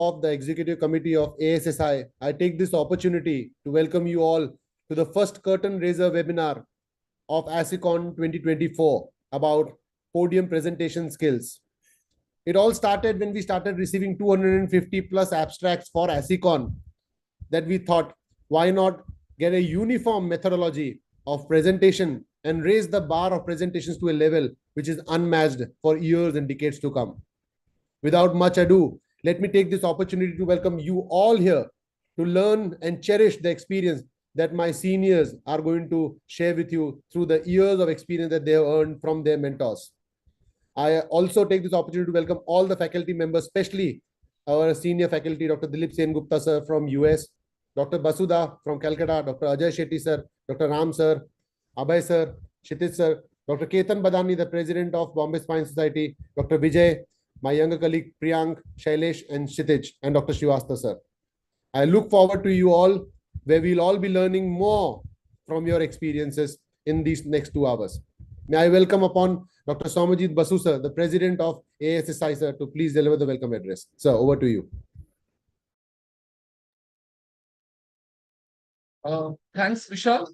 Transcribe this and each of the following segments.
of the Executive Committee of ASSI, I take this opportunity to welcome you all to the first curtain raiser webinar of ASSICON 2024 about podium presentation skills. It all started when we started receiving 250 plus abstracts for ASSICON, that we thought, why not get a uniform methodology of presentation and raise the bar of presentations to a level which is unmatched for years and decades to come. Without much ado, let me take this opportunity to welcome you all here to learn and cherish the experience that my seniors are going to share with you through the years of experience that they have earned from their mentors. I also take this opportunity to welcome all the faculty members, especially our senior faculty, Dr. Dilip Sengupta sir from US, Dr. Basuda from Calcutta, Dr. Ajay Shetty sir, Dr. Ram sir, Abhay sir, Kshitij sir, Dr. Ketan Badani, the president of Bombay Spine Society, Dr. Vijay, my younger colleague Priyank, Shailesh and Kshitij, and Dr. Shrivastava sir. I look forward to you all, where we'll all be learning more from your experiences in these next 2 hours. May I welcome upon Dr. Somajit Basu sir, the president of ASSI sir, to please deliver the welcome address. Sir, over to you. Thanks, Vishal.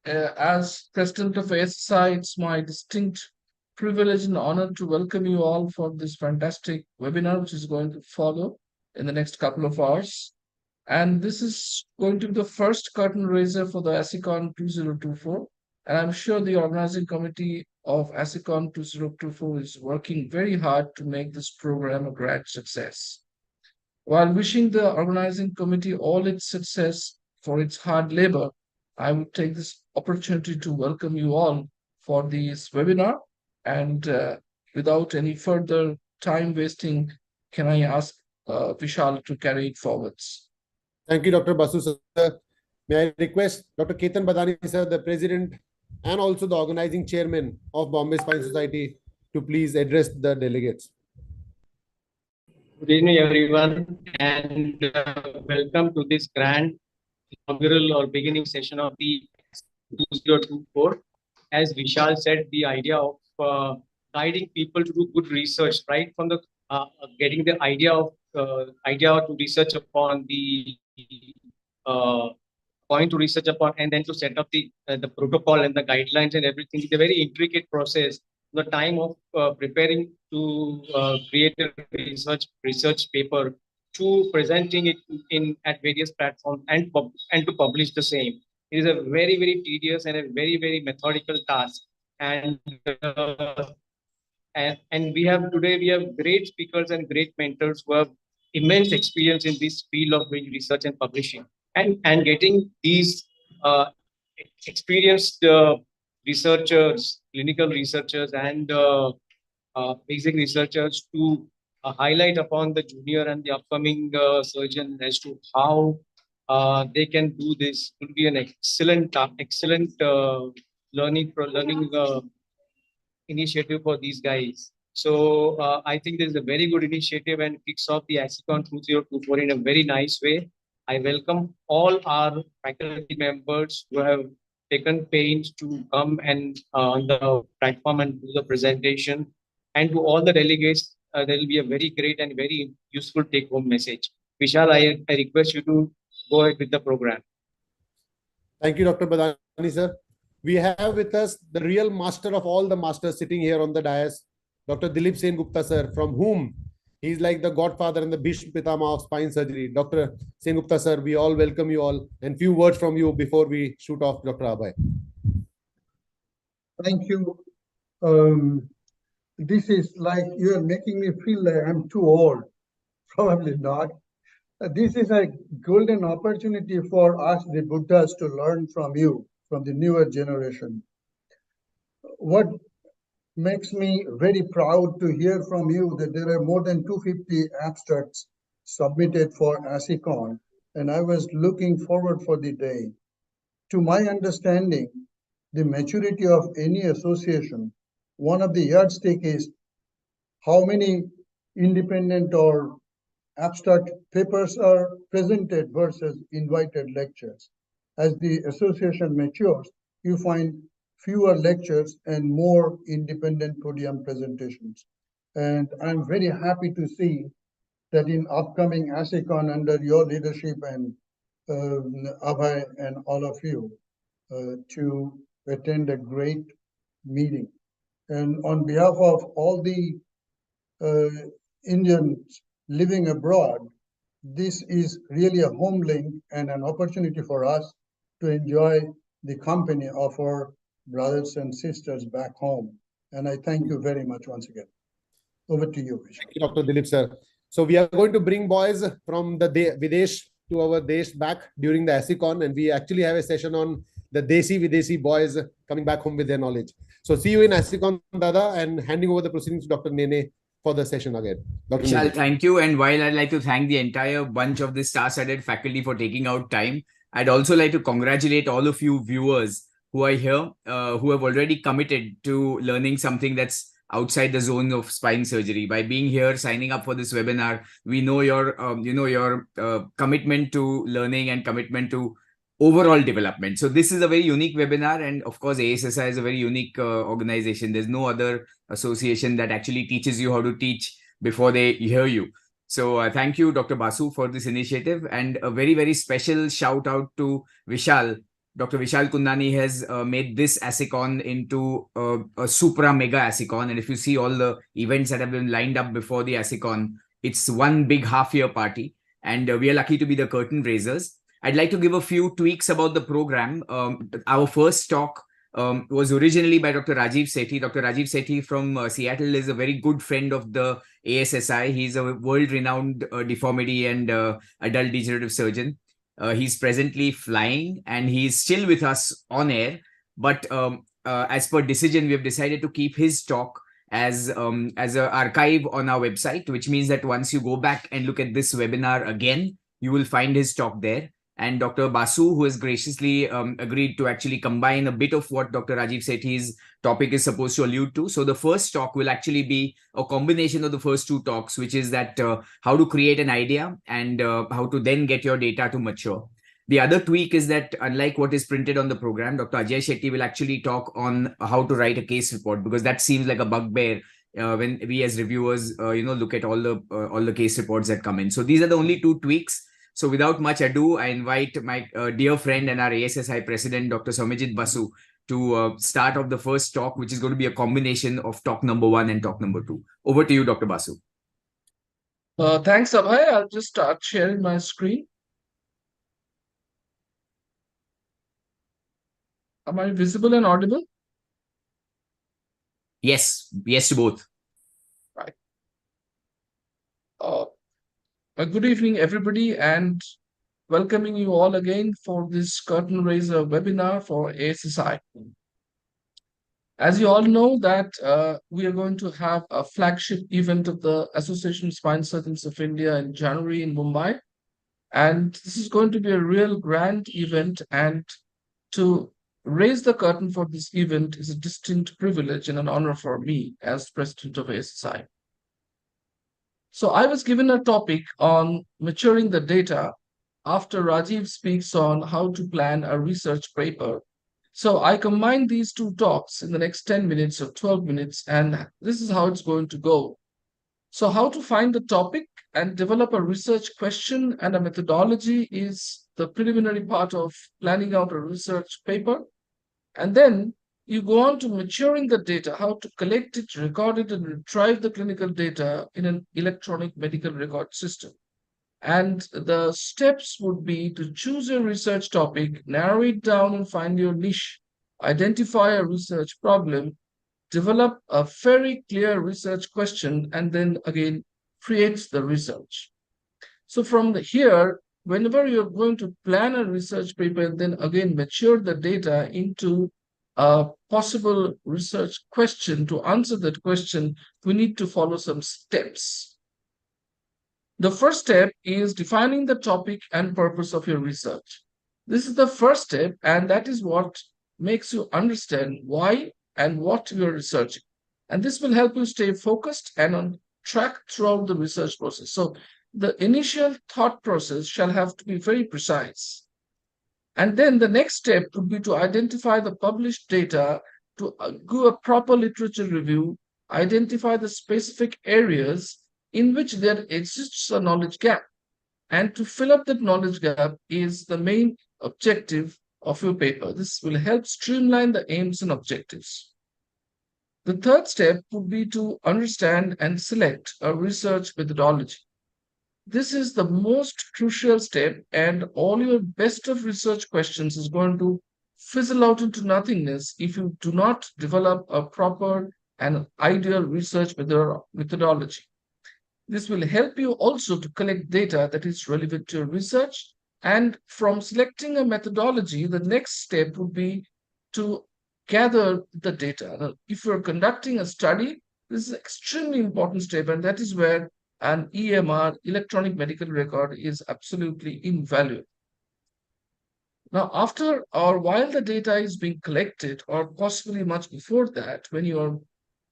As president of ASSI, it's my distinct privilege and honor to welcome you all for this fantastic webinar, which is going to follow in the next couple of hours. And this is going to be the first curtain raiser for the ASSICON 2024. And I'm sure the organizing committee of ASSICON 2024 is working very hard to make this program a great success. While wishing the organizing committee all its success for its hard labor, I would take this opportunity to welcome you all for this webinar. And without any further time wasting, can I ask Vishal to carry it forwards? Thank you, Dr. Basu sir. May I request Dr. Ketan Badani sir, the president and also the organizing chairman of Bombay Spine Society, to please address the delegates. Good evening, everyone, and welcome to this grand inaugural or beginning session of the 2024. As Vishal said, the idea of guiding people to do good research, right from the getting the idea to research upon the point to research upon, and then to set up the protocol and the guidelines and everything. It's a very intricate process. The time of preparing to create a research paper to presenting it at various platforms and to publish the same. It is a very, very tedious and a very, very methodical task. And we have great speakers and great mentors who have immense experience in this field of research and publishing. And getting these experienced researchers, clinical researchers, and basic researchers to highlight upon the junior and the upcoming surgeon as to how they can do this will be an excellent learning initiative for these guys. So I think this is a very good initiative and kicks off the ASSICON 2024 in a very nice way. I welcome all our faculty members who have taken pains to come and on the platform and do the presentation. And to all the delegates, there will be a very great and very useful take-home message. Vishal, I request you to go ahead with the program. Thank you, Dr. Badani, sir. We have with us the real master of all the masters sitting here on the dais, Dr. Dilip Sengupta, sir, from whom he's like the godfather and the Bhishma Pitama of spine surgery. Dr. Sengupta, sir, we all welcome you all, and few words from you before we shoot off Dr. Abhay. Thank you. This is like you're making me feel like I'm too old. Probably not. This is a golden opportunity for us, the Buddhas, to learn from you, from the newer generation. What makes me very proud to hear from you that there are more than 250 abstracts submitted for ASSICON, and I was looking forward for the day. To my understanding, the maturity of any association, one of the yardstick is how many independent or abstract papers are presented versus invited lectures. As the association matures, you find fewer lectures and more independent podium presentations. And I'm very happy to see that in upcoming ASSICON under your leadership and Abhay and all of you to attend a great meeting. And on behalf of all the Indians living abroad, this is really a home link and an opportunity for us to enjoy the company of our brothers and sisters back home. And I thank you very much once again. Over to you, Vishal. Thank you, Dr. Dilip sir. So we are going to bring boys from the Videsh to our Desh back during the ASSICON, and we actually have a session on the Desi Videsi boys coming back home with their knowledge. So see you in ASSICON, Dada, and handing over the proceedings to Dr. Nene for the session again. Dr. Vishal, Nene. thank you. And while I'd like to thank the entire bunch of the star-studded faculty for taking out time, I'd also like to congratulate all of you viewers who are here, who have already committed to learning something that's outside the zone of spine surgery. By being here, signing up for this webinar, we know your, commitment to learning and commitment to overall development. So this is a very unique webinar, and of course, ASSI is a very unique organization. There's no other association that actually teaches you how to teach before they hear you. So thank you, Dr. Basu, for this initiative, and a very, very special shout out to Vishal. Dr. Vishal Kundnani has made this ASSICON into a supra mega ASSICON. And if you see all the events that have been lined up before the ASSICON, it's one big half-year party. And we are lucky to be the curtain raisers. I'd like to give a few tweaks about the program. Our first talk was originally by Dr. Rajiv Sethi. Dr. Rajiv Sethi from Seattle is a very good friend of the ASSI. He's a world-renowned deformity and adult degenerative surgeon. He's presently flying and he's still with us on air. But as per decision, we have decided to keep his talk as an archive on our website, which means that once you go back and look at this webinar again, you will find his talk there. And Dr. Basu, who has graciously agreed to actually combine a bit of what Dr. Rajiv Sethi's topic is supposed to allude to. So the first talk will actually be a combination of the first two talks, which is that how to create an idea and how to then get your data to mature. The other tweak is that unlike what is printed on the program, Dr. Ajay Shetty will actually talk on how to write a case report, because that seems like a bugbear when we as reviewers, look at all the case reports that come in. So these are the only two tweaks. So without much ado, I invite my dear friend and our ASSI president, Dr. Somajit Basu, to start off the first talk, which is going to be a combination of talk number 1 and talk number 2. Over to you, Dr. Basu. Thanks, Abhay. I'll just start sharing my screen. Am I visible and audible? Yes, yes to both. Right. Good evening, everybody, and welcoming you all again for this curtain raiser webinar for ASSI. As you all know that we are going to have a flagship event of the Association of Spine Surgeons of India in January in Mumbai. And this is going to be a real grand event, and to raise the curtain for this event is a distinct privilege and an honor for me as president of ASSI. So I was given a topic on maturing the data after Rajiv speaks on how to plan a research paper. So I combined these two talks in the next 10 minutes or 12 minutes, and this is how it's going to go. So how to find the topic and develop a research question and a methodology is the preliminary part of planning out a research paper. And then you go on to maturing the data, how to collect it, record it, and retrieve the clinical data in an electronic medical record system. And the steps would be to choose a research topic, narrow it down and find your niche, identify a research problem, develop a very clear research question, and then again create the research. So from here, whenever you're going to plan a research paper and then again mature the data into a possible research question, to answer that question, we need to follow some steps. The first step is defining the topic and purpose of your research. This is the first step, and that is what makes you understand why and what you're researching. And this will help you stay focused and on track throughout the research process. So the initial thought process shall have to be very precise. And then the next step would be to identify the published data, to do a proper literature review, identify the specific areas in which there exists a knowledge gap. And to fill up that knowledge gap is the main objective of your paper. This will help streamline the aims and objectives. The third step would be to understand and select a research methodology. This is the most crucial step, and all your best of research questions is going to fizzle out into nothingness if you do not develop a proper and ideal research methodology. This will help you also to collect data that is relevant to your research. And from selecting a methodology, the next step would be to gather the data. Now, if you're conducting a study, this is an extremely important step, and that is where an EMR, electronic medical record, is absolutely invaluable. Now, after or while the data is being collected, or possibly much before that, when you are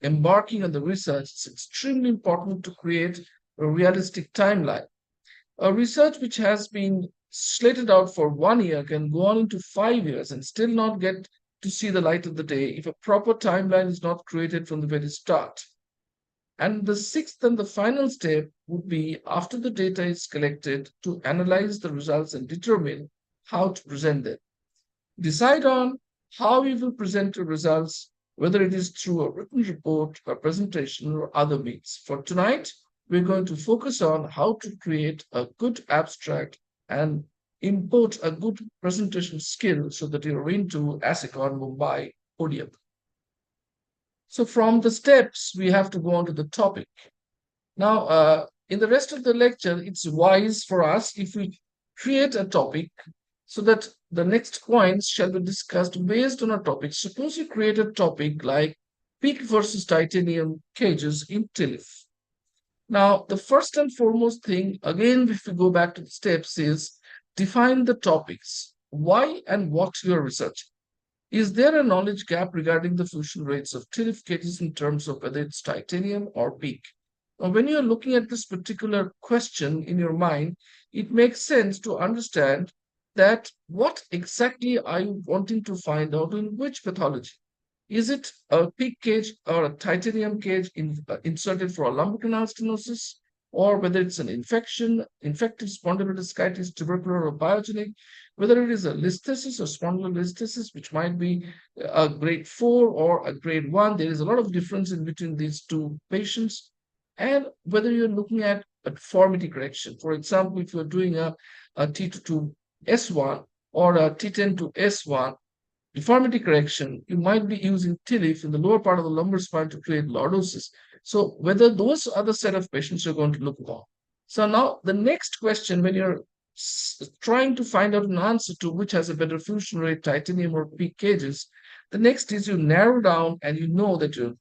embarking on the research, it's extremely important to create a realistic timeline. A research which has been slated out for 1 year can go on into 5 years and still not get to see the light of the day if a proper timeline is not created from the very start. And the sixth and the final step would be, after the data is collected, to analyze the results and determine how to present them. Decide on how you will present your results, whether it is through a written report, a presentation, or other means. For tonight, we're going to focus on how to create a good abstract and import a good presentation skill so that you're into ASSICON Mumbai Podium. So from the steps, we have to go on to the topic. Now, in the rest of the lecture, it's wise for us if we create a topic so that the next points shall be discussed based on a topic. Suppose you create a topic like PEEK versus titanium cages in TILIF. Now, the first and foremost thing, again, if we go back to the steps, is define the topics. Why and what you are researching. Is there a knowledge gap regarding the fusion rates of TILIF cages in terms of whether it's titanium or PEEK? Now, when you're looking at this particular question in your mind, it makes sense to understand that what exactly are you wanting to find out in which pathology? Is it a PEEK cage or a titanium cage inserted for a lumbar canal stenosis, or whether it's an infection, infective spondylolischitis, tubercular or biogenic, whether it is a listhesis or spondylolisthesis, which might be a grade 4 or a grade 1. There is a lot of difference in between these two patients. And whether you're looking at a deformity correction. For example, if you're doing a T2 to S1 or a T10 to S1 deformity correction, you might be using TILIF in the lower part of the lumbar spine to create lordosis. So whether those are the set of patients you're going to look for. So now the next question, when you're trying to find out an answer to which has a better fusion rate, titanium or PEEK cages, the next is you narrow down and you know that you're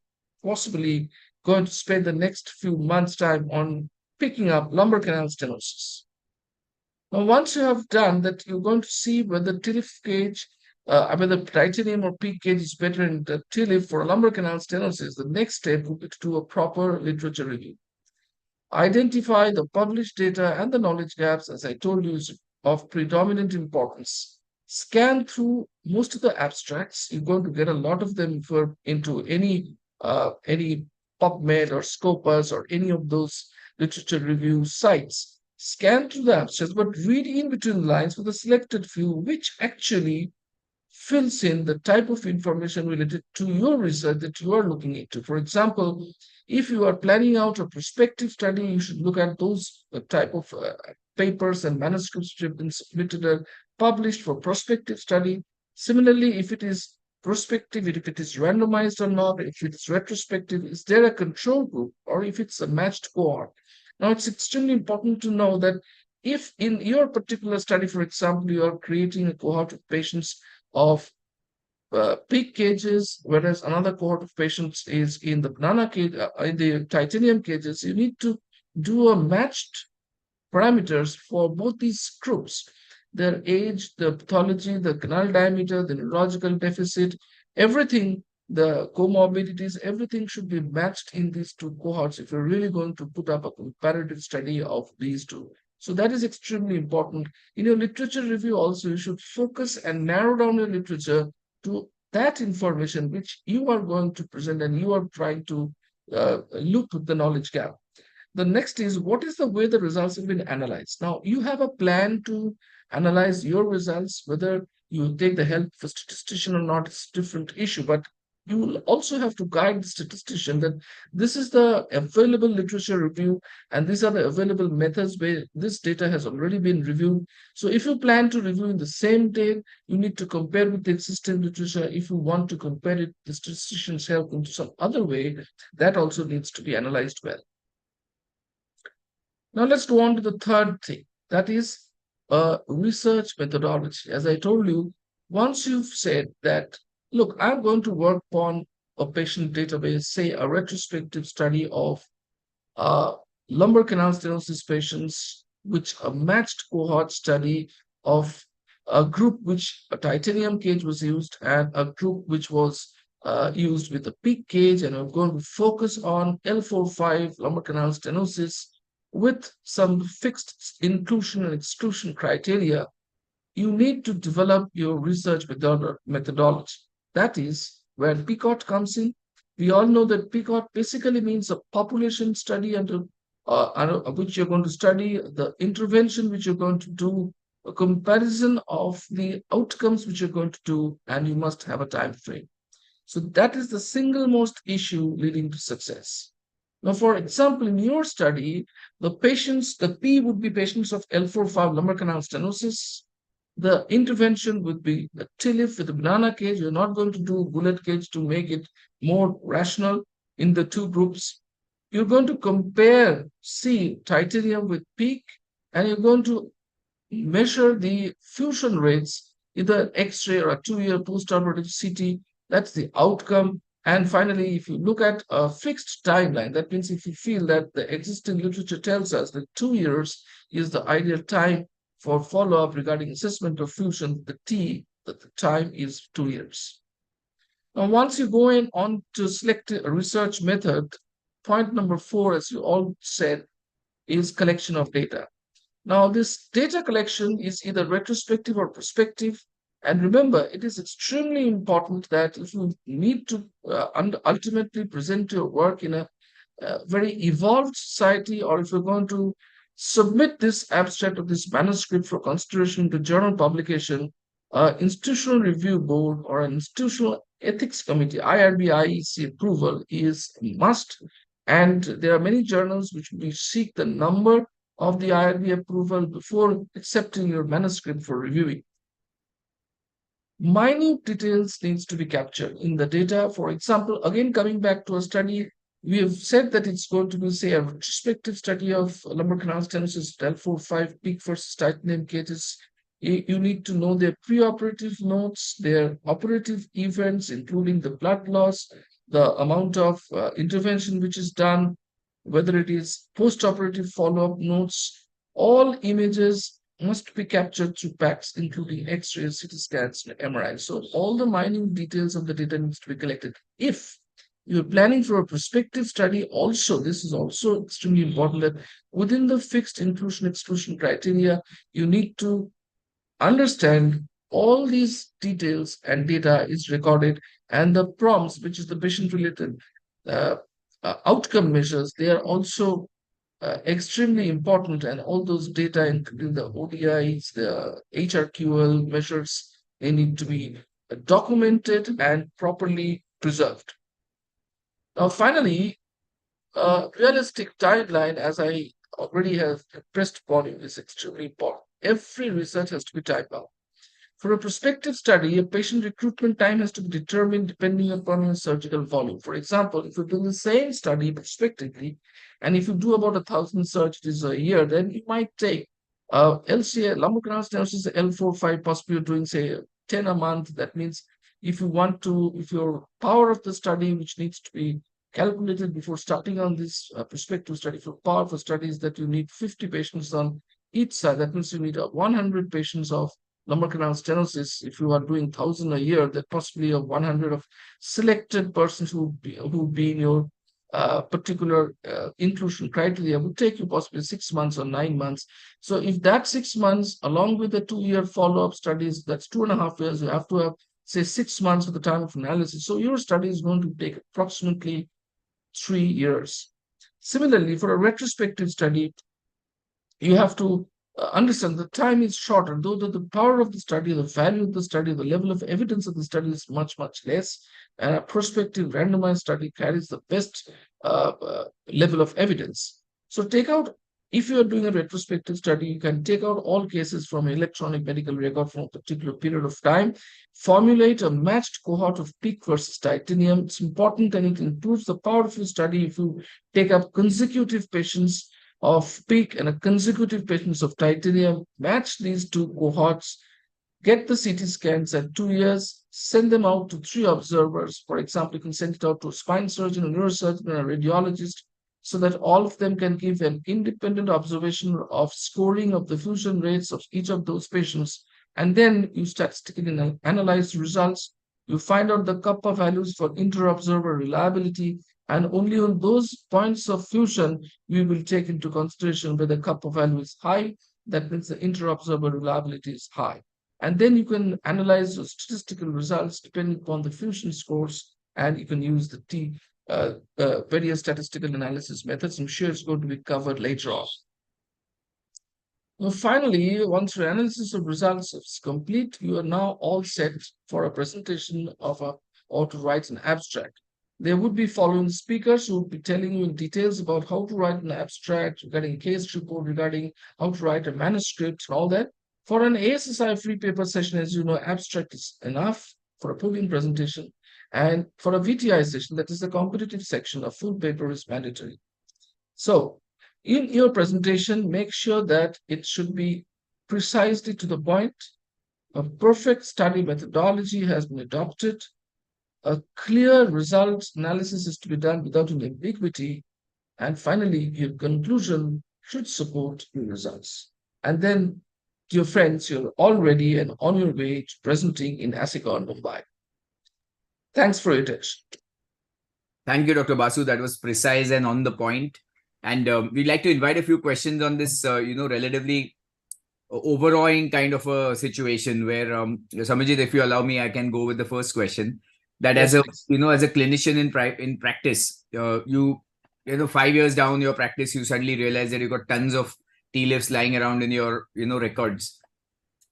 possibly going to spend the next few months' time on picking up lumbar canal stenosis. Now, once you have done that, you're going to see whether TILIF cage, whether titanium or PEEK cage is better in the TILIF for lumbar canal stenosis. The next step would be to do a proper literature review. Identify the published data and the knowledge gaps, as I told you, is of predominant importance. Scan through most of the abstracts. You're going to get a lot of them into any PubMed or Scopus or any of those literature review sites. Scan through the abstracts, but read in between lines with a selected few, which actually fills in the type of information related to your research that you are looking into. For example, if you are planning out a prospective study, you should look at those type of papers and manuscripts which have been submitted and published for prospective study. Similarly, if it is prospective, if it is randomized or not, if it is retrospective, is there a control group, or if it's a matched cohort? Now, it's extremely important to know that if in your particular study, for example, you are creating a cohort of patients of PEEK cages, whereas another cohort of patients is in the banana cage, in the titanium cages, you need to do a matched parameters for both these groups. Their age, the pathology, the canal diameter, the neurological deficit, everything, the comorbidities, everything should be matched in these two cohorts if you're really going to put up a comparative study of these two. So that is extremely important. In your literature review also, you should focus and narrow down your literature to that information which you are going to present and you are trying to look at the knowledge gap. The next is, what is the way the results have been analyzed? Now, you have a plan to analyze your results, whether you take the help of a statistician or not, it's a different issue, but you will also have to guide the statistician that this is the available literature review and these are the available methods where this data has already been reviewed. So if you plan to review in the same day, you need to compare with the existing literature. If you want to compare it, the statistician's help into some other way, that also needs to be analyzed well. Now let's go on to the third thing, that is research methodology. As I told you, once you've said that, look, I'm going to work on a patient database, say a retrospective study of lumbar canal stenosis patients, which a matched cohort study of a group which a titanium cage was used and a group which was used with a PEEK cage, and I'm going to focus on L4-5 lumbar canal stenosis with some fixed inclusion and exclusion criteria. You need to develop your research methodology. That is where PICOT comes in. We all know that PICOT basically means a population study under which you're going to study the intervention which you're going to do, a comparison of the outcomes which you're going to do, and you must have a time frame. So that is the single most issue leading to success. Now, for example, in your study, the P would be patients of L4-5 lumbar canal stenosis. The intervention would be a TILIF with a banana cage. You're not going to do bullet cage to make it more rational in the two groups. You're going to compare C, titanium with PEEK, and you're going to measure the fusion rates, either X-ray or a 2-year post-operative CT. That's the outcome. And finally, if you look at a fixed timeline, that means if you feel that the existing literature tells us that 2 years is the ideal time for follow-up regarding assessment of fusion, the time is 2 years. Now, once you go on to select a research method, point number 4, as you all said, is collection of data. Now, this data collection is either retrospective or prospective. And remember, it is extremely important that if you need to ultimately present your work in a very evolved society, or if you're going to submit this abstract of this manuscript for consideration to journal publication, institutional review board or an institutional ethics committee, IRB, IEC approval is a must. And there are many journals which will seek the number of the IRB approval before accepting your manuscript for reviewing. Minute details needs to be captured in the data. For example, again, coming back to a study, we have said that it's going to be, say, a retrospective study of lumbar canal stenosis, L4-5 PEEK versus titanium cages. You need to know their preoperative notes, their operative events, including the blood loss, the amount of intervention which is done, whether it is post-operative follow-up notes. All images must be captured through PACS, including X-rays, CT scans, and MRI. So all the mining details of the data needs to be collected. If you're planning for a prospective study, also, this is also extremely important that within the fixed inclusion-exclusion criteria, you need to understand all these details and data is recorded, and the prompts, which is the patient-related outcome measures, they are also extremely important, and all those data, including the ODIs, the HRQL measures, they need to be documented and properly preserved. Now, finally, realistic timeline, as I already have pressed upon you, is extremely important. Every research has to be time bound. For a prospective study, a patient recruitment time has to be determined depending upon your surgical volume. For example, if you do the same study prospectively, and if you do about 1,000 surgeries a year, then you might take LCA, lumbar canal stenosis, L4-5, possibly you're doing, say, 10 a month. That means if your power of the study, which needs to be calculated before starting on this prospective study, for power for studies that you need 50 patients on each side, that means you need 100 patients of lumbar canal stenosis. If you are doing 1,000 a year, that possibly 100 of selected persons who be in your particular inclusion criteria would take you possibly 6 months or 9 months. So if that 6 months, along with the 2-year follow-up studies, that's 2.5 years, you have to have, say, 6 months for the time of analysis. So your study is going to take approximately 3 years. Similarly, for a retrospective study, you have to understand the time is shorter, though the power of the study, the value of the study, the level of evidence of the study is much, much less. And a prospective randomized study carries the best level of evidence. So take out, if you are doing a retrospective study, you can take out all cases from electronic medical record from a particular period of time, formulate a matched cohort of peak versus titanium. It's important and it improves the power of your study if you take up consecutive patients of peak and a consecutive patients of titanium, match these two cohorts, get the CT scans at 2 years, send them out to 3 observers. For example, you can send it out to a spine surgeon, a neurosurgeon, and a radiologist, so that all of them can give an independent observation of scoring of the fusion rates of each of those patients. And then you statistically analyze the results. You find out the kappa values for inter-observer reliability, and only on those points of fusion, we will take into consideration whether kappa value is high. That means the inter-observer reliability is high. And then you can analyze the statistical results depending upon the fusion scores, and you can use the various statistical analysis methods. I'm sure it's going to be covered later on. Now, finally, once your analysis of results is complete, you are now all set for a presentation of or to write an abstract. There would be following speakers who would be telling you in details about how to write an abstract, regarding a case report, regarding how to write a manuscript and all that. For an ASSI free paper session, as you know, abstract is enough for a podium presentation. And for a VTI session, that is the competitive section, a full paper is mandatory. So in your presentation, make sure that it should be precisely to the point. A perfect study methodology has been adopted. A clear result analysis is to be done without an ambiguity. And finally, your conclusion should support your results. And then, dear friends, you're all ready and on your way to presenting in ASSICON Mumbai. Thanks for your attention. Thank you, Dr. Basu. That was precise and on the point. And we'd like to invite a few questions on this, relatively overawing kind of a situation where, Samajit, if you allow me, I can go with the first question. That Yes, as a clinician in practice, 5 years down your practice, you suddenly realize that you've got tons of T-lifts lying around in your, records.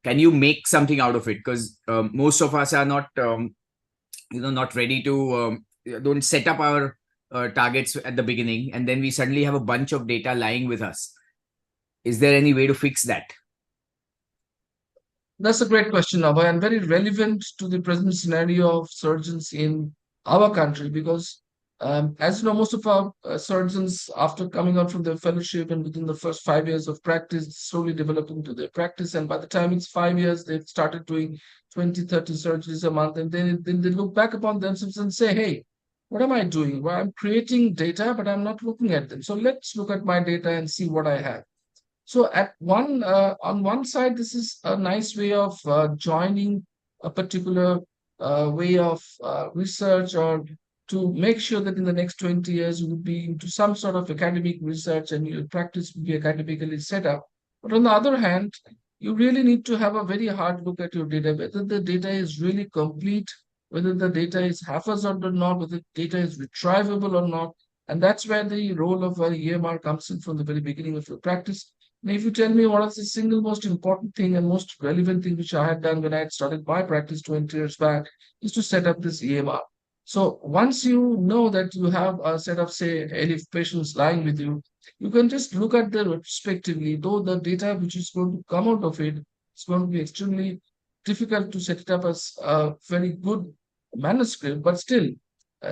Can you make something out of it? Because most of us are not, not ready to, don't set up our targets at the beginning, and then we suddenly have a bunch of data lying with us. Is there any way to fix that? That's a great question, Abhay, and very relevant to the present scenario of surgeons in our country, because as you know, most of our surgeons, after coming out from their fellowship and within the first 5 years of practice, slowly develop into their practice. And by the time it's 5 years, they've started doing 20, 30 surgeries a month. And then they look back upon themselves and say, hey, what am I doing? Well, I'm creating data, but I'm not looking at them. So let's look at my data and see what I have. So on one side, this is a nice way of joining a particular way of research, or to make sure that in the next 20 years you would be into some sort of academic research and your practice would be academically set up. But on the other hand, you really need to have a very hard look at your data, whether the data is really complete, whether the data is haphazard or not, whether the data is retrievable or not. And that's where the role of an EMR comes in from the very beginning of your practice. Now, if you tell me what is the single most important thing and most relevant thing which I had done when I had started my practice 20 years back, is to set up this EMR. So once you know that you have a set of, say, 80 patients lying with you, you can just look at them retrospectively, though the data which is going to come out of it is going to be extremely difficult to set it up as a very good manuscript, but still,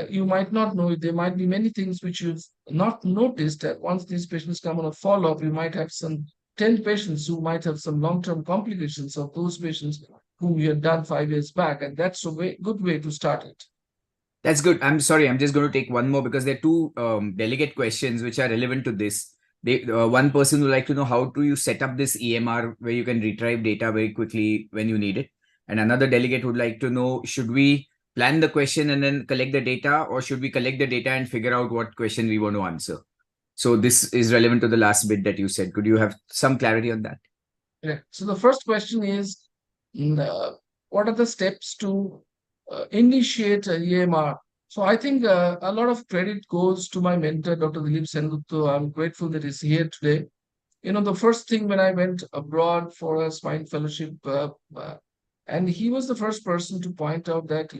you might not know it. There might be many things which you've not noticed that once these patients come on a follow-up, you might have some 10 patients who might have some long-term complications of those patients whom you had done 5 years back. And that's a good way to start it. That's good. I'm sorry, I'm just going to take one more because there are two delegate questions which are relevant to this. One person would like to know, how do you set up this EMR where you can retrieve data very quickly when you need it? And another delegate would like to know, should we plan the question and then collect the data, or should we collect the data and figure out what question we want to answer? So this is relevant to the last bit that you said. Could you have some clarity on that? Yeah. So the first question is, what are the steps to initiate a EMR So I think a lot of credit goes to my mentor, Dr. Dilip Sengupta. I'm grateful that he's here today. The first thing when I went abroad for a spine fellowship, and he was the first person to point out that,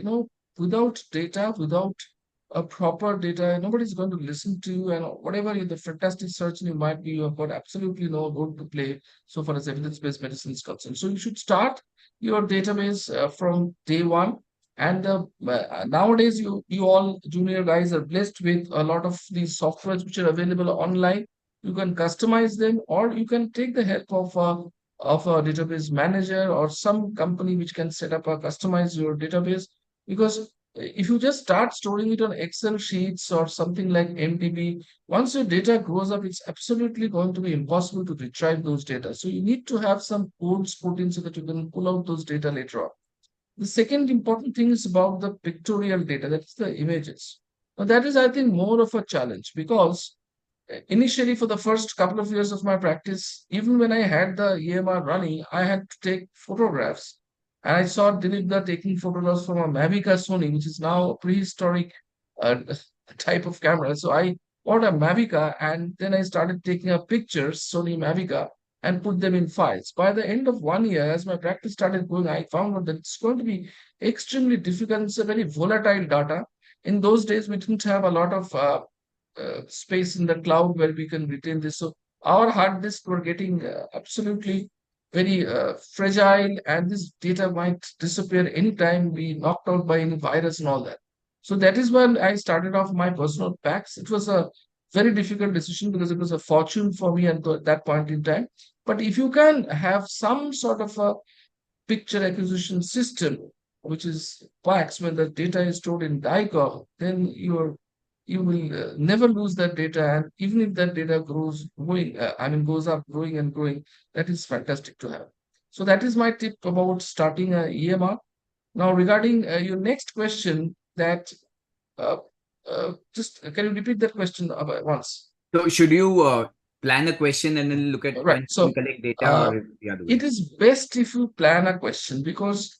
without data, without a proper data, nobody's going to listen to you. And whatever the fantastic surgeon you might be, you have got absolutely no role to play so far as evidence-based medicine is concerned. So you should start your database from day one. And nowadays, you all junior guys are blessed with a lot of these softwares which are available online. You can customize them, or you can take the help of a database manager or some company which can set up a customize your database. Because if you just start storing it on Excel sheets or something like MDB, once your data grows up, it's absolutely going to be impossible to retrieve those data. So you need to have some codes put in so that you can pull out those data later on. The second important thing is about the pictorial data, that's the images. Now, that is, I think, more of a challenge because initially, for the first couple of years of my practice, even when I had the EMR running, I had to take photographs. And I saw Dilipda taking photographs from a Mavica Sony, which is now a prehistoric uh, type of camera. So I bought a Mavica and then I started taking up pictures, Sony Mavica, and put them in files. By the end of 1 year, as my practice started going, I found out that it's going to be extremely difficult. It's a very volatile data. In those days, we didn't have a lot of space in the cloud where we can retain this. So our hard disks were getting absolutely very fragile, and this data might disappear anytime, be knocked out by any virus and all that. So that is when I started off my personal packs. It was a very difficult decision because it was a fortune for me at that point in time. But if you can have some sort of a picture acquisition system, which is PACS, when the data is stored in DICOM, then you will never lose that data. And even if that data goes up, growing and growing, that is fantastic to have. So that is my tip about starting a EMR. Now, regarding your next question, that uh, just can you repeat that question once? So should you plan a question and then look at Right. when So you collect data, uh, or the other way? it is best if you plan a question because,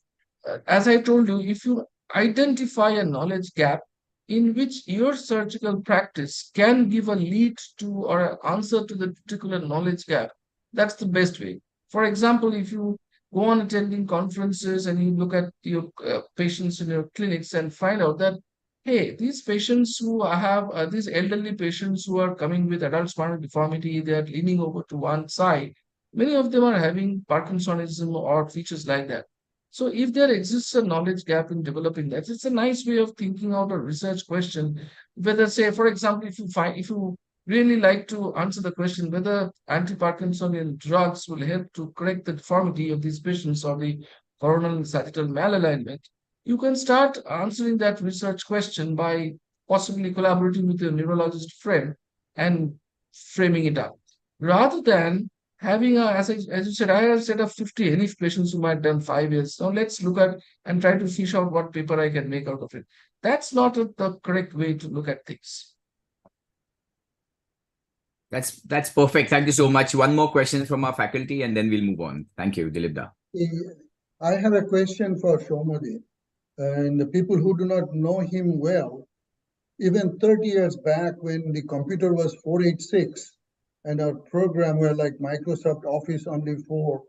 as I told you, if you identify a knowledge gap in which your surgical practice can give a lead to or an answer to the particular knowledge gap, that's the best way. For example, if you go on attending conferences and you look at your patients in your clinics and find out that, hey, these patients who have these elderly patients who are coming with adult spinal deformity, they are leaning over to one side. Many of them are having Parkinsonism or features like that. So if there exists a knowledge gap in developing that, it's a nice way of thinking out a research question. Whether, say, for example, if you really like to answer the question whether anti-Parkinsonian drugs will help to correct the deformity of these patients or the coronal and sagittal malalignment, you can start answering that research question by possibly collaborating with your neurologist friend and framing it up. Rather than having as you said, I have set up 50 NF patients who might have done 5 years. Now let's look at and try to fish out what paper I can make out of it. That's not the correct way to look at things. That's perfect. Thank you so much. One more question from our faculty, and then we'll move on. Thank you, Dilipda. I have a question for Shomodi. And the people who do not know him well, even 30 years back when the computer was 486 and our program were like Microsoft Office only 4,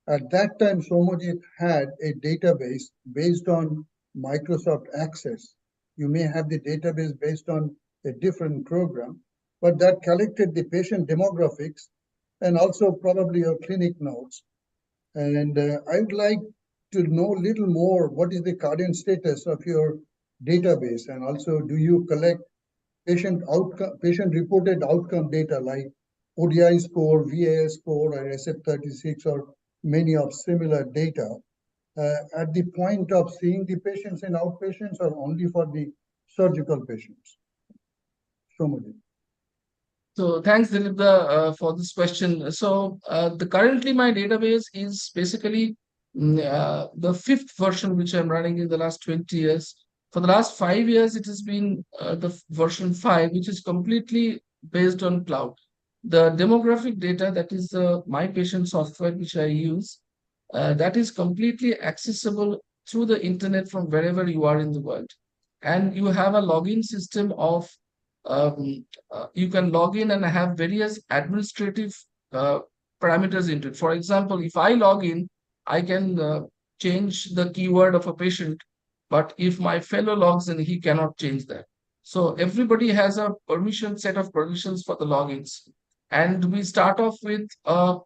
at that time Shomodi had a database based on Microsoft Access. You may have the database based on a different program, but that collected the patient demographics and also probably your clinic notes. And I would like to know a little more, what is the current status of your database? And also, do you collect patient reported outcome data like ODI score, VAS score, or SF36, or many of similar data at the point of seeing the patients in outpatients or only for the surgical patients? Shomodi. So thanks, Dilipda, for this question. So currently my database is basically the 5th version which I'm running in the last 20 years. For the last 5 years, it has been the version 5, which is completely based on cloud. The demographic data, that is the My Patient software which I use, that is completely accessible through the internet from wherever you are in the world. and you have a login system of you can log in and have various administrative uh, parameters into it. For example, if I log in, I can change the keyword of a patient, but if my fellow logs in, he cannot change that. So everybody has a set of permissions for the logins. And we start off with a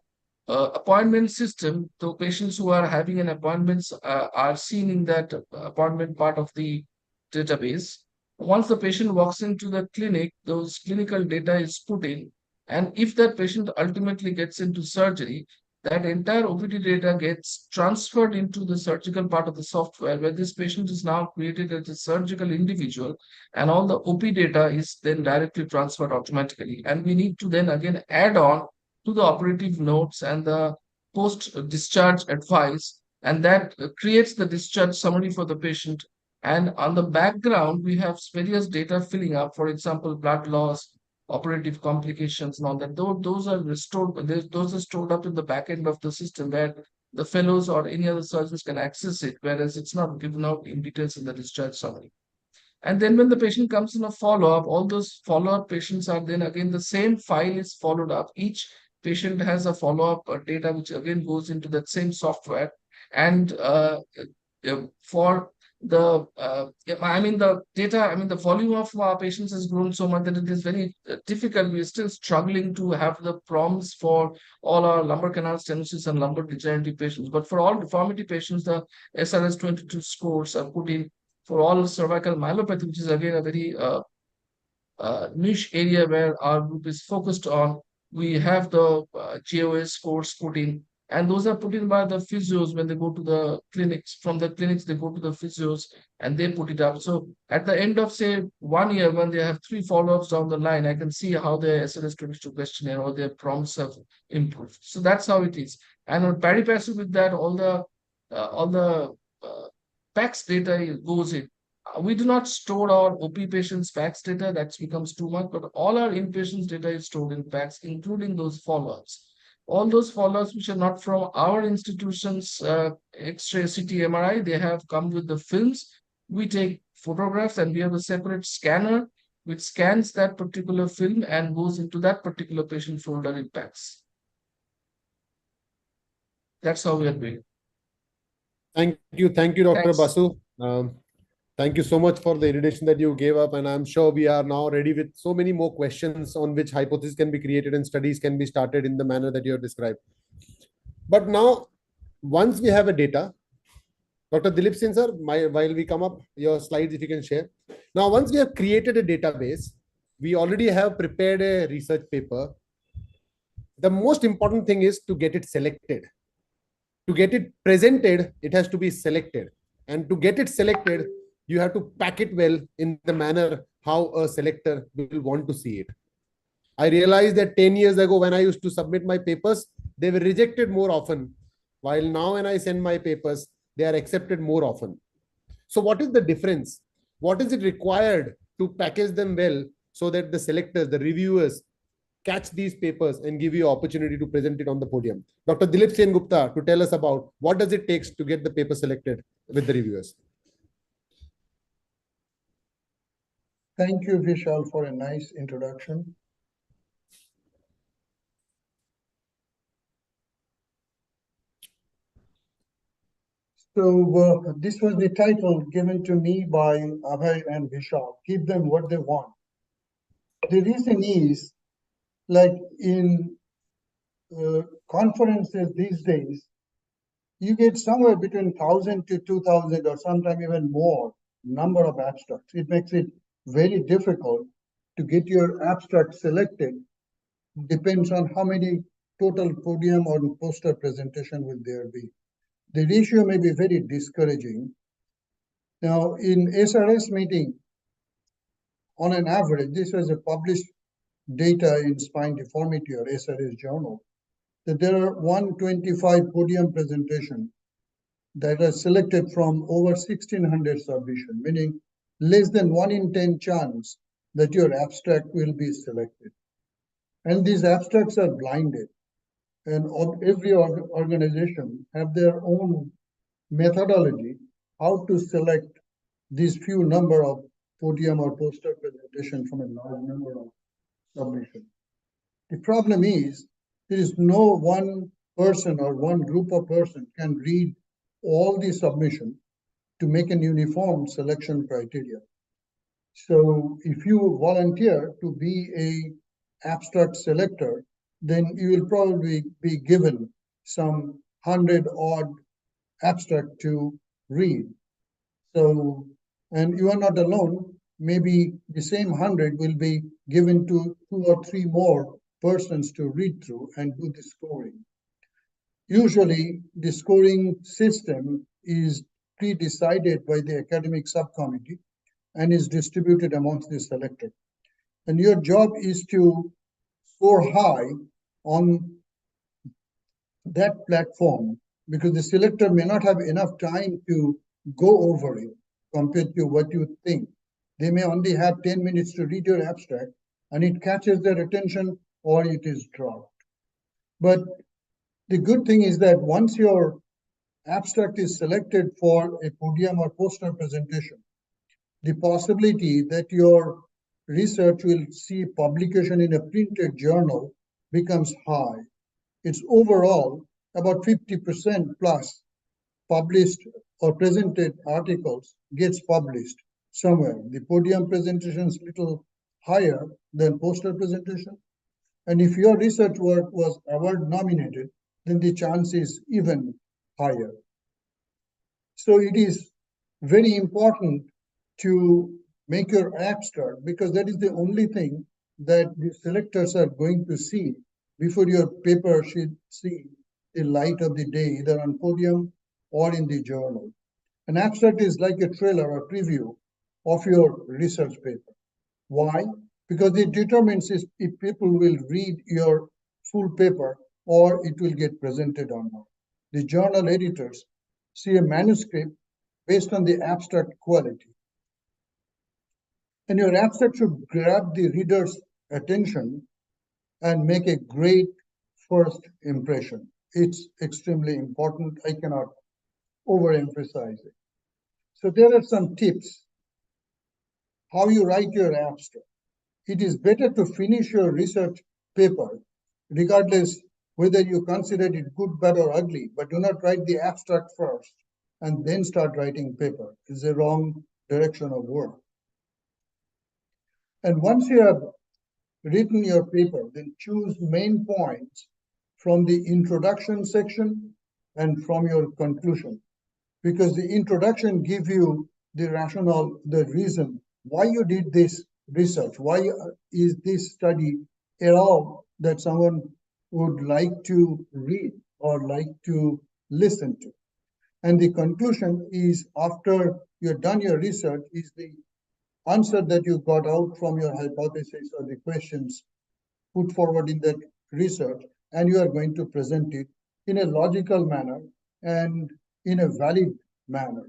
appointment system. So patients who are having an appointments are seen in that appointment part of the database. Once the patient walks into the clinic, those clinical data is put in. And if that patient ultimately gets into surgery, that entire OPD data gets transferred into the surgical part of the software, where this patient is now created as a surgical individual, and all the OP data is then directly transferred automatically. And we need to then again add on to the operative notes and the post-discharge advice, and that creates the discharge summary for the patient. And on the background, we have various data filling up, for example, blood loss, operative complications, and all that. Those are restored, those are stored up in the back end of the system where the fellows or any other surgeons can access it, whereas it's not given out in details in the discharge summary. And then when the patient comes in a follow-up, all those follow-up patients are then again the same file is followed up. Each patient has a follow-up data which again goes into that same software. And for the the data, the volume of our patients has grown so much that it is very difficult. We're still struggling to have the prompts for all our lumbar canal stenosis and lumbar degenerative patients. But for all deformity patients, the SRS 22 scores are put in. For all cervical myelopathy, which is again a very niche area where our group is focused on, we have the GOS scores put in, and those are put in by the physios when they go to the clinics. From the clinics, they go to the physios and they put it up. So at the end of, say, 1 year, when they have 3 follow-ups down the line, I can see how their SLS 22 questionnaire or their prompts have improved. So that's how it is. And on pari passu with that, all the PACS data goes in. We do not store our OP patients' PACS data, that becomes too much, but all our inpatients' data is stored in PACS, including those follow-ups. All those follow-ups which are not from our institution's X-ray, CT, MRI, they have come with the films. We take photographs and we have a separate scanner which scans that particular film and goes into that particular patient folder in PACS. That's how we are doing. Thank you, Dr. Thanks. Basu. Thank you so much for the erudition that you gave up, and I'm sure we are now ready with so many more questions on which hypotheses can be created and studies can be started in the manner that you have described. But now, once we have a data, Dr. Dilip Singh sir, while we come up, your slides if you can share. Now, once we have created a database, we already have prepared a research paper. The most important thing is to get it selected. To get it presented, it has to be selected. And to get it selected, you have to pack it well in the manner how a selector will want to see it. I realized that 10 years ago, when I used to submit my papers, they were rejected more often. While now when I send my papers, they are accepted more often. So what is the difference? What is it required to package them well so that the selectors, the reviewers, catch these papers and give you opportunity to present it on the podium? Dr. Dilip Sen Gupta, to tell us about what does it take to get the paper selected with the reviewers. Thank you, Vishal, for a nice introduction. So this was the title given to me by Abhay and Vishal. Give them what they want. The reason is, like in conferences these days, you get somewhere between 1,000 to 2,000 or sometimes even more number of abstracts. It makes it very difficult to get your abstract selected. Depends on how many total podium or poster presentation will there be. The ratio may be very discouraging. Now, in SRS meeting, on an average, this was a published data in Spine Deformity or SRS journal, that there are 125 podium presentations that are selected from over 1,600 submissions, meaning less than 1 in 10 chance that your abstract will be selected. And these abstracts are blinded. And every organization have their own methodology how to select these few number of podium or poster presentation from a large number of submissions. The problem is there is no one person or one group of persons can read all the submission to make an uniform selection criteria. So if you volunteer to be a abstract selector, then you will probably be given some 100-odd abstract to read. So, and you are not alone. Maybe the same 100 will be given to 2 or 3 more persons to read through and do the scoring. Usually, the scoring system is pre-decided by the academic subcommittee and is distributed amongst the selected. And your job is to score high on that platform because the selector may not have enough time to go over it compared to what you think. They may only have 10 minutes to read your abstract and it catches their attention or it is dropped. But the good thing is that once your abstract is selected for a podium or poster presentation, the possibility that your research will see publication in a printed journal becomes high. It's overall about 50% plus published or presented articles gets published somewhere. The podium presentation is little higher than poster presentation. And if your research work was award nominated, then the chance is even higher. So it is very important to make your abstract because that is the only thing that the selectors are going to see before your paper should see the light of the day, either on podium or in the journal. An abstract is like a trailer or preview of your research paper. Why? Because it determines if people will read your full paper or it will get presented or not. The journal editors see a manuscript based on the abstract quality. And your abstract should grab the reader's attention and make a great first impression. It's extremely important. I cannot overemphasize it. So there are some tips how you write your abstract. It is better to finish your research paper, regardless whether you consider it good, bad, or ugly, but do not write the abstract first and then start writing paper. It's a wrong direction of work. And once you have written your paper, then choose main points from the introduction section and from your conclusion, because the introduction gives you the rationale, the reason why you did this research, why is this study at all that someone would like to read or like to listen to. And the conclusion is, after you've done your research, is the answer that you got out from your hypothesis or the questions put forward in that research, and you are going to present it in a logical manner and in a valid manner.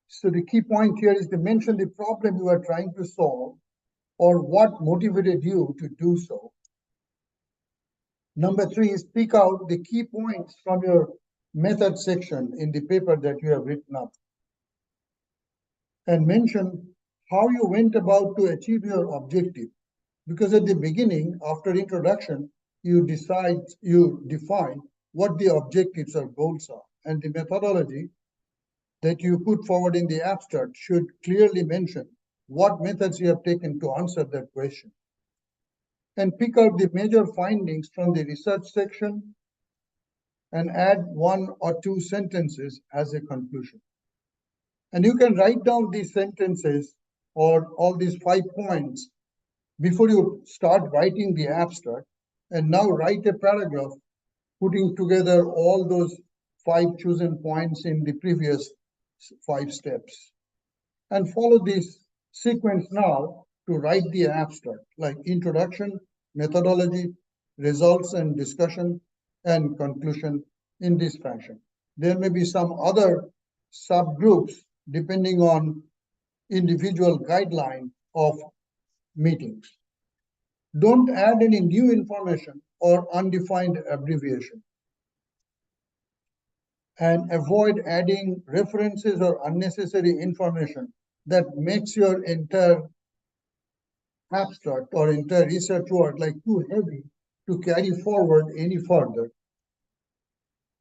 So the key point here is to mention the problem you are trying to solve or what motivated you to do so. Number 3 is pick out the key points from your method section in the paper that you have written up. And mention how you went about to achieve your objective. Because at the beginning, after introduction, you define what the objectives or goals are. And the methodology that you put forward in the abstract should clearly mention what methods you have taken to answer that question. And pick out the major findings from the research section and add 1 or 2 sentences as a conclusion. And you can write down these sentences or all these 5 points before you start writing the abstract, and now write a paragraph putting together all those 5 chosen points in the previous 5 steps. And follow this sequence now to write the abstract, like introduction, methodology, results and discussion, and conclusion in this fashion. There may be some other subgroups depending on individual guideline of meetings. Don't add any new information or undefined abbreviation. And avoid adding references or unnecessary information that makes your entire abstract or entire research work like too heavy to carry forward any further.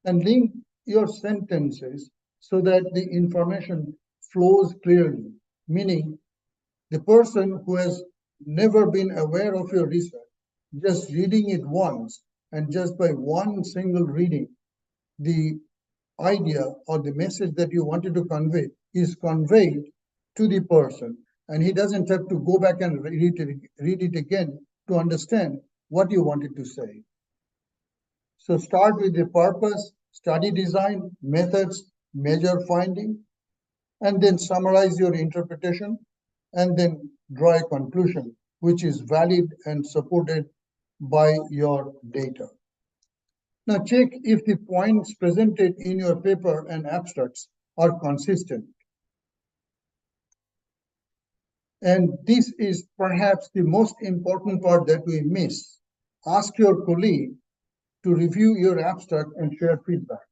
And link your sentences so that the information flows clearly, meaning the person who has never been aware of your research, just reading it once and just by one single reading, the idea or the message that you wanted to convey is conveyed to the person, and he doesn't have to go back and read it again to understand what you wanted to say. So start with the purpose, study design, methods, measure finding, and then summarize your interpretation, and then draw a conclusion which is valid and supported by your data. Now check if the points presented in your paper and abstracts are consistent. And this is perhaps the most important part that we miss. Ask your colleague to review your abstract and share feedback.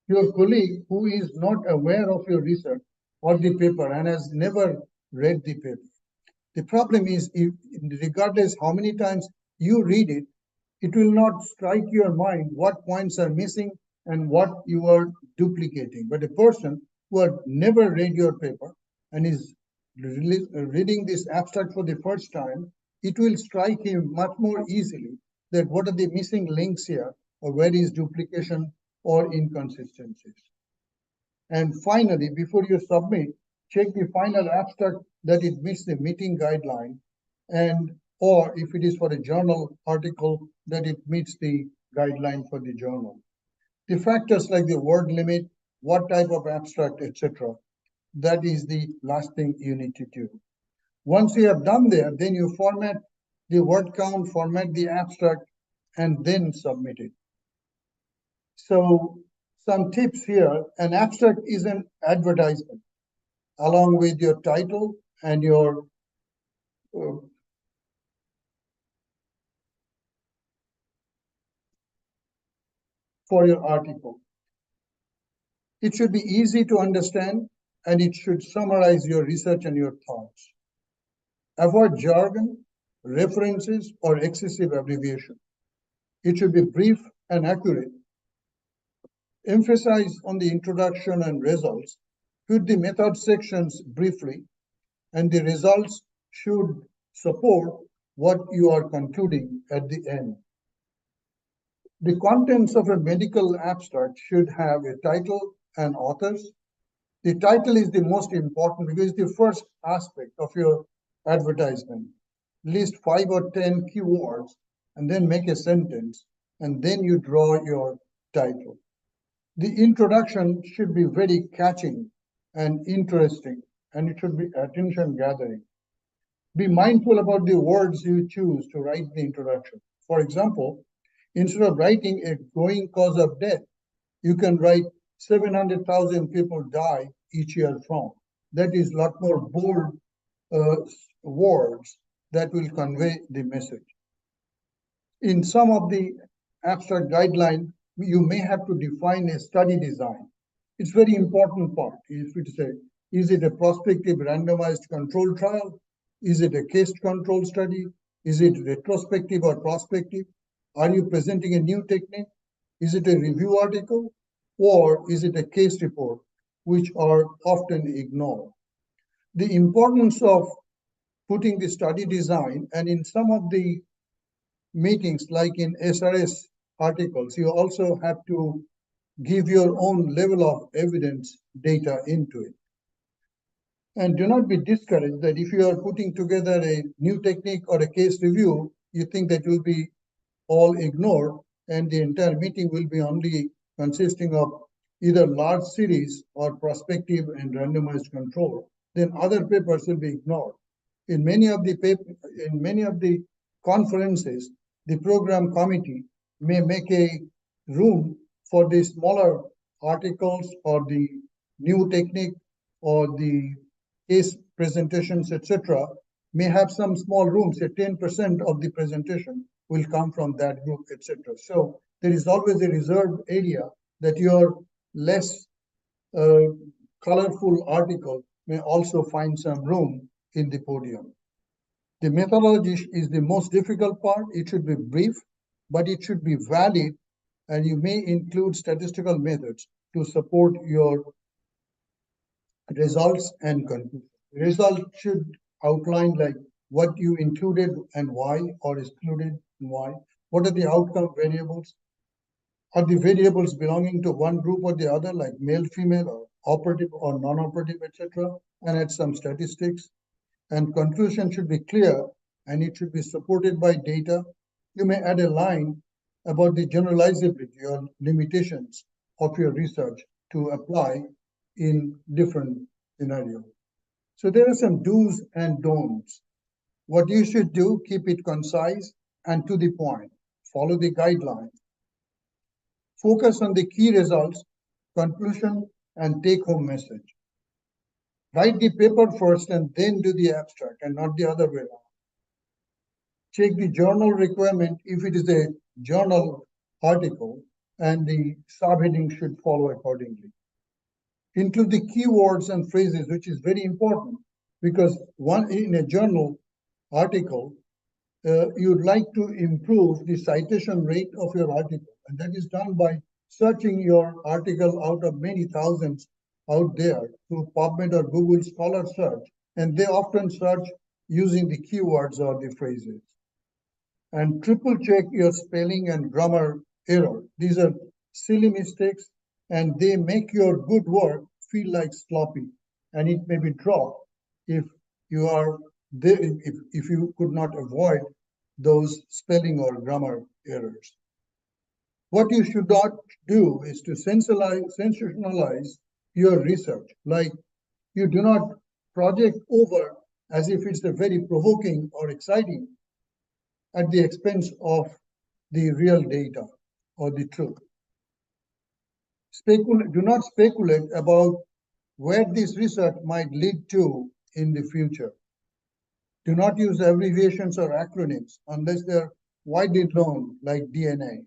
Your colleague who is not aware of your research or the paper and has never read the paper. The problem is, regardless how many times you read it, it will not strike your mind what points are missing and what you are duplicating. But a person who has never read your paper and is reading this abstract for the first time, it will strike him much more easily that what are the missing links here, or where is duplication or inconsistencies. And finally, before you submit, check the final abstract that it meets the meeting guideline, and or if it is for a journal article, that it meets the guideline for the journal. The factors like the word limit, what type of abstract, etc., that is the last thing you need to do. Once you have done that, then you format the word count, format the abstract, and then submit it. So some tips here: an abstract is an advertisement along with your title and your for your article. It should be easy to understand, and it should summarize your research and your thoughts. Avoid jargon, references, or excessive abbreviation. It should be brief and accurate. Emphasize on the introduction and results. Put the method sections briefly, and the results should support what you are concluding at the end. The contents of a medical abstract should have a title and authors. The title is the most important because it's the first aspect of your advertisement. List 5 or 10 keywords and then make a sentence, and then you draw your title. The introduction should be very catching and interesting, and it should be attention gathering. Be mindful about the words you choose to write the introduction. For example, instead of writing a growing cause of death, you can write 700,000 people die each year from. That is a lot more bold words that will convey the message. In some of the abstract guidelines, you may have to define a study design. It's very important part. If it say, is it a prospective randomized control trial? Is it a case control study? Is it retrospective or prospective? Are you presenting a new technique? Is it a review article? Or is it a case report, which are often ignored? The importance of putting the study design, and in some of the meetings, like in SRS articles, you also have to give your own level of evidence data into it. And do not be discouraged that if you are putting together a new technique or a case review, you think that will be all ignored and the entire meeting will be only consisting of either large series or prospective and randomized control. Then other papers will be ignored. In many of the conferences, the program committee may make a room for the smaller articles or the new technique or the case presentations, etc. May have some small rooms, say 10% of the presentation will come from that group, etc. So there is always a reserved area that your less colorful article may also find some room in the podium. The methodology is the most difficult part. It should be brief, but it should be valid, and you may include statistical methods to support your results and conclusion. Result should outline like what you included and why, or excluded and why. What are the outcome variables? Are the variables belonging to one group or the other, like male, female, or operative or non-operative, etc., and add some statistics. And conclusion should be clear, and it should be supported by data. You may add a line about the generalizability or limitations of your research to apply in different scenarios. So there are some do's and don'ts. What you should do, keep it concise and to the point. Follow the guidelines. Focus on the key results, conclusion, and take-home message. Write the paper first and then do the abstract, and not the other way around. Check the journal requirement if it is a journal article, and the subheading should follow accordingly. Include the keywords and phrases, which is very important, because one in a journal article, you'd like to improve the citation rate of your article, and that is done by searching your article out of many thousands out there through PubMed or Google Scholar search, and they often search using the keywords or the phrases. And triple check your spelling and grammar error. These are silly mistakes, and they make your good work feel like sloppy, and it may be dropped if you are there, if you could not avoid those spelling or grammar errors. What you should not do is to sensationalize your research. Like, you do not project over as if it's a very provoking or exciting at the expense of the real data or the truth. Do not speculate about where this research might lead to in the future. Do not use abbreviations or acronyms unless they're widely known, like DNA.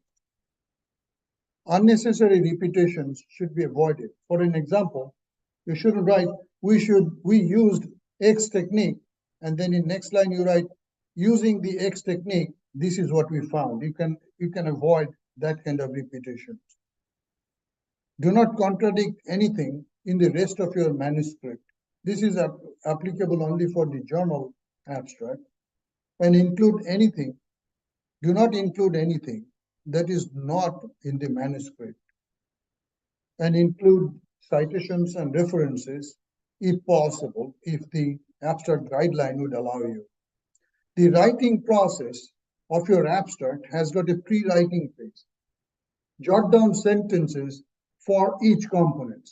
Unnecessary repetitions should be avoided. For an example, you shouldn't write, we used X technique, and then in next line you write, using the X technique, this is what we found. You can avoid that kind of repetitions. Do not contradict anything in the rest of your manuscript. This is applicable only for the journal abstract. And include anything. Do not include anything that is not in the manuscript. And include citations and references if possible, if the abstract guideline would allow you. The writing process of your abstract has got a pre-writing phase. Jot down sentences for each component.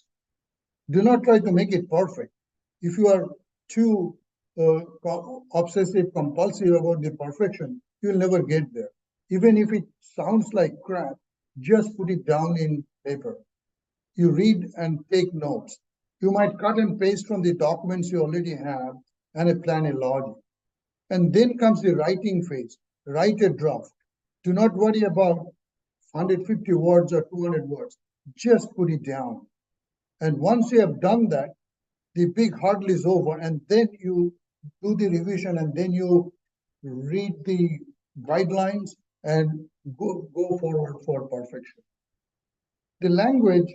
Do not try to make it perfect. If you are too obsessive compulsive about the perfection, you'll never get there. Even if it sounds like crap, just put it down in paper. You read and take notes. You might cut and paste from the documents you already have and plan a logic. And then comes the writing phase. Write a draft. Do not worry about 150 words or 200 words. Just put it down. And once you have done that, the big hurdle is over, and then you do the revision, and then you read the guidelines and go forward for perfection. The language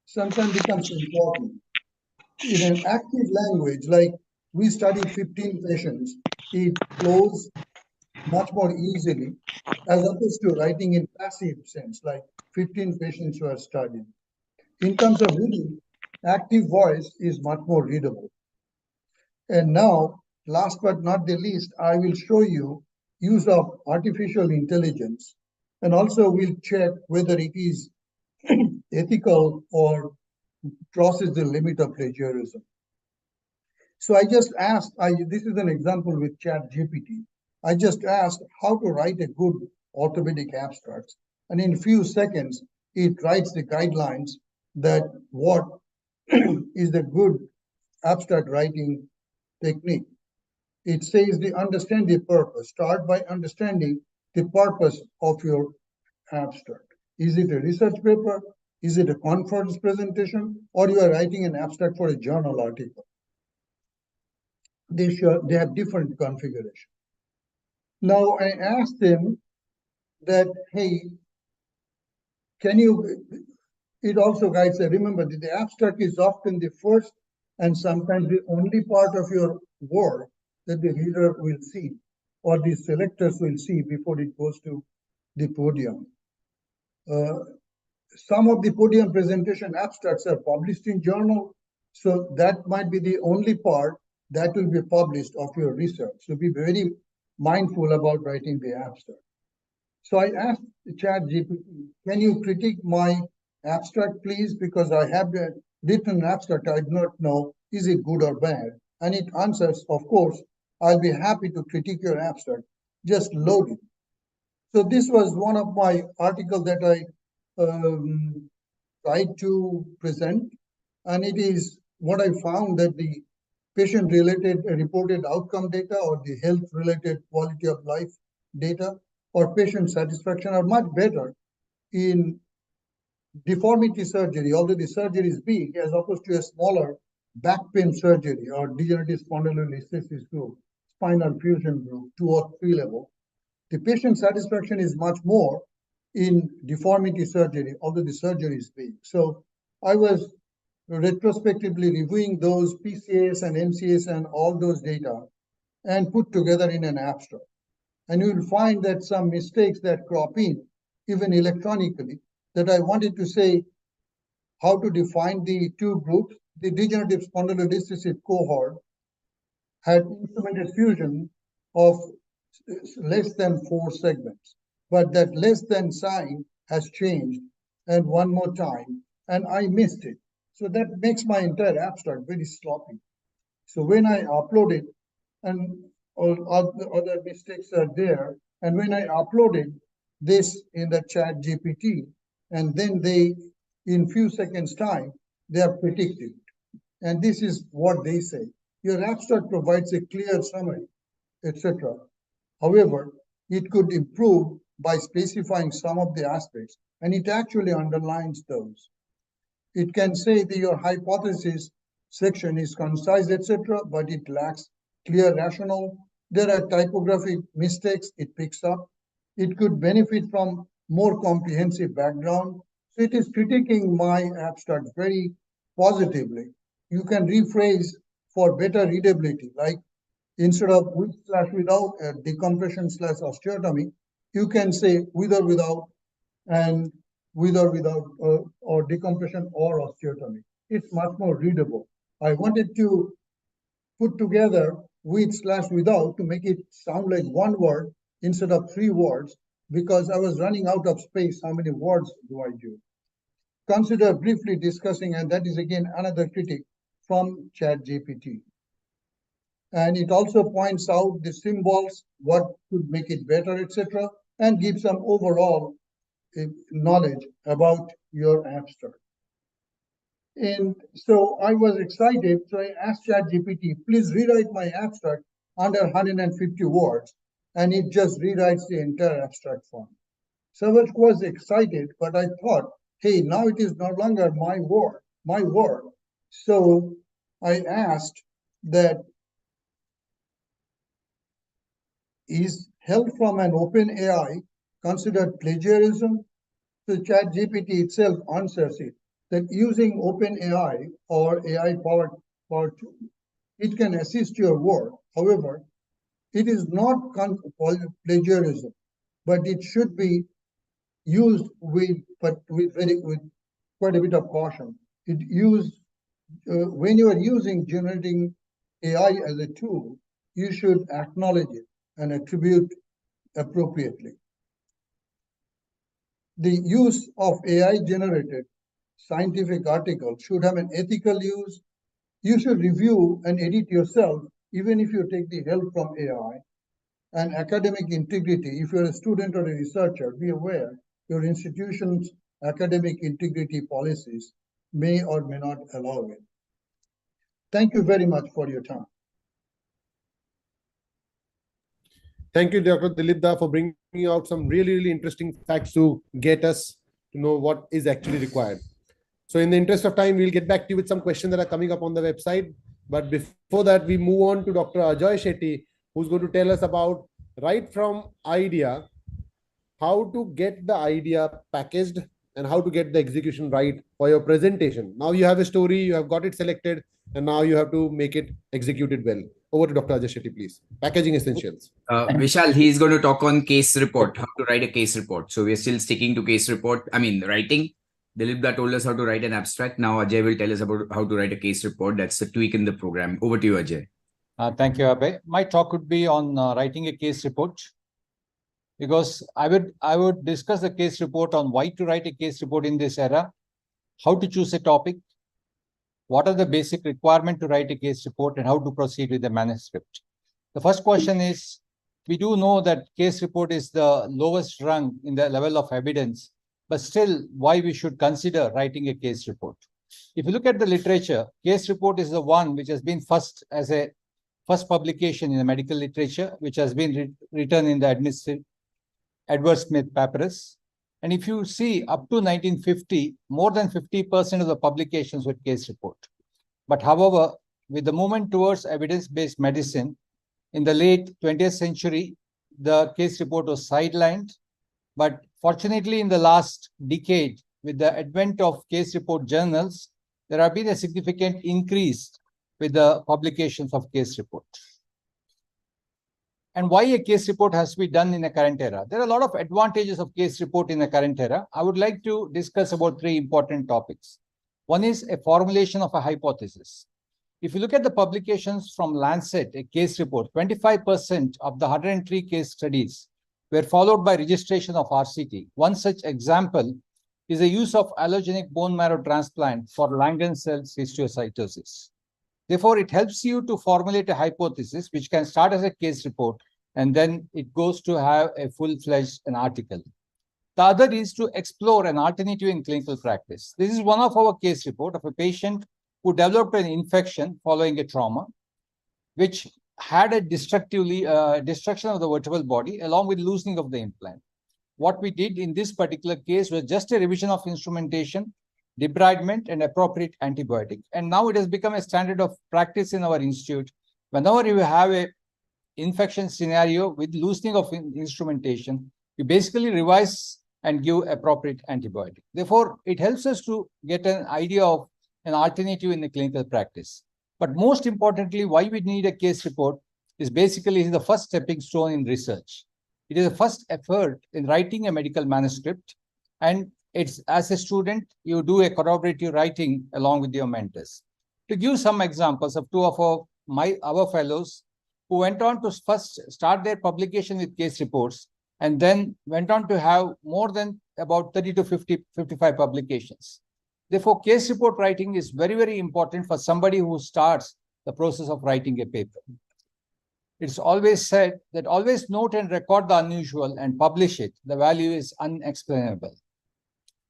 sometimes becomes important. In an active language, like we studied 15 patients, it flows much more easily as opposed to writing in passive sense, like 15 patients were studied. In terms of reading, active voice is much more readable. And now, last but not the least, I will show you use of artificial intelligence, and also we'll check whether it is ethical or crosses the limit of plagiarism. So I just asked, this is an example with ChatGPT. I just asked how to write a good orthopedic abstract, and in a few seconds, it writes the guidelines that what is the good abstract writing technique. It says understand the purpose. Start by understanding the purpose of your abstract. Is it a research paper? Is it a conference presentation? Or you are writing an abstract for a journal article? they have different configuration. Now I asked them that, hey, can you, it also guides, remember that the abstract is often the first and sometimes the only part of your work that the reader will see or the selectors will see before it goes to the podium. Some of the podium presentation abstracts are published in journal, so that might be the only part that will be published of your research. So be very mindful about writing the abstract. So I asked ChatGPT, can you critique my abstract, please? Because I have written an abstract, I do not know, is it good or bad? And it answers, of course, I'll be happy to critique your abstract. Just load it. So this was one of my articles that I tried to present. And it is what I found that the patient-related reported outcome data or the health-related quality of life data or patient satisfaction are much better in deformity surgery, although the surgery is big, as opposed to a smaller back pain surgery or degenerative spondylolisthesis group, spinal fusion group, 2 or 3 level. The patient satisfaction is much more in deformity surgery, although the surgery is big. So I was retrospectively reviewing those PCAs and MCAs and all those data and put together in an abstract. And you will find that some mistakes that crop in, even electronically, that I wanted to say how to define the two groups. The degenerative spondylolisthesis cohort had instrumented fusion of less than 4 segments, but that less than sign has changed and one more time, and I missed it. So that makes my entire abstract very sloppy. So when I upload it, and all other mistakes are there, and when I uploaded this in the chat GPT, and then they, in few seconds time, they are predicted. And this is what they say. Your abstract provides a clear summary, etc. However, it could improve by specifying some of the aspects, and it actually underlines those. It can say that your hypothesis section is concise, etc., but it lacks clear rationale. There are typographic mistakes it picks up. It could benefit from more comprehensive background. So it is critiquing my abstract very positively. You can rephrase for better readability, like instead of with slash without, decompression slash osteotomy, you can say with or without, and with or without, or decompression or osteotomy. It's much more readable. I wanted to put together with slash without to make it sound like one word instead of 3 words, because I was running out of space. How many words do I do? Consider briefly discussing, and that is again another critique from ChatGPT. And it also points out the symbols, what could make it better, etc., and give some overall knowledge about your abstract. And so I was excited. So I asked ChatGPT, please rewrite my abstract under 150 words. And it just rewrites the entire abstract form. So I was excited, but I thought, hey, now it is no longer my word. So I asked that, is help from an open AI considered plagiarism? So ChatGPT itself answers it, that using open AI or AI-powered tool, it can assist your work. However, it is not plagiarism, but it should be used with quite a bit of caution. When you are using generating AI as a tool, you should acknowledge it and attribute appropriately. The use of AI-generated scientific articles should have an ethical use. You should review and edit yourself, even if you take the help from AI. And academic integrity, if you're a student or a researcher, be aware your institution's academic integrity policies may or may not allow it. Thank you very much for your time. Thank you, Dr. Dilipda, for bringing out some really interesting facts to get us to know what is actually required. So in the interest of time, we'll get back to you with some questions that are coming up on the website. But before that, we move on to Dr. Ajay Shetty, who's going to tell us about right from idea, how to get the idea packaged and how to get the execution right for your presentation. Now you have a story, you have got it selected, and now you have to make it executed well. Over to Dr. Ajay Shetty, please. Packaging essentials. Vishal, he's going to talk on case report, how to write a case report. So we're still sticking to case report. I mean, writing. Dilipda told us how to write an abstract. Now Ajay will tell us about how to write a case report. That's a tweak in the program. Over to you, Ajay. Thank you, Abhay. My talk would be on writing a case report, because I would discuss the case report on why to write a case report in this era, how to choose a topic, what are the basic requirements to write a case report, and how to proceed with the manuscript. The first question is, we do know that case report is the lowest rung in the level of evidence, but still why we should consider writing a case report. If you look at the literature, case report is the one which has been first publication in the medical literature, which has been written in the Edward Smith papyrus. And if you see up to 1950, more than 50% of the publications were case report. But however, with the movement towards evidence-based medicine, in the late 20th century, the case report was sidelined. But fortunately, in the last decade, with the advent of case report journals, there have been a significant increase with the publications of case report. And why a case report has to be done in a current era? There are a lot of advantages of case report in the current era. I would like to discuss about three important topics. One is a formulation of a hypothesis. If you look at the publications from Lancet, a case report, 25% of the 103 case studies were followed by registration of RCT. One such example is the use of allogenic bone marrow transplant for Langerhans cells histiocytosis. Therefore, it helps you to formulate a hypothesis which can start as a case report, and then it goes to have a full-fledged article. The other is to explore an alternative in clinical practice. This is one of our case report of a patient who developed an infection following a trauma, which had a destruction of the vertebral body along with loosening of the implant. What we did in this particular case was just a revision of instrumentation, debridement, and appropriate antibiotic. And now it has become a standard of practice in our institute. Whenever you have a infection scenario with loosening of instrumentation, you basically revise and give appropriate antibiotic. Therefore, it helps us to get an idea of an alternative in the clinical practice. But most importantly, why we need a case report is basically the first stepping stone in research. It is the first effort in writing a medical manuscript, and it's as a student, you do a collaborative writing along with your mentors. To give some examples of two of our fellows who went on to first start their publication with case reports and then went on to have more than about 30 to 55 publications. Therefore, case report writing is very, very important for somebody who starts the process of writing a paper. It's always said that always note and record the unusual and publish it. The value is unexplainable.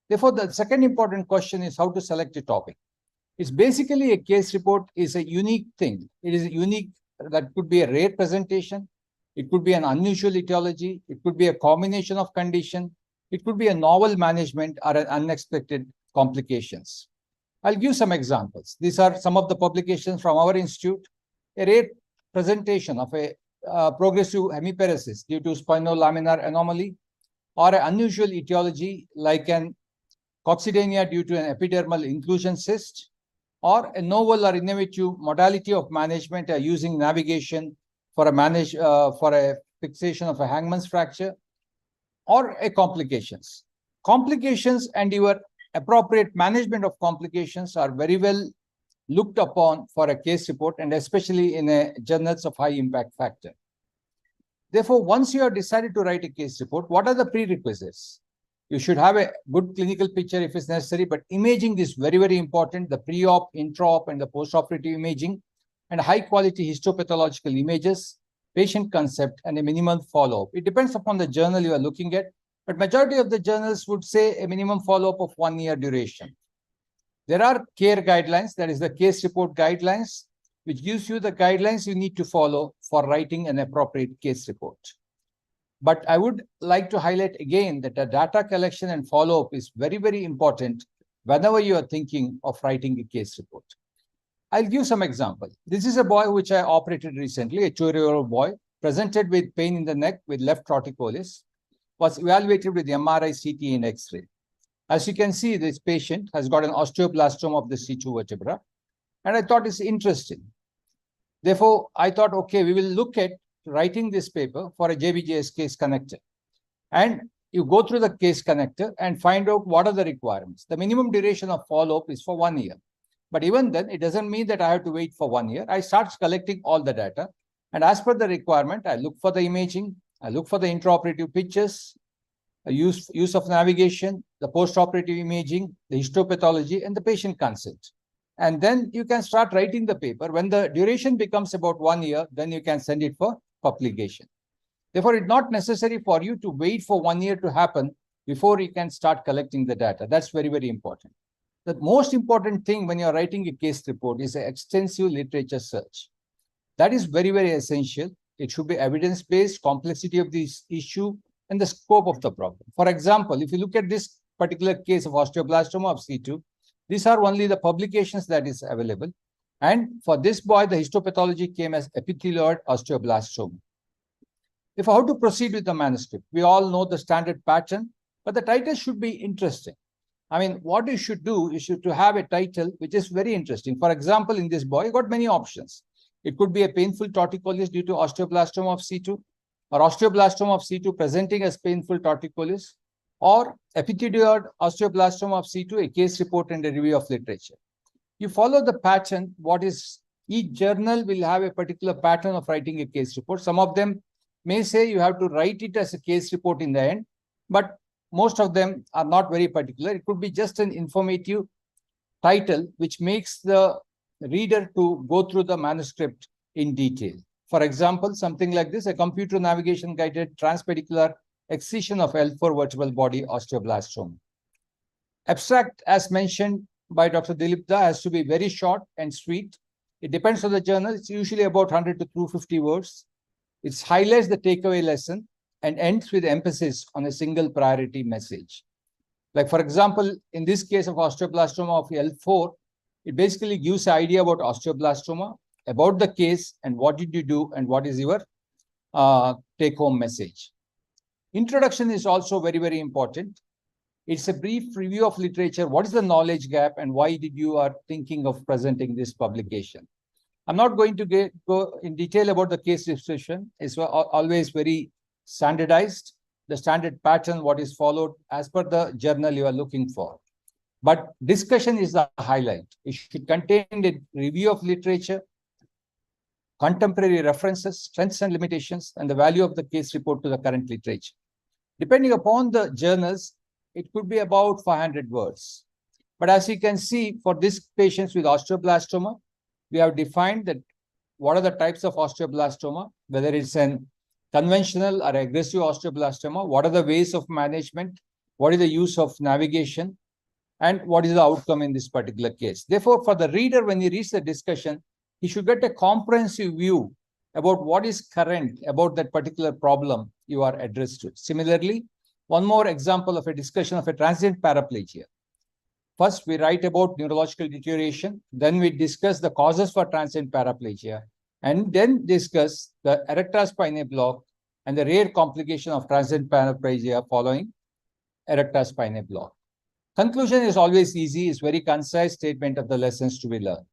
Therefore, the second important question is how to select a topic. It's basically a case report is a unique thing. It is unique. That could be a rare presentation. It could be an unusual etiology. It could be a combination of condition. It could be a novel management or an unexpected complications. I'll give some examples. These are some of the publications from our institute. A rare presentation of a progressive hemiparesis due to spinolaminar anomaly, or an unusual etiology like an coccydynia due to an epidermal inclusion cyst, or a novel or innovative modality of management using navigation for a fixation of a hangman's fracture, or a complications. Complications and your appropriate management of complications are very well looked upon for a case report, and especially in a journals of high impact factor. Therefore, once you have decided to write a case report, what are the prerequisites? You should have a good clinical picture if it's necessary, but imaging is very, very important. The pre-op, intra-op, and the post-operative imaging, and high quality histopathological images, patient concept, and a minimum follow-up. It depends upon the journal you are looking at, but majority of the journals would say a minimum follow-up of 1 year duration. There are care guidelines, that is the case report guidelines, which gives you the guidelines you need to follow for writing an appropriate case report. But I would like to highlight again that the data collection and follow-up is very, very important whenever you are thinking of writing a case report. I'll give some example. This is a boy which I operated recently, a 2-year-old boy, presented with pain in the neck with left torticollis, was evaluated with MRI, CT, and X-ray. As you can see, this patient has got an osteoblastoma of the C2 vertebra, and I thought it's interesting. Therefore, I thought, okay, we will look at writing this paper for a JBJS case connector. And you go through the case connector and find out what are the requirements. The minimum duration of follow-up is for 1 year. But even then, it doesn't mean that I have to wait for 1 year. I start collecting all the data. And as per the requirement, I look for the imaging, I look for the intraoperative pictures, use of navigation, the post-operative imaging, the histopathology, and the patient consent. And then you can start writing the paper. When the duration becomes about 1 year, then you can send it for publication. Therefore, it's not necessary for you to wait for 1 year to happen before you can start collecting the data. That's very, very important. The most important thing when you're writing a case report is an extensive literature search. That is very, very essential. It should be evidence-based, complexity of this issue, and the scope of the problem. For example, if you look at this particular case of osteoblastoma of C2, these are only the publications that is available. And for this boy, the histopathology came as epithelioid osteoblastoma. If I have to proceed with the manuscript, we all know the standard pattern, but the title should be interesting. I mean, what you should do is to have a title which is very interesting. For example, in this boy, you got many options. It could be a painful torticollis due to osteoblastoma of C2, or osteoblastoma of C2 presenting as painful torticollis, or epithelioid osteoblastoma of C2, a case report and a review of literature. You follow the pattern. Each journal will have a particular pattern of writing a case report. Some of them may say you have to write it as a case report in the end, but most of them are not very particular. It could be just an informative title which makes the reader to go through the manuscript in detail. For example, something like this, a computer navigation guided transpedicular excision of L4 vertebral body osteoblastoma. Abstract, as mentioned by Dr. Dilipda, has to be very short and sweet. It depends on the journal. It's usually about 100 to 250 words. It highlights the takeaway lesson and ends with emphasis on a single priority message. Like, for example, in this case of osteoblastoma of L4, it basically gives an idea about osteoblastoma, about the case, and what did you do, and what is your take-home message. Introduction is also very, very important. It's a brief review of literature. What is the knowledge gap, and why did you are thinking of presenting this publication? I'm not going to go in detail about the case description. It's always very standardized, the standard pattern, what is followed as per the journal you are looking for. But discussion is the highlight. It should contain a review of literature, contemporary references, strengths and limitations, and the value of the case report to the current literature. Depending upon the journals, it could be about 500 words. But as you can see, for these patients with osteoblastoma, we have defined that what are the types of osteoblastoma, whether it's an conventional or aggressive osteoblastoma, what are the ways of management, what is the use of navigation, and what is the outcome in this particular case. Therefore, for the reader, when he reads the discussion, he should get a comprehensive view about what is current about that particular problem you are addressed to. Similarly, one more example of a discussion of a transient paraplegia. First, we write about neurological deterioration. Then we discuss the causes for transient paraplegia, and then discuss the erector spinae block and the rare complication of transient paraplegia following erector spinae block. Conclusion is always easy. It's very concise statement of the lessons to be learned.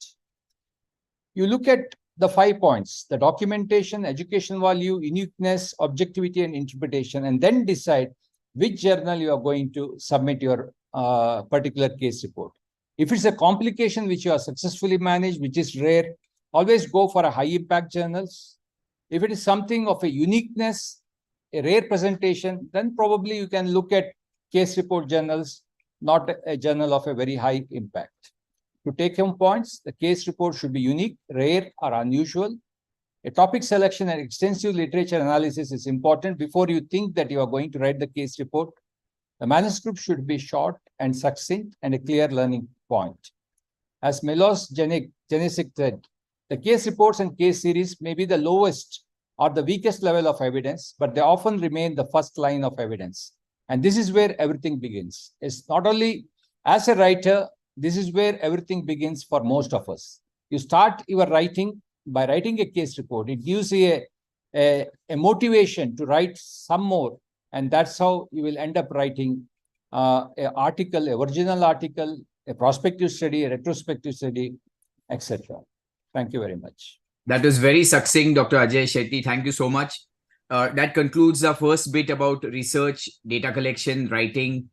You look at the 5 points: the documentation, education value, uniqueness, objectivity, and interpretation, and then decide which journal you are going to submit your particular case report. If it's a complication which you are successfully managed, which is rare, always go for a high impact journals. If it is something of a uniqueness, a rare presentation, then probably you can look at case report journals, not a journal of a very high impact. To take home points, the case report should be unique, rare, or unusual. A topic selection and extensive literature analysis is important before you think that you are going to write the case report. The manuscript should be short and succinct and a clear learning point. As Milos Jenisic said, the case reports and case series may be the lowest or the weakest level of evidence, but they often remain the first line of evidence. And this is where everything begins. It's not only as a writer, this is where everything begins for most of us. You start your writing by writing a case report. It gives you a motivation to write some more. And that's how you will end up writing an article, a original article, a prospective study, a retrospective study, etc. Thank you very much. That was very succinct, Dr. Ajay Shetty. Thank you so much. That concludes the first bit about research, data collection, writing.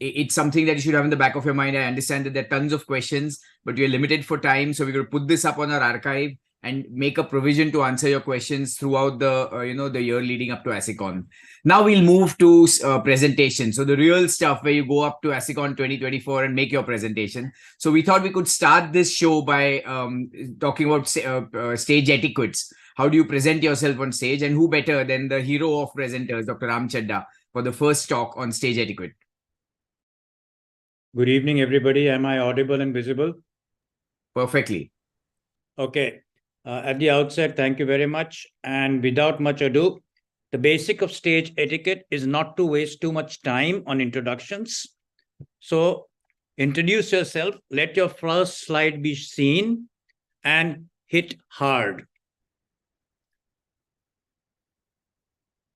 It's something that you should have in the back of your mind. I understand that there are tons of questions, but we are limited for time. So we're going to put this up on our archive and make a provision to answer your questions throughout the the year leading up to ASSICON. Now we'll move to presentation. So the real stuff where you go up to ASSICON 2024 and make your presentation. So we thought we could start this show by talking about stage etiquettes. How do you present yourself on stage? And who better than the hero of presenters, Dr. Ram Chadda, for the first talk on stage etiquette. Good evening, everybody. Am I audible and visible? Perfectly. Okay. At the outset, thank you very much. And without much ado, the basic of stage etiquette is not to waste too much time on introductions. So introduce yourself, let your first slide be seen, and hit hard.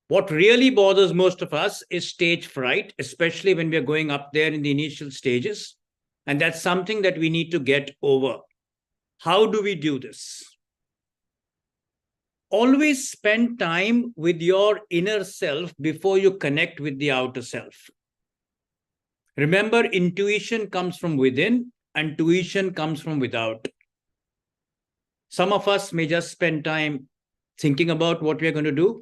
What really bothers most of us is stage fright, especially when we are going up there in the initial stages. And that's something that we need to get over. How do we do this? Always spend time with your inner self before you connect with the outer self. Remember, intuition comes from within and tuition comes from without. Some of us may just spend time thinking about what we are going to do.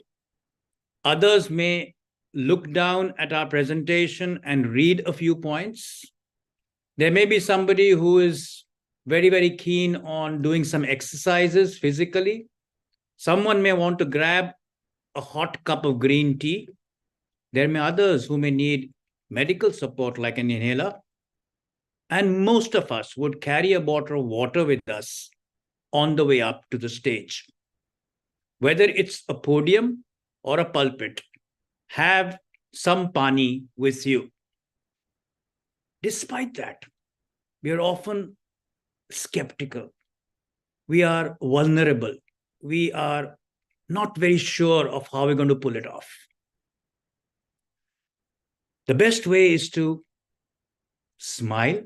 Others may look down at our presentation and read a few points. There may be somebody who is very, very keen on doing some exercises physically. Someone may want to grab a hot cup of green tea. There may be others who may need medical support like an inhaler. And most of us would carry a bottle of water with us on the way up to the stage. Whether it's a podium or a pulpit, have some pani with you. Despite that, we are often skeptical. We are vulnerable. We are not very sure of how we're going to pull it off. The best way is to smile.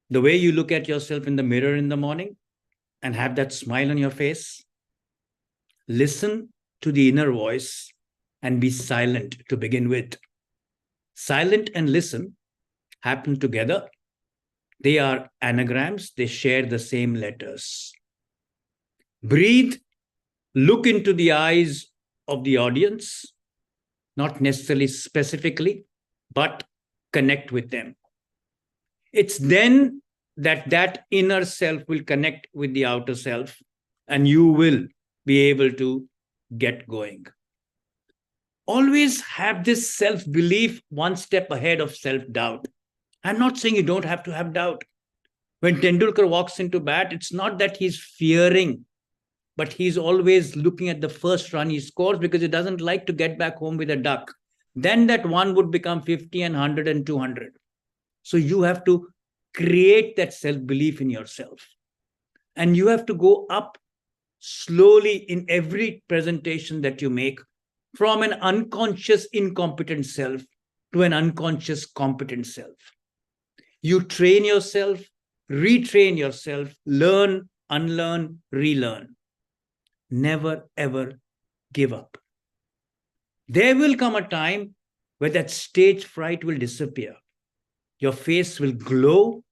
The way you look at yourself in the mirror in the morning and have that smile on your face. Listen to the inner voice and be silent to begin with. Silent and listen happen together. They are anagrams. They share the same letters. Breathe. Look into the eyes of the audience, not necessarily specifically, but connect with them. It's then that inner self will connect with the outer self and you will be able to get going. Always have this self-belief one step ahead of self-doubt. I'm not saying you don't have to have doubt. When Tendulkar walks into bat, it's not that he's fearing, but he's always looking at the first run he scores because he doesn't like to get back home with a duck. Then that one would become 50 and 100 and 200. So you have to create that self-belief in yourself. And you have to go up slowly in every presentation that you make from an unconscious incompetent self to an unconscious competent self. You train yourself, retrain yourself, learn, unlearn, relearn. Never, ever give up. There will come a time where that stage fright will disappear. Your face will glow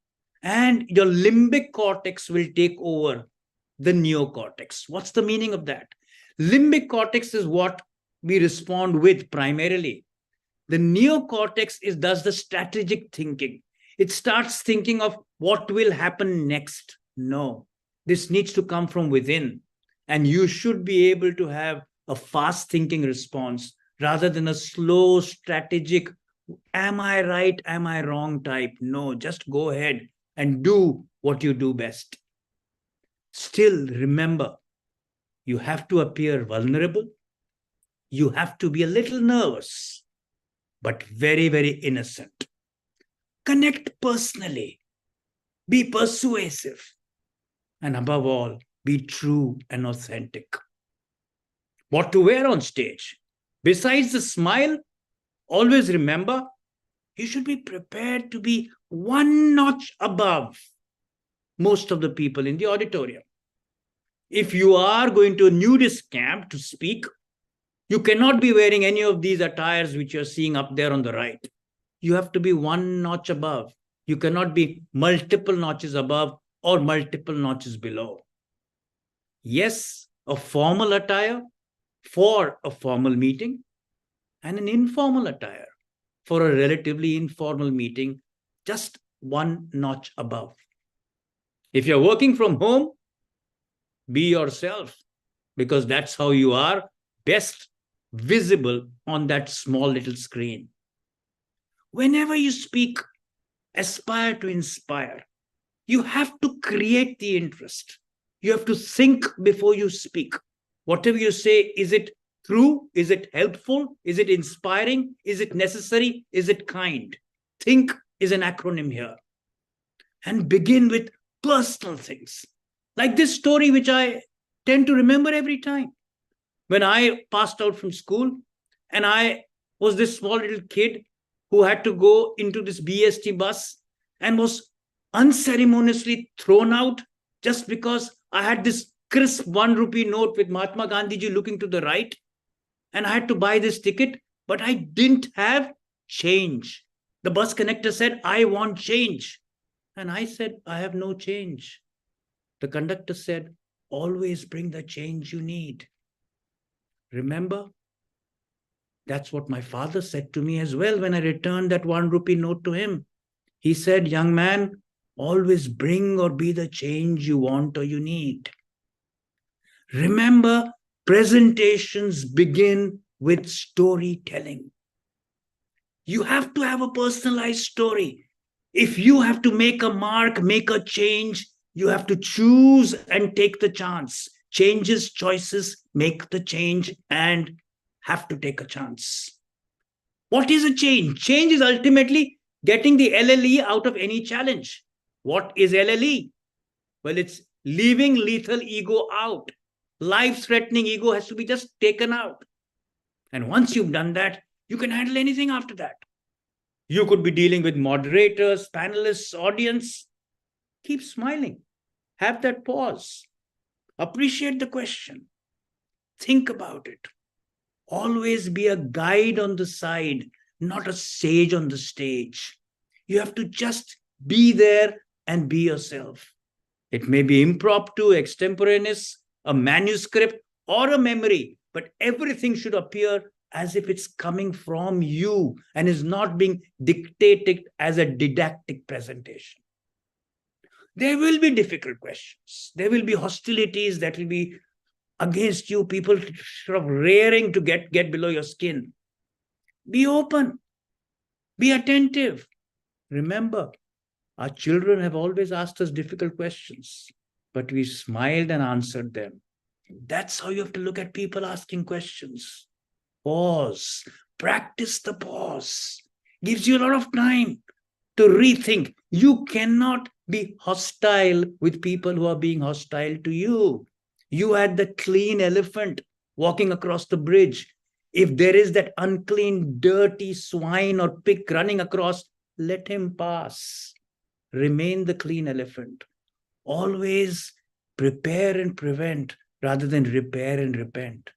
and your limbic cortex will take over the neocortex. What's the meaning of that? Limbic cortex is what we respond with primarily. The neocortex does the strategic thinking. It starts thinking of what will happen next. No, this needs to come from within. And you should be able to have a fast thinking response rather than a slow, strategic, am I right, am I wrong type. No, just go ahead and do what you do best. Still, remember, you have to appear vulnerable. You have to be a little nervous, but very, very innocent. Connect personally. Be persuasive. And above all, be true and authentic. What to wear on stage? Besides the smile, always remember, you should be prepared to be one notch above most of the people in the auditorium. If you are going to a nudist camp to speak, you cannot be wearing any of these attires which you're seeing up there on the right. You have to be one notch above. You cannot be multiple notches above or multiple notches below. Yes, a formal attire for a formal meeting and an informal attire for a relatively informal meeting, just one notch above. If you're working from home, be yourself, because that's how you are best visible on that small little screen. Whenever you speak, aspire to inspire. You have to create the interest. You have to think before you speak. Whatever you say, is it true? Is it helpful? Is it inspiring? Is it necessary? Is it kind? Think is an acronym here. And begin with personal things. Like this story, which I tend to remember every time. When I passed out from school and I was this small little kid who had to go into this BST bus and was unceremoniously thrown out just because I had this crisp 1 rupee note with Mahatma Gandhi ji looking to the right. And I had to buy this ticket, but I didn't have change. The bus connector said, I want change. And I said, I have no change. The conductor said, always bring the change you need. Remember? That's what my father said to me as well when I returned that 1 rupee note to him. He said, young man, always bring or be the change you want or you need. Remember, presentations begin with storytelling. You have to have a personalized story. If you have to make a mark, make a change, you have to choose and take the chance. Changes, choices, make the change and have to take a chance. What is a change? Change is ultimately getting the LLE out of any challenge. What is LLE? Well, it's leaving lethal ego out. Life-threatening ego has to be just taken out. And once you've done that, you can handle anything after that. You could be dealing with moderators, panelists, audience. Keep smiling. Have that pause. Appreciate the question. Think about it. Always be a guide on the side, not a sage on the stage. You have to just be there and be yourself. It may be impromptu, extemporaneous, a manuscript, or a memory, but everything should appear as if it's coming from you and is not being dictated as a didactic presentation. There will be difficult questions. There will be hostilities that will be against you, people sort of raring to get below your skin. Be open. Be attentive. Remember, our children have always asked us difficult questions, but we smiled and answered them. That's how you have to look at people asking questions. Pause. Practice the pause. Gives you a lot of time to rethink. You cannot be hostile with people who are being hostile to you. You had the clean elephant walking across the bridge. If there is that unclean, dirty swine or pig running across, let him pass. Remain the clean elephant. Always prepare and prevent rather than repair and repent.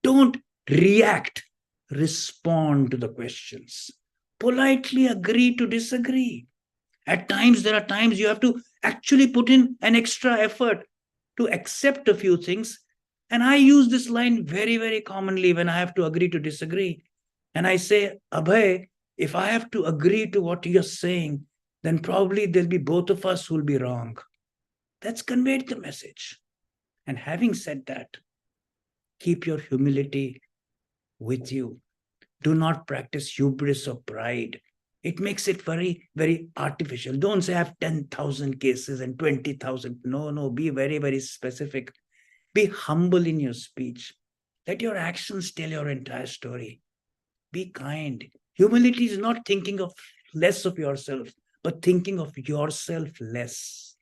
Don't react. Respond to the questions. Politely agree to disagree. At times, there are times you have to actually put in an extra effort to accept a few things. And I use this line very, very commonly when I have to agree to disagree. And I say, Abhay, if I have to agree to what you're saying, then probably there'll be both of us who will be wrong. That's conveyed the message. And having said that, keep your humility with you. Do not practice hubris or pride. It makes it very, very artificial. Don't say I have 10,000 cases and 20,000. No, be very, very specific. Be humble in your speech. Let your actions tell your entire story. Be kind. Humility is not thinking of less of yourself, but thinking of yourself less.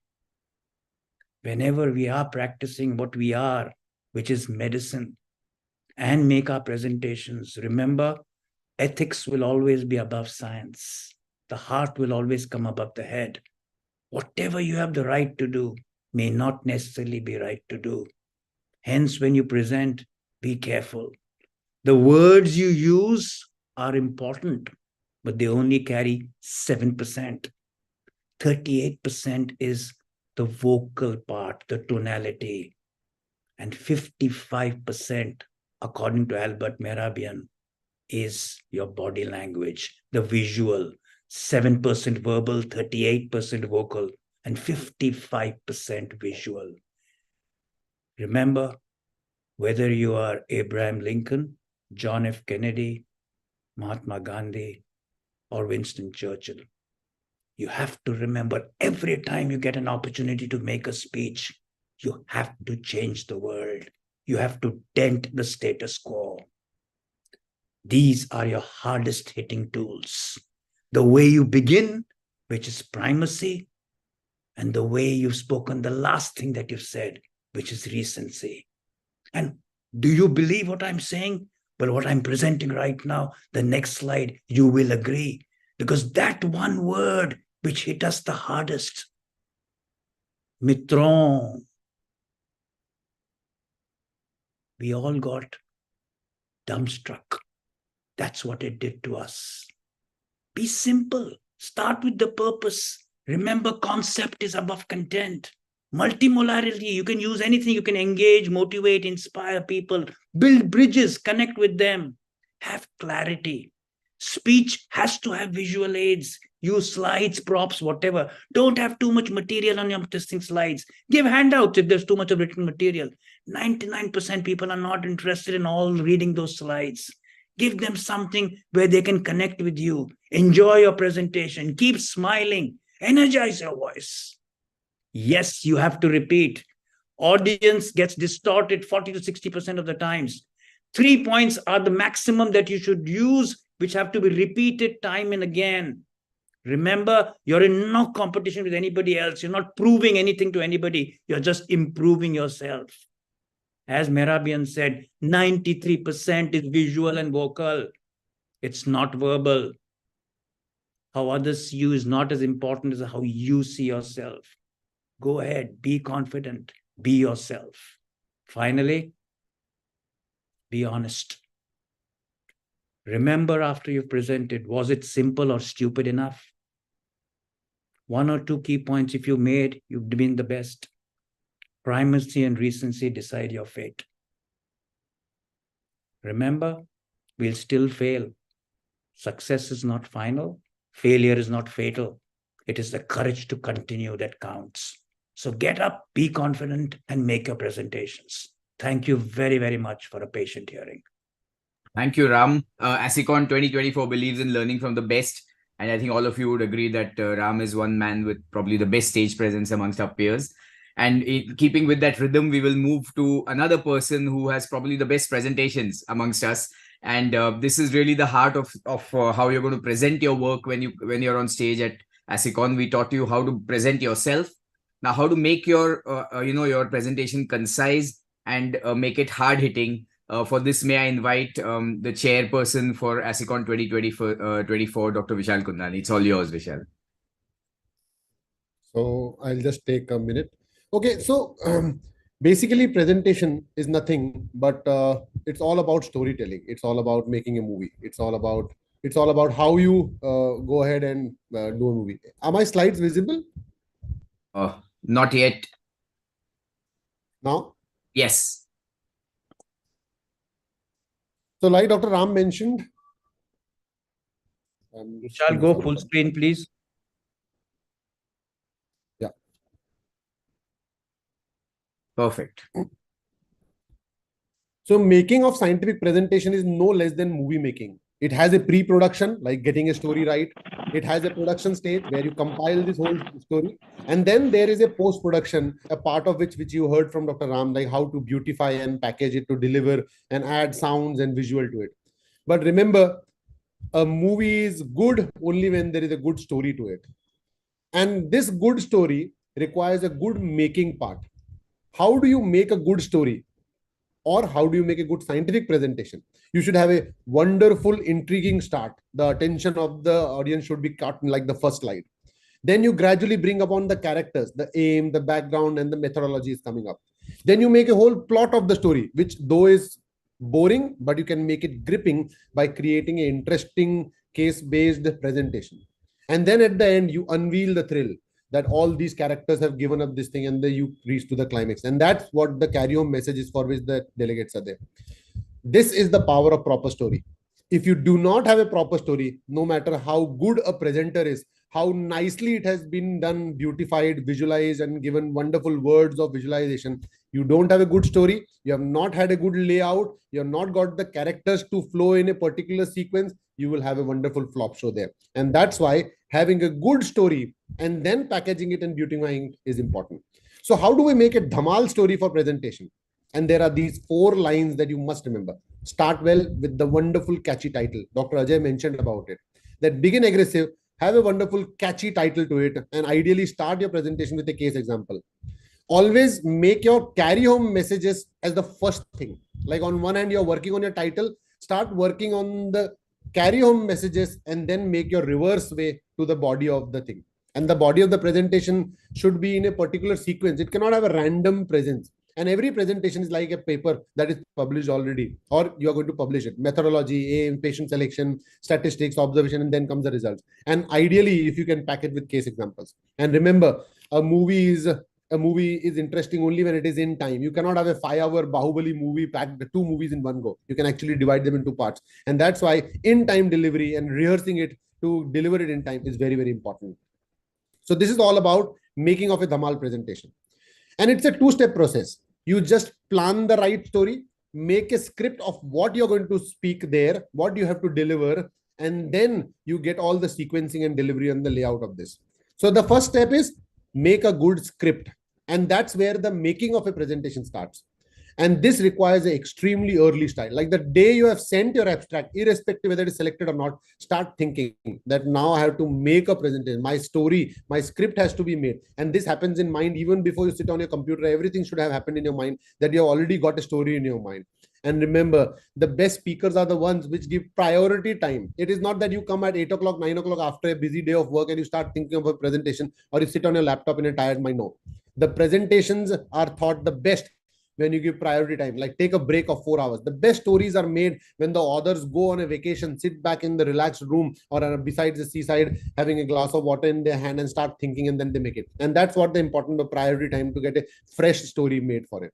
whenever we are practicing what we are, which is medicine, and make our presentations, remember, ethics will always be above science. The heart will always come above the head. Whatever you have the right to do may not necessarily be right to do. Hence, when you present, be careful. The words you use are important, but they only carry 7%. 38% is the vocal part, the tonality, and 55%, according to Albert Mehrabian, is your body language, the visual. 7% verbal, 38% vocal, and 55% visual. Remember, whether you are Abraham Lincoln, John F. Kennedy, Mahatma Gandhi, or Winston Churchill, you have to remember every time you get an opportunity to make a speech, you have to change the world. You have to dent the status quo. These are your hardest hitting tools. The way you begin, which is primacy, and the way you've spoken, the last thing that you've said, which is recency. And do you believe what I'm saying? But what I'm presenting right now, the next slide, you will agree. Because that one word which hit us the hardest, mitron, we all got dumbstruck. That's what it did to us. Be simple. Start with the purpose. Remember, concept is above content. Multimolarity, you can use anything. You can engage, motivate, inspire people, build bridges, connect with them, have clarity. Speech has to have visual aids. Use slides, props, whatever. Don't have too much material on your testing slides. Give handouts if there's too much of written material. 99% people are not interested in all reading those slides. Give them something where they can connect with you. Enjoy your presentation. Keep smiling. Energize your voice. Yes, you have to repeat. Audience gets distorted 40 to 60% of the times. 3 points are the maximum that you should use, which have to be repeated time and again. Remember, you're in no competition with anybody else. You're not proving anything to anybody. You're just improving yourself. As Mehrabian said, 93% is visual and vocal. It's not verbal. How others see you is not as important as how you see yourself. Go ahead, be confident, be yourself. Finally, be honest. Remember, after you've presented, was it simple or stupid enough? 1 or 2 key points, if you made, you've been the best. Primacy and recency decide your fate. Remember, we'll still fail. Success is not final. Failure is not fatal. It is the courage to continue that counts. So get up, be confident, and make your presentations. Thank you very, very much for a patient hearing. Thank you, Ram. ASSICON 2024 believes in learning from the best. And I think all of you would agree that Ram is one man with probably the best stage presence amongst our peers. And keeping with that rhythm, we will move to another person who has probably the best presentations amongst us. And this is really the heart of how you're going to present your work when you're on stage at ASSICON. We taught you how to present yourself. Now, how to make your your presentation concise and make it hard hitting. For this, may I invite the chairperson for ASSICON 2024, Dr. Vishal Kundnani. It's all yours, Vishal. So I'll just take a minute. Okay, so basically presentation is nothing but it's all about storytelling. It's all about making a movie. It's all about how you go ahead and do a movie. Are my slides visible? Not yet. Now? Yes. So like Dr. Ram mentioned. Shall go full screen, please. Yeah. Perfect. So making of scientific presentation is no less than movie making. It has a pre-production, like getting a story right. It has a production stage where you compile this whole story. And then there is a post-production, a part of which you heard from Dr. Ram, like how to beautify and package it to deliver and add sounds and visual to it. But remember, a movie is good only when there is a good story to it. And this good story requires a good making part. How do you make a good story? Or how do you make a good scientific presentation? You should have a wonderful, intriguing start. The attention of the audience should be caught in like the first slide. Then you gradually bring upon the characters, the aim, the background, and the methodology is coming up. Then you make a whole plot of the story, which though is boring, but you can make it gripping by creating an interesting case-based presentation. And then at the end, you unveil the thrill that all these characters have given up this thing, and then you reach to the climax. And that's what the carry-home message is, for which the delegates are there. This is the power of proper story. If you do not have a proper story, no matter how good a presenter is, how nicely it has been done, beautified, visualized, and given wonderful words of visualization, you don't have a good story, you have not had a good layout, you have not got the characters to flow in a particular sequence, you will have a wonderful flop show there. And that's why having a good story and then packaging it and beautifying is important. So how do we make a dhamal story for presentation? And there are these 4 lines that you must remember. Start well with the wonderful catchy title. Dr. Ajay mentioned about it. That begin aggressive, have a wonderful catchy title to it, and ideally start your presentation with a case example. Always make your carry home messages as the first thing. Like on one hand, you're working on your title, start working on the carry home messages and then make your reverse way to the body of the thing. And the body of the presentation should be in a particular sequence. It cannot have a random presence. And every presentation is like a paper that is published already, or you are going to publish it. Methodology, aim, patient selection, statistics, observation, and then comes the results. And ideally, if you can pack it with case examples. And remember, a movie is interesting only when it is in time. You cannot have a 5-hour Bahubali movie packed 2 movies in one go. You can actually divide them into parts. And that's why in-time delivery and rehearsing it to deliver it in time is very, very important. So this is all about making of a dhamal presentation. And it's a 2-step process. You just plan the right story, make a script of what you're going to speak there, what you have to deliver, and then you get all the sequencing and delivery and the layout of this. So the first step is make a good script. And that's where the making of a presentation starts. And this requires an extremely early start. Like the day you have sent your abstract, irrespective whether it is selected or not, start thinking that now I have to make a presentation. My story, my script has to be made. And this happens in mind even before you sit on your computer. Everything should have happened in your mind, that you have already got a story in your mind. And remember, the best speakers are the ones which give priority time. It is not that you come at 8 o'clock, 9 o'clock after a busy day of work and you start thinking of a presentation, or you sit on your laptop in a tired mind. No. The presentations are thought the best when you give priority time, like take a break of 4 hours. The best stories are made when the authors go on a vacation, sit back in the relaxed room or besides the seaside, having a glass of water in their hand and start thinking, and then they make it. And that's what the important of priority time to get a fresh story made for it.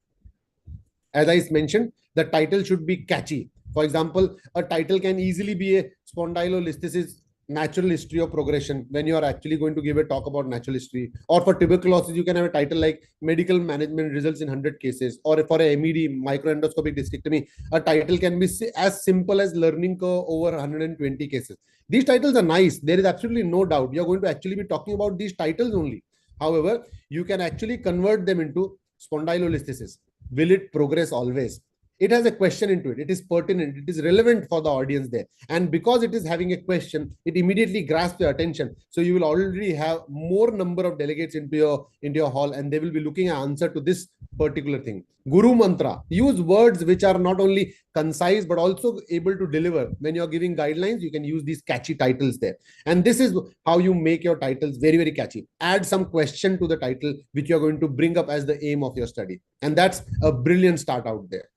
As I mentioned, the title should be catchy. For example, a title can easily be a spondylolisthesis natural history of progression when you are actually going to give a talk about natural history. Or for tuberculosis, you can have a title like medical management results in 100 cases. Or for a MED, microendoscopic discectomy, a title can be as simple as learning curve over 120 cases. These titles are nice. There is absolutely no doubt. You're going to actually be talking about these titles only. However, you can actually convert them into spondylolisthesis. Will it progress always? It has a question into it. It is pertinent. It is relevant for the audience there. And because it is having a question, it immediately grasps your attention. So you will already have more number of delegates into your hall, and they will be looking at answer to this particular thing. Guru mantra. Use words which are not only concise, but also able to deliver. When you're giving guidelines, you can use these catchy titles there. And this is how you make your titles very, very catchy. Add some question to the title, which you're going to bring up as the aim of your study. And that's a brilliant start out there.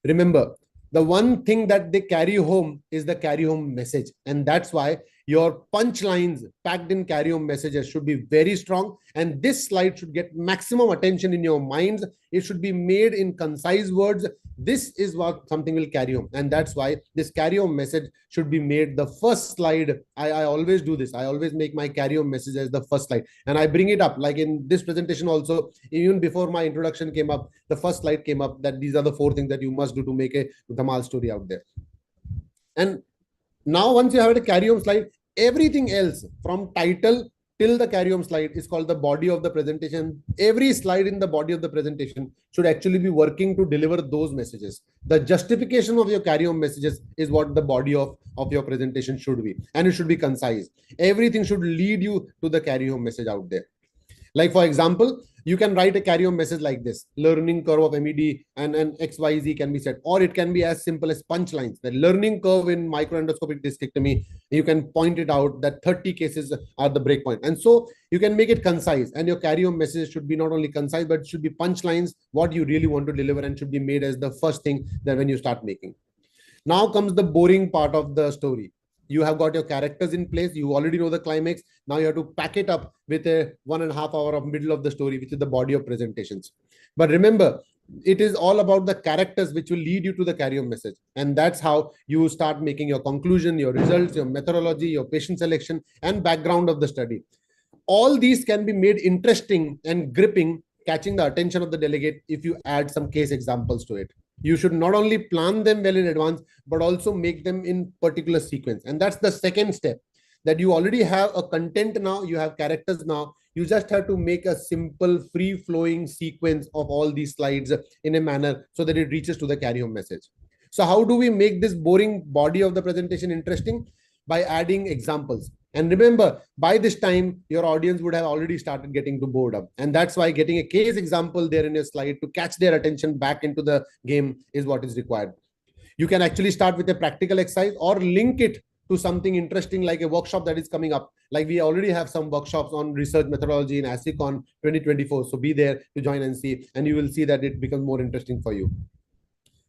Remember, the one thing that they carry home is the carry home message. And that's why your punchlines packed in carry home messages should be very strong. And this slide should get maximum attention in your minds. It should be made in concise words. This is what something will carry home. And that's why this carry home message should be made the first slide. I always do this. I always make my carry home message as the first slide. And I bring it up like in this presentation also, even before my introduction came up, the first slide came up that these are the 4 things that you must do to make a dhamal story out there. And now, once you have a carry home slide, everything else from title till the carry home slide is called the body of the presentation. Every slide in the body of the presentation should actually be working to deliver those messages. The justification of your carry home messages is what the body of your presentation should be. And it should be concise. Everything should lead you to the carry home message out there. Like for example, you can write a carry-on message like this: learning curve of MED and XYZ can be said, or it can be as simple as punchlines. The learning curve in microendoscopic discectomy, you can point it out that 30 cases are the breakpoint. And so you can make it concise, and your carry-on message should be not only concise, but it should be punchlines, what you really want to deliver, and should be made as the first thing that when you start making. Now comes the boring part of the story. You have got your characters in place. You already know the climax. Now you have to pack it up with a 1.5 hour of middle of the story, which is the body of presentations. But remember, it is all about the characters which will lead you to the carry-on message. And that's how you start making your conclusion, your results, your methodology, your patient selection, and background of the study. All these can be made interesting and gripping, catching the attention of the delegate if you add some case examples to it. You should not only plan them well in advance, but also make them in particular sequence. And that's the second step, that you already have a content now, you have characters now. You just have to make a simple free-flowing sequence of all these slides in a manner so that it reaches to the carry-home message. So how do we make this boring body of the presentation interesting? By adding examples. And remember, by this time, your audience would have already started getting to boredom. And that's why getting a case example there in your slide to catch their attention back into the game is what is required. You can actually start with a practical exercise or link it to something interesting like a workshop that is coming up. Like we already have some workshops on research methodology in ASSICON 2024. So be there to join and see, and you will see that it becomes more interesting for you.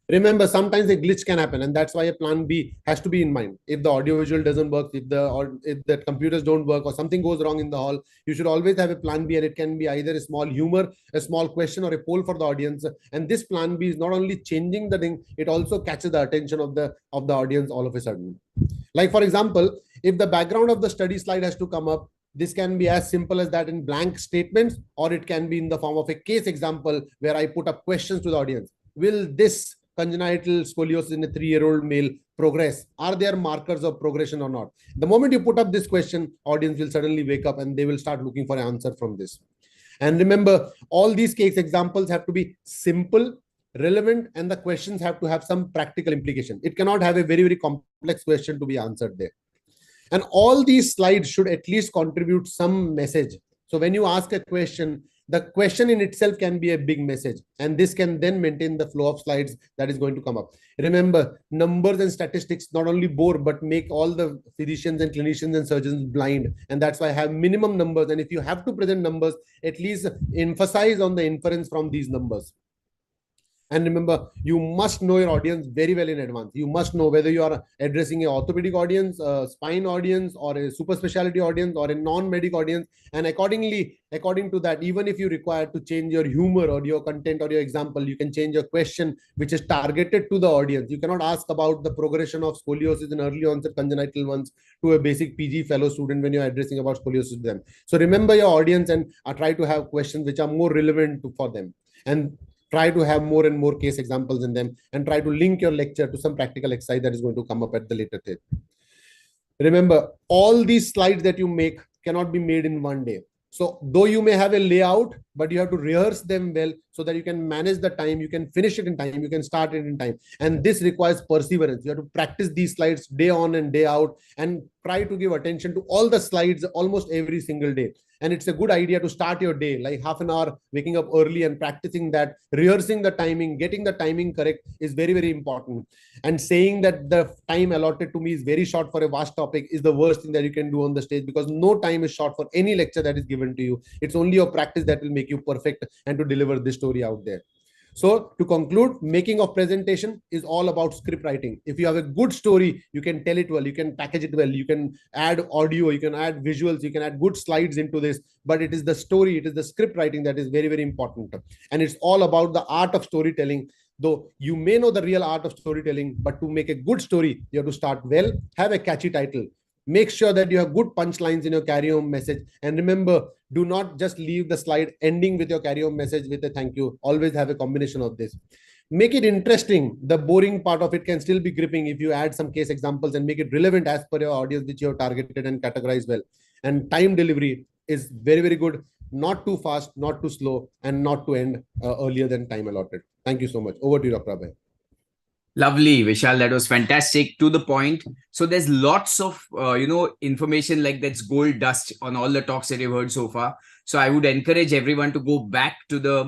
Remember, sometimes a glitch can happen, and that's why a plan B has to be in mind. If the audiovisual doesn't work, if the computers don't work, or something goes wrong in the hall, you should always have a plan B, and it can be either a small humor, a small question, or a poll for the audience. And this plan B is not only changing the thing, it also catches the attention of the audience all of a sudden. Like for example, if the background of the study slide has to come up, this can be as simple as that in blank statements, or it can be in the form of a case example where I put up questions to the audience. Will this congenital scoliosis in a 3-year-old male progress? Are there markers of progression or not? The moment you put up this question, audience will suddenly wake up and they will start looking for an answer from this. And remember, all these case examples have to be simple, relevant, and the questions have to have some practical implication. It cannot have a very, very complex question to be answered there. And all these slides should at least contribute some message. So when you ask a question, the question in itself can be a big message, and this can then maintain the flow of slides that is going to come up. Remember, numbers and statistics not only bore, but make all the physicians and clinicians and surgeons blind. And that's why I have minimum numbers. And if you have to present numbers, at least emphasize on the inference from these numbers. And remember, you must know your audience very well in advance. You must know whether you are addressing an orthopedic audience, a spine audience, or a super specialty audience, or a non-medic audience. And accordingly, according to that, even if you require to change your humor or your content or your example, you can change your question, which is targeted to the audience. You cannot ask about the progression of scoliosis in early onset congenital ones to a basic PG fellow student when you're addressing about scoliosis to them. So remember your audience and try to have questions which are more relevant for them. And try to have more and more case examples in them, and try to link your lecture to some practical exercise that is going to come up at the later date. Remember, all these slides that you make cannot be made in one day. So though you may have a layout, but you have to rehearse them well so that you can manage the time, you can finish it in time, you can start it in time. And this requires perseverance. You have to practice these slides day on and day out, and try to give attention to all the slides almost every single day. And it's a good idea to start your day like half an hour, waking up early and practicing that, rehearsing the timing, getting the timing correct is very, very important. And saying that the time allotted to me is very short for a vast topic is the worst thing that you can do on the stage, because no time is short for any lecture that is given to you. It's only your practice that will make you perfect and to deliver this story out there. So to conclude, making of presentation is all about script writing. If you have a good story, you can tell it well, you can package it well, you can add audio, you can add visuals, you can add good slides into this, but it is the story, it is the script writing that is very, very important. And it's all about the art of storytelling. Though you may know the real art of storytelling, but to make a good story, you have to start well, have a catchy title. Make sure that you have good punchlines in your carry-home message. And remember, do not just leave the slide ending with your carry-home message with a thank you. Always have a combination of this. Make it interesting. The boring part of it can still be gripping if you add some case examples and make it relevant as per your audience, which you have targeted and categorized well. And time delivery is very, very good. Not too fast, not too slow, and not to end earlier than time allotted. Thank you so much. Over to you, Dr. Abhay. Lovely, Vishal. That was fantastic. To the point. So there's lots of, information like that's gold dust on all the talks that you've heard so far. So I would encourage everyone to go back to the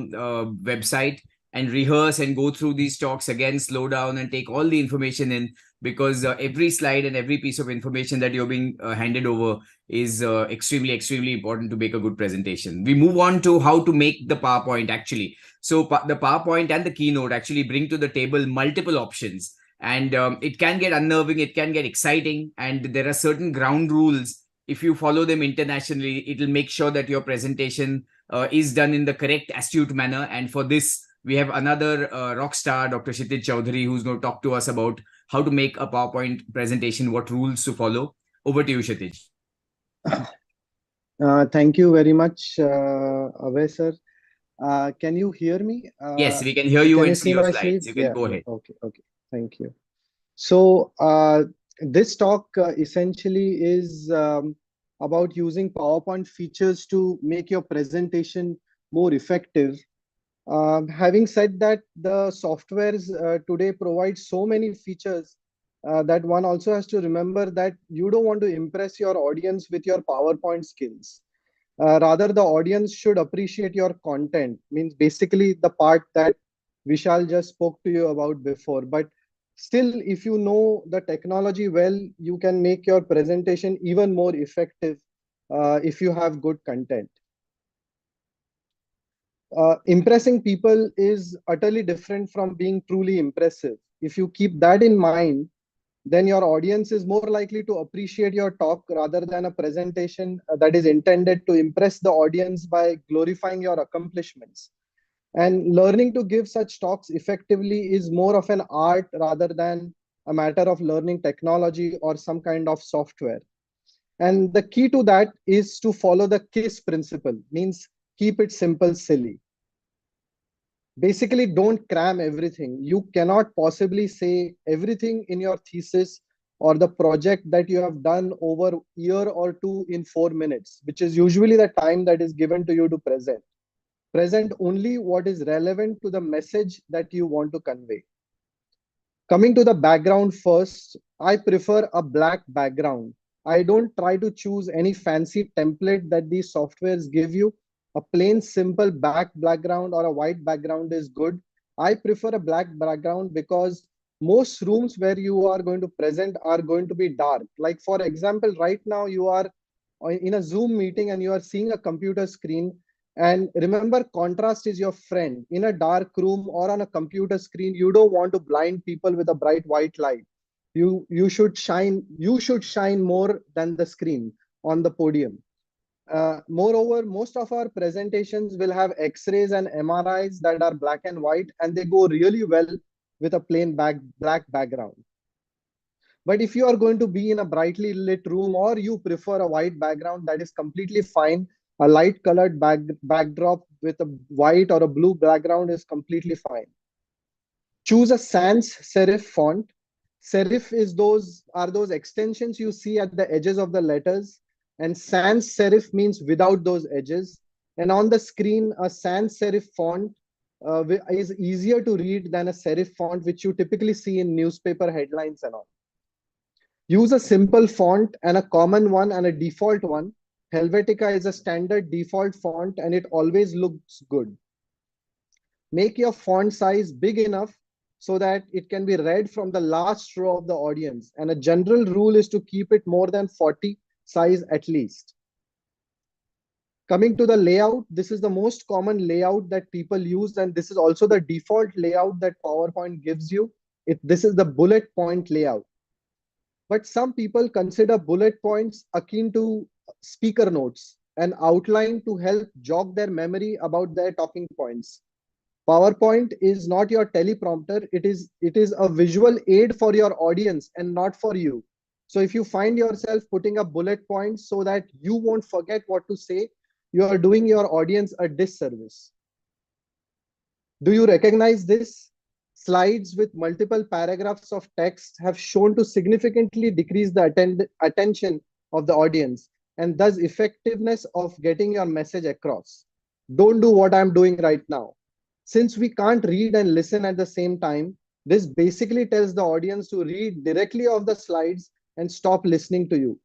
website and rehearse and go through these talks again, slow down and take all the information in, because every slide and every piece of information that you're being handed over is extremely, extremely important to make a good presentation. We move on to how to make the PowerPoint actually. So the PowerPoint and the keynote actually bring to the table multiple options, and it can get unnerving, it can get exciting, and there are certain ground rules. If you follow them internationally, it will make sure that your presentation is done in the correct, astute manner. And for this, we have another rock star, Dr. Kshitij Chaudhary, who's going to talk to us about how to make a PowerPoint presentation, what rules to follow. Over to you, Kshitij. Thank you very much, Abhay sir. Can you hear me? Yes, we can hear you Can and you see see your my slides. slides? You can Yeah, go yeah. ahead. Okay, okay. Thank you. So this talk essentially is about using PowerPoint features to make your presentation more effective. Having said that, the softwares today provide so many features that one also has to remember that you don't want to impress your audience with your PowerPoint skills. Rather, the audience should appreciate your content, means basically the part that Vishal just spoke to you about before. But still, if you know the technology well, you can make your presentation even more effective if you have good content. Impressing people is utterly different from being truly impressive. If you keep that in mind, then your audience is more likely to appreciate your talk rather than a presentation that is intended to impress the audience by glorifying your accomplishments. And learning to give such talks effectively is more of an art rather than a matter of learning technology or some kind of software. And the key to that is to follow the KISS principle, means keep it simple, silly. Basically, don't cram everything. You cannot possibly say everything in your thesis or the project that you have done over a year or two in 4 minutes, which is usually the time that is given to you to present. Present only what is relevant to the message that you want to convey. Coming to the background first, I prefer a black background. I don't try to choose any fancy template that these softwares give you. A plain simple background or a white background is good. I prefer a black background because most rooms where you are going to present are going to be dark. Like for example, right now you are in a Zoom meeting and you are seeing a computer screen. And remember, contrast is your friend. In a dark room or on a computer screen, you don't want to blind people with a bright white light. You should shine more than the screen on the podium. Moreover, most of our presentations will have X-rays and MRIs that are black and white, and they go really well with a plain black background. But if you are going to be in a brightly lit room or you prefer a white background, that is completely fine. A light colored backdrop with a white or a blue background is completely fine. Choose a sans serif font. Serif are those extensions you see at the edges of the letters, and sans serif means without those edges. And on the screen, a sans serif font is easier to read than a serif font, which you typically see in newspaper headlines and all. Use a simple font and a common one and a default one. Helvetica is a standard default font and it always looks good. Make your font size big enough so that it can be read from the last row of the audience. And a general rule is to keep it more than 40 size at least. Coming to the layout, this is the most common layout that people use, and this is also the default layout that PowerPoint gives you. This is the bullet point layout. But some people consider bullet points akin to speaker notes, an outline to help jog their memory about their talking points. PowerPoint is not your teleprompter. It is a visual aid for your audience and not for you. So if you find yourself putting up bullet points so that you won't forget what to say, you are doing your audience a disservice. Do you recognize this? Slides with multiple paragraphs of text have shown to significantly decrease the attention of the audience and thus effectiveness of getting your message across. Don't do what I'm doing right now. Since we can't read and listen at the same time, this basically tells the audience to read directly off the slides and stop listening to you.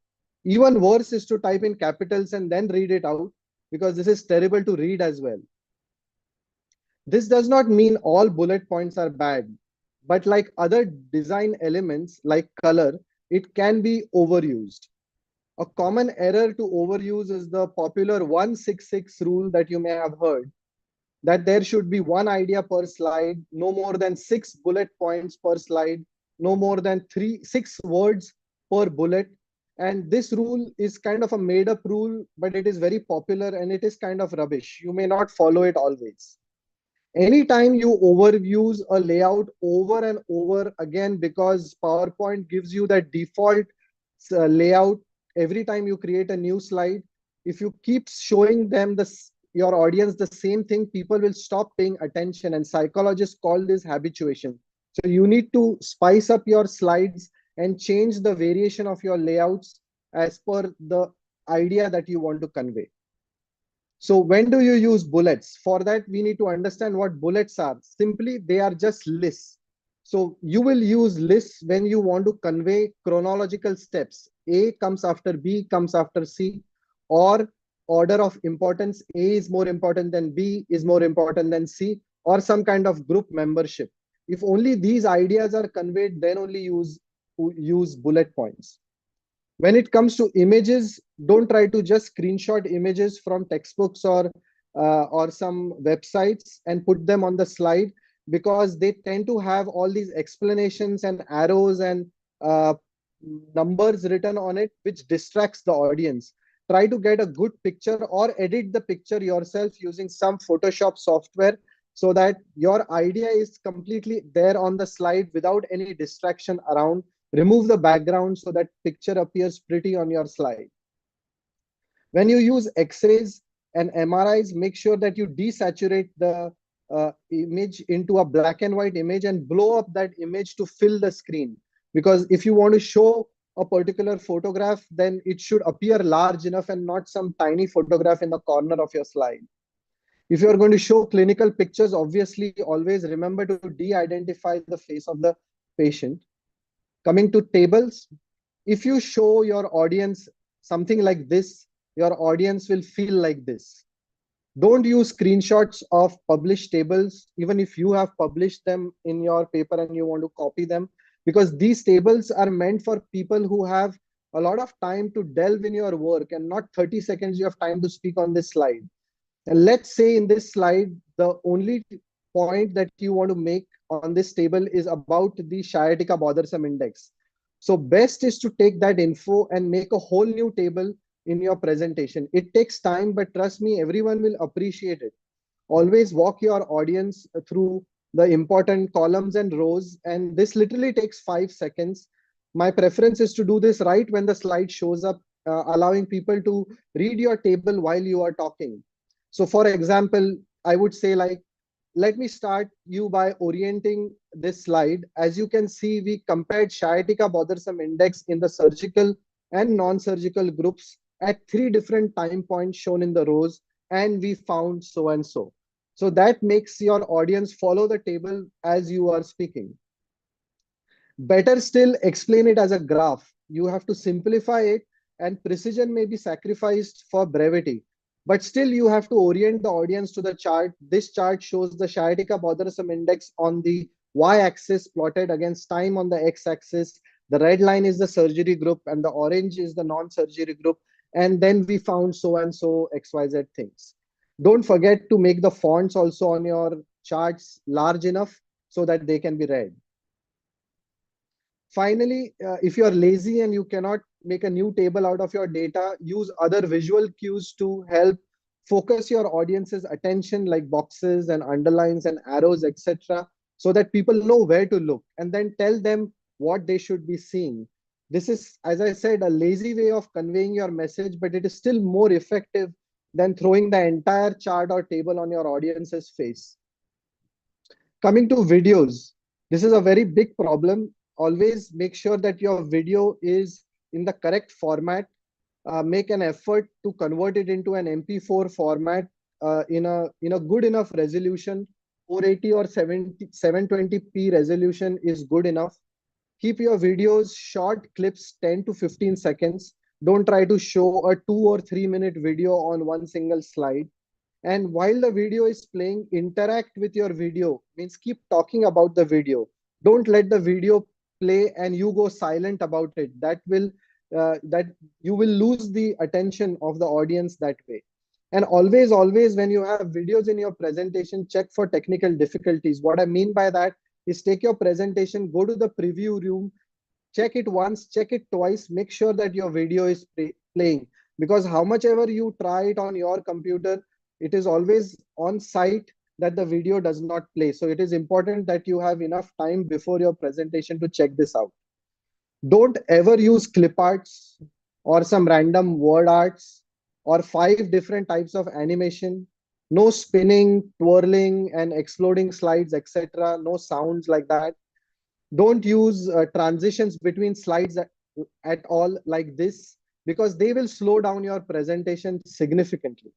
Even worse is to type in capitals and then read it out, because this is terrible to read as well. This does not mean all bullet points are bad, but like other design elements like color, it can be overused. A common error to overuse is the popular 166 rule that you may have heard, that there should be one idea per slide, no more than 6 bullet points per slide, no more than 6 words per bullet. And this rule is kind of a made up rule, but it is very popular and it is kind of rubbish. You may not follow it always. Anytime you overuse a layout over and over again, because PowerPoint gives you that default layout every time you create a new slide, if you keep showing them your audience the same thing, people will stop paying attention, and psychologists call this habituation. So you need to spice up your slides and change the variation of your layouts as per the idea that you want to convey. So when do you use bullets? For that, we need to understand what bullets are. Simply, they are just lists. So you will use lists when you want to convey chronological steps. A comes after B, comes after C, or order of importance. A is more important than B, is more important than C, or some kind of group membership. If only these ideas are conveyed, then only use bullet points. When it comes to images, don't try to just screenshot images from textbooks or some websites and put them on the slide, because they tend to have all these explanations and arrows and numbers written on it, which distracts the audience. Try to get a good picture or edit the picture yourself using some Photoshop software, so that your idea is completely there on the slide without any distraction around. Remove the background so that picture appears pretty on your slide. When you use X-rays and MRIs, make sure that you desaturate the image into a black and white image and blow up that image to fill the screen. Because if you want to show a particular photograph, then it should appear large enough and not some tiny photograph in the corner of your slide. If you are going to show clinical pictures, obviously always remember to de-identify the face of the patient. Coming to tables, if you show your audience something like this, your audience will feel like this. Don't use screenshots of published tables, even if you have published them in your paper and you want to copy them, because these tables are meant for people who have a lot of time to delve in your work and not 30 seconds you have time to speak on this slide. And let's say in this slide, the only point that you want to make on this table is about the sciatica bothersome index. So best is to take that info and make a whole new table in your presentation. It takes time, but trust me, everyone will appreciate it. Always walk your audience through the important columns and rows, and this literally takes 5 seconds. My preference is to do this right when the slide shows up, allowing people to read your table while you are talking. So for example, I would say, like, let me start you by orienting this slide. As you can see, we compared sciatica bothersome index in the surgical and non-surgical groups at 3 different time points shown in the rows, and we found so and so. So that makes your audience follow the table as you are speaking. Better still, explain it as a graph. You have to simplify it, and precision may be sacrificed for brevity. But still, you have to orient the audience to the chart. This chart shows the sciatica bothersome index on the y-axis plotted against time on the x-axis. The red line is the surgery group and the orange is the non-surgery group. And then we found so and so XYZ things. Don't forget to make the fonts also on your charts large enough so that they can be read. Finally, if you are lazy and you cannot make a new table out of your data, use other visual cues to help focus your audience's attention, like boxes and underlines and arrows, etc., so that people know where to look, and then tell them what they should be seeing. This is, as I said, a lazy way of conveying your message, but it is still more effective than throwing the entire chart or table on your audience's face. Coming to videos, this is a very big problem. Always make sure that your video is in the correct format. Make an effort to convert it into an MP4 format in a good enough resolution. 480 or 720p resolution is good enough. Keep your videos short clips, 10 to 15 seconds. Don't try to show a 2 or 3 minute video on one single slide. And while the video is playing, interact with your video, means keep talking about the video. Don't let the video play and you go silent about it. That you will lose the attention of the audience that way. And always, when you have videos in your presentation, check for technical difficulties. What I mean by that is take your presentation, go to the preview room, check it once, check it twice, make sure that your video is playing. Because how much ever you try it on your computer, it is always on site that the video does not play. So it is important that you have enough time before your presentation to check this out. Don't ever use clip arts or some random word arts or 5 different types of animation. No spinning, twirling, and exploding slides, etc. No sounds like that. Don't use transitions between slides at all like this, because they will slow down your presentation significantly.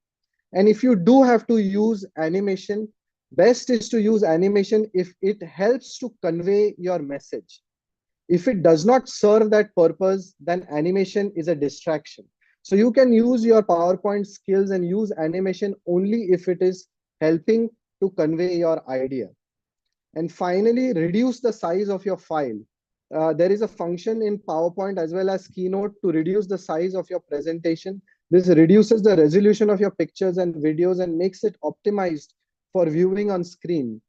And if you do have to use animation, best is to use animation if it helps to convey your message. If it does not serve that purpose, then animation is a distraction. So you can use your PowerPoint skills and use animation only if it is helping to convey your idea. And finally, reduce the size of your file. There is a function in PowerPoint as well as Keynote to reduce the size of your presentation. This reduces the resolution of your pictures and videos and makes it optimized for viewing on screen.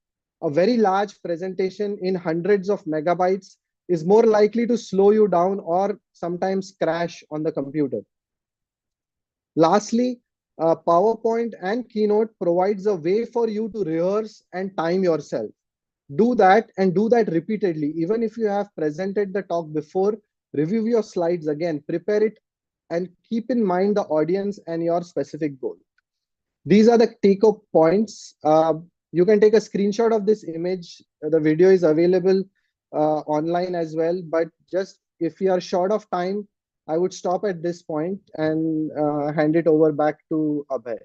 A very large presentation in hundreds of megabytes is more likely to slow you down or sometimes crash on the computer. Lastly, PowerPoint and Keynote provides a way for you to rehearse and time yourself. Do that and do that repeatedly. Even if you have presented the talk before, review your slides again, prepare it, and keep in mind the audience and your specific goal. These are the take-home points. You can take a screenshot of this image. The video is available online as well, but just if you are short of time, I would stop at this point and hand it over back to Abhay.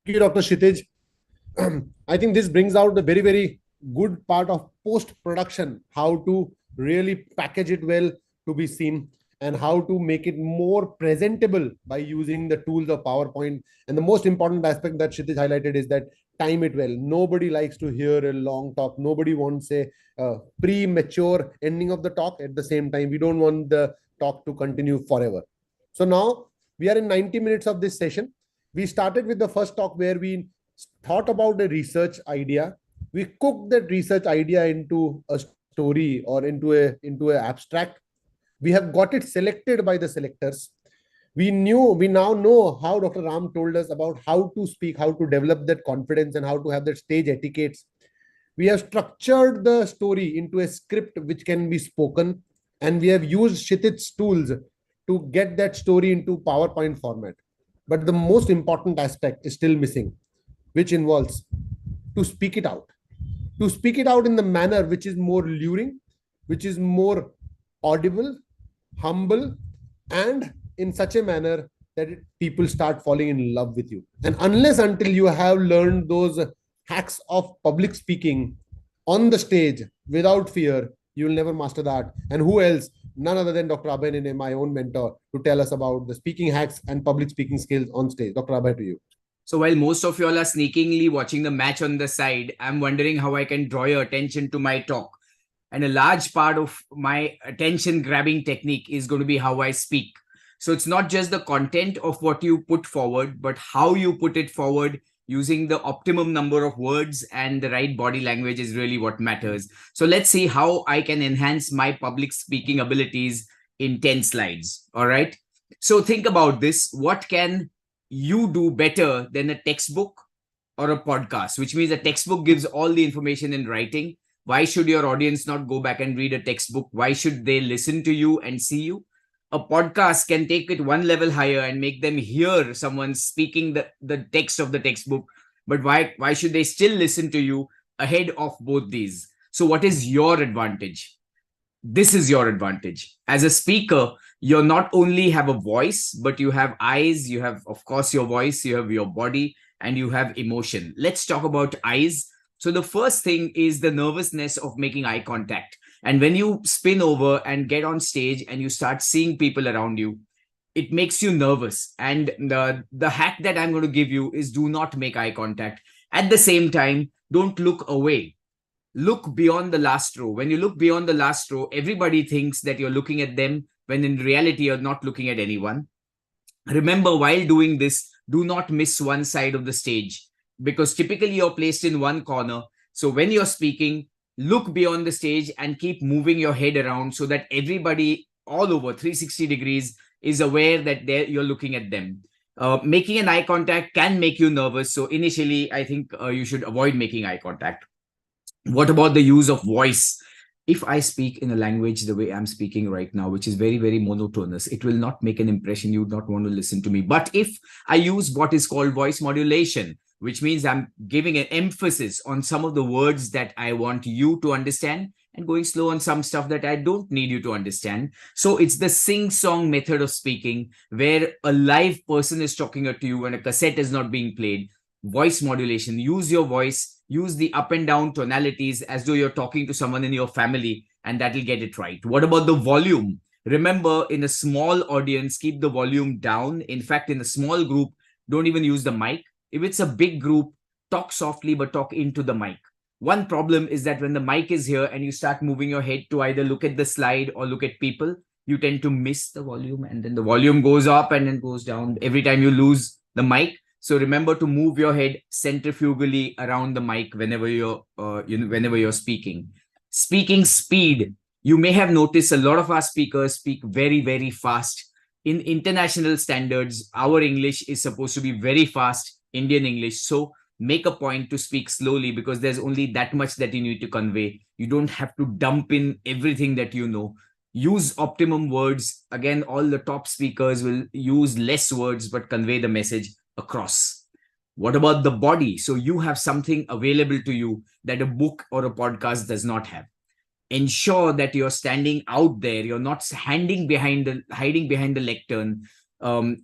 Thank you, Dr. Kshitij. I think this brings out a very, very good part of post-production, how to really package it well to be seen and how to make it more presentable by using the tools of PowerPoint. And the most important aspect that Kshitij highlighted is that time it well. Nobody likes to hear a long talk. Nobody wants a premature ending of the talk. At the same time, we don't want the talk to continue forever. So now we are in 90 minutes of this session. We started with the first talk where we thought about a research idea. We cooked that research idea into a story or into an abstract. We have got it selected by the selectors. We now know how Dr. Ram told us about how to speak, how to develop that confidence and how to have that stage etiquettes. We have structured the story into a script which can be spoken, and we have used Kshitij's tools to get that story into PowerPoint format. But the most important aspect is still missing, which involves to speak it out. To speak it out in the manner which is more luring, which is more audible, humble, and in such a manner that people start falling in love with you. And unless until you have learned those hacks of public speaking on the stage without fear, you will never master that. And who else? None other than Dr. Abhay Nene, my own mentor, to tell us about the speaking hacks and public speaking skills on stage. Dr. Abhay, to you. So while most of you all are sneakingly watching the match on the side, I'm wondering how I can draw your attention to my talk. And a large part of my attention grabbing technique is going to be how I speak. So it's not just the content of what you put forward, but how you put it forward using the optimum number of words and the right body language is really what matters. So let's see how I can enhance my public speaking abilities in 10 slides. All right. So think about this. What can you do better than a textbook or a podcast? Which means a textbook gives all the information in writing. Why should your audience not go back and read a textbook? Why should they listen to you and see you? A podcast can take it one level higher and make them hear someone speaking the text of the textbook. But why should they still listen to you ahead of both these? So what is your advantage? This is your advantage. As a speaker, you not only have a voice, but you have eyes, you have, of course, your voice, you have your body, and you have emotion. Let's talk about eyes. So the first thing is the nervousness of making eye contact. And when you spin over and get on stage and you start seeing people around you, it makes you nervous. And the hack that I'm going to give you is do not make eye contact. At the same time, don't look away. Look beyond the last row. When you look beyond the last row, everybody thinks that you're looking at them, when in reality, you're not looking at anyone. Remember, while doing this, do not miss one side of the stage, because typically you're placed in one corner. So when you're speaking, look beyond the stage and keep moving your head around so that everybody all over 360 degrees is aware that you're looking at them. Making an eye contact can make you nervous. So initially, I think you should avoid making eye contact. What about the use of voice? If I speak in a language the way I'm speaking right now, which is very, very monotonous, it will not make an impression. You would not want to listen to me. But if I use what is called voice modulation, which means I'm giving an emphasis on some of the words that I want you to understand and going slow on some stuff that I don't need you to understand. So it's the sing-song method of speaking, where a live person is talking to you and a cassette is not being played. Voice modulation, use your voice, use the up and down tonalities as though you're talking to someone in your family, and that will get it right. What about the volume? Remember, in a small audience, keep the volume down. In fact, in a small group, don't even use the mic. If it's a big group, talk softly, but talk into the mic. One problem is that when the mic is here and you start moving your head to either look at the slide or look at people, you tend to miss the volume, and then the volume goes up and then goes down every time you lose the mic. So remember to move your head centrifugally around the mic whenever you're speaking. Speaking speed. You may have noticed a lot of our speakers speak very, very fast. In international standards, our English is supposed to be very fast, Indian English. So make a point to speak slowly, because there's only that much that you need to convey. You don't have to dump in everything that you know. Use optimum words. Again, all the top speakers will use less words but convey the message across. What about the body? So you have something available to you that a book or a podcast does not have. Ensure that you're standing out there. You're not hiding behind the lectern.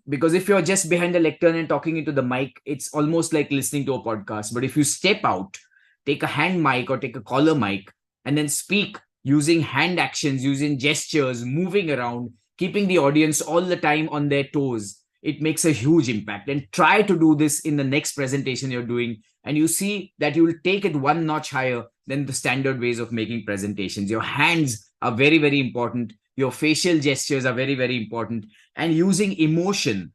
Because if you're just behind the lectern and talking into the mic, it's almost like listening to a podcast. But if you step out, take a hand mic or take a collar mic, and then speak using hand actions, using gestures, moving around, keeping the audience all the time on their toes, it makes a huge impact. And try to do this in the next presentation you're doing, and you see that you will take it one notch higher than the standard ways of making presentations. Your hands are very, very important. Your facial gestures are very, very important. And using emotion,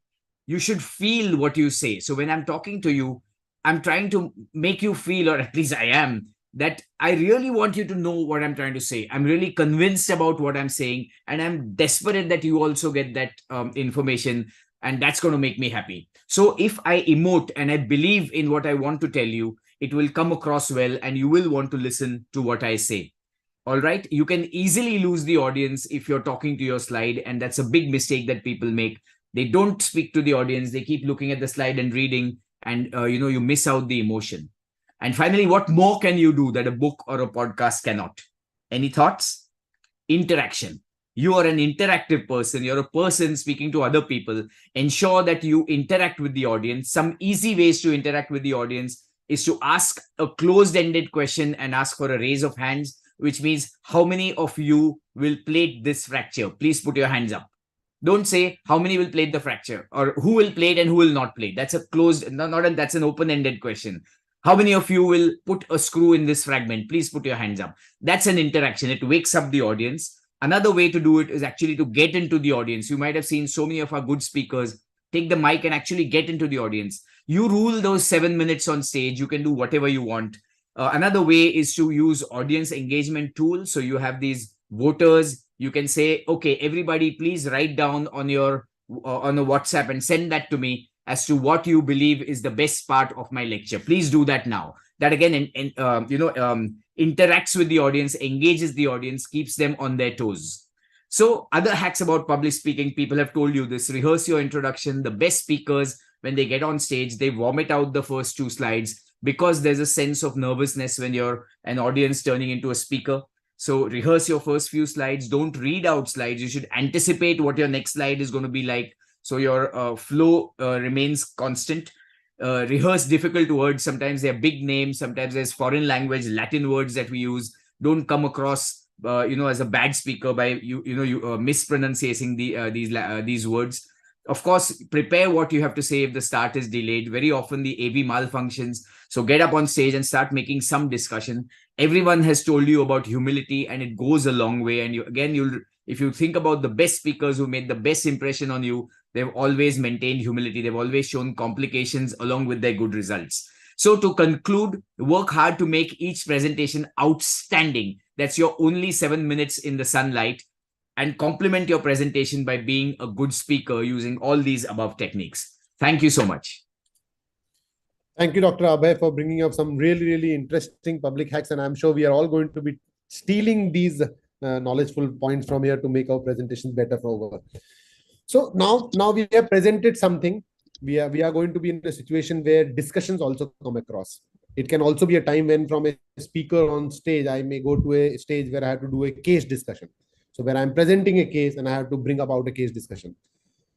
you should feel what you say. So when I'm talking to you, I'm trying to make you feel, or at least I am, that I really want you to know what I'm trying to say. I'm really convinced about what I'm saying, and I'm desperate that you also get that information, and that's going to make me happy. So if I emote and I believe in what I want to tell you, it will come across well and you will want to listen to what I say. All right. You can easily lose the audience if you're talking to your slide, and that's a big mistake that people make. They don't speak to the audience. They keep looking at the slide and reading, and you miss out the emotion. And finally, what more can you do that a book or a podcast cannot? Any thoughts? Interaction. You are an interactive person. You're a person speaking to other people. Ensure that you interact with the audience. Some easy ways to interact with the audience is to ask a closed-ended question and ask for a raise of hands, which means how many of you will plate this fracture? Please put your hands up. Don't say how many will plate the fracture or who will plate and who will not plate. That's a closed, that's an open-ended question. How many of you will put a screw in this fragment? Please put your hands up. That's an interaction. It wakes up the audience. Another way to do it is actually to get into the audience. You might have seen so many of our good speakers take the mic and actually get into the audience. You rule those 7 minutes on stage. You can do whatever you want. Another way is to use audience engagement tools. So you have these voters. You can say, okay, everybody, please write down on your on a WhatsApp and send that to me as to what you believe is the best part of my lecture. Please do that now. That again, interacts with the audience, engages the audience, keeps them on their toes. So other hacks about public speaking, people have told you this. Rehearse your introduction. The best speakers, when they get on stage, they vomit out the first 2 slides because there's a sense of nervousness when you're an audience turning into a speaker. So rehearse your first few slides. Don't read out slides. You should anticipate what your next slide is going to be like, so your flow remains constant. Rehearse difficult words. Sometimes they're big names. Sometimes there's foreign language, Latin words that we use. Don't come across as a bad speaker by mispronouncing these words. Of course, prepare what you have to say if the start is delayed. Very often the AV malfunctions. So get up on stage and start making some discussion. Everyone has told you about humility, and it goes a long way. And if you think about the best speakers who made the best impression on you, they've always maintained humility. They've always shown complications along with their good results. So to conclude, work hard to make each presentation outstanding. That's your only 7 minutes in the sunlight. And complement your presentation by being a good speaker using all these above techniques. Thank you so much. Thank you, Dr. Abhay, for bringing up some really, really interesting public hacks. And I'm sure we are all going to be stealing these knowledgeful points from here to make our presentations better for over. So now we have presented something. We are going to be in a situation where discussions also come across. It can also be a time when from a speaker on stage, I may go to a stage where I have to do a case discussion. So where I'm presenting a case and I have to bring about a case discussion.